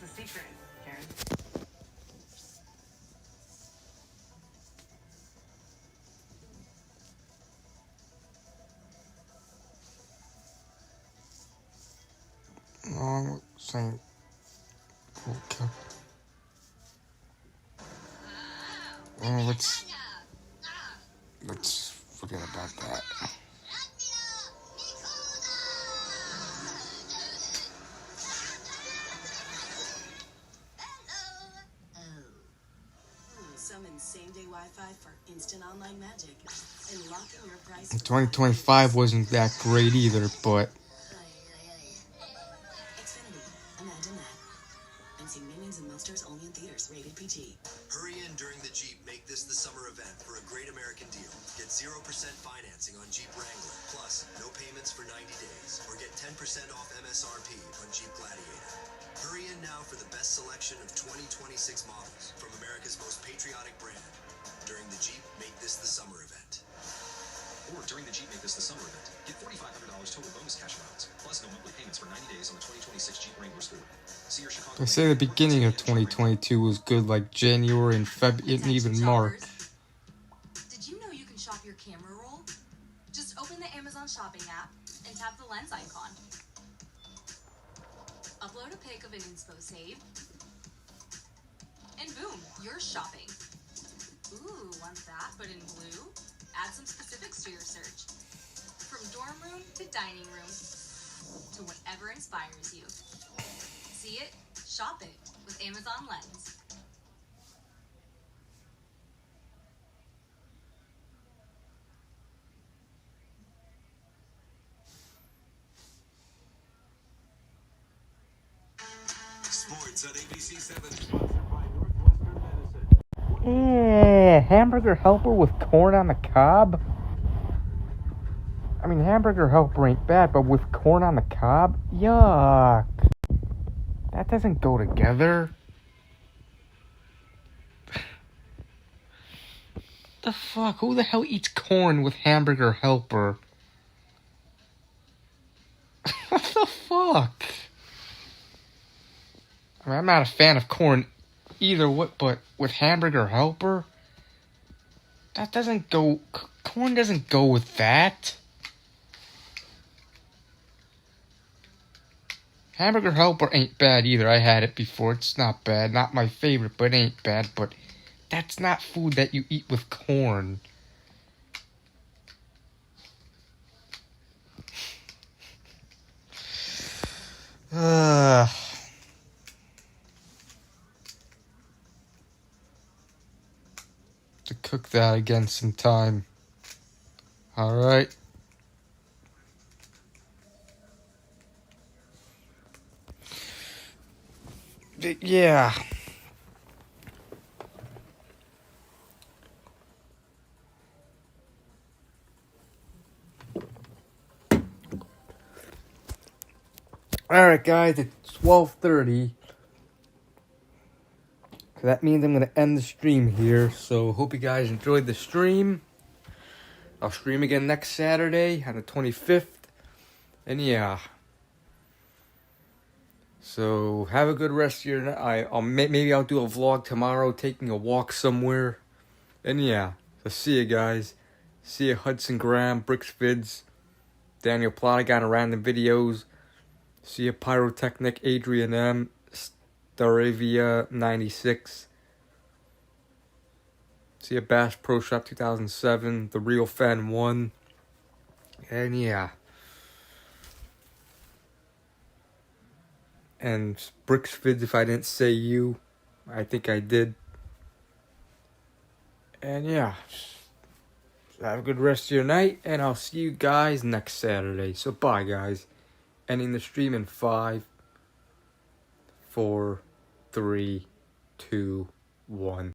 Same. Okay. Let's forget about that. Summon same-day Wi-Fi for instant online magic and lock in your price. 2025 wasn't that great either, but Imagine that. And see Minions and Monsters only in theaters, rated PG. Hurry in during the Jeep Make This the Summer event for a great American deal. Get 0% financing on Jeep Wrangler, plus no payments for 90 days, or get 10% off MSRP on Jeep Gladiator. Hurry in now for the best selection of 2026 models from America's most patriotic brand during the Jeep Make This the Summer event. Or during the Jeep Make This the Summer event, get $4,500 total bonus cash allowance, plus no monthly payments for 90 days on the 2026 Jeep Wrangler Sport. See your Chicago. I say the beginning of 2022 was good, like January and February and even March. Did you know you can shop your camera roll? Just open the Amazon shopping app and tap the lens icon. Upload a pic of an inspo save. And boom, you're shopping. Ooh, want that, but in blue? Add some specifics to your search. From dorm room to dining room to whatever inspires you. See it, shop it with Amazon Lens. Sports on ABC 7. Yeah, hamburger helper with corn on the cob. I mean, hamburger helper ain't bad, but with corn on the cob? Yuck. That doesn't go together. The fuck? Who the hell eats corn with hamburger helper? What the fuck? I mean, I'm not a fan of corn either, but with hamburger helper? That doesn't go... Corn doesn't go with that. Hamburger helper ain't bad either. I had it before. It's not bad. Not my favorite, but it ain't bad. But that's not food that you eat with corn. cook that again sometime. Alright. Yeah. Alright guys, it's 12:30. So that means I'm going to end the stream here. So hope you guys enjoyed the stream. I'll stream again next Saturday on the 25th. And yeah. So have a good rest of your night. Maybe I'll do a vlog tomorrow taking a walk somewhere. And yeah. So see you guys. See you Hudson Graham, Bricks Vids, Daniel Platigan, Random Videos. See you Pyrotechnic, Adrian M, Staravia 96. See you Bass Pro Shop 2007, The Real Fan 1. And yeah. And Bricks Vids, if I didn't say you, I think I did. And yeah. Have a good rest of your night, and I'll see you guys next Saturday. So bye guys. Ending the stream in 5, 4, 3, 2, 1.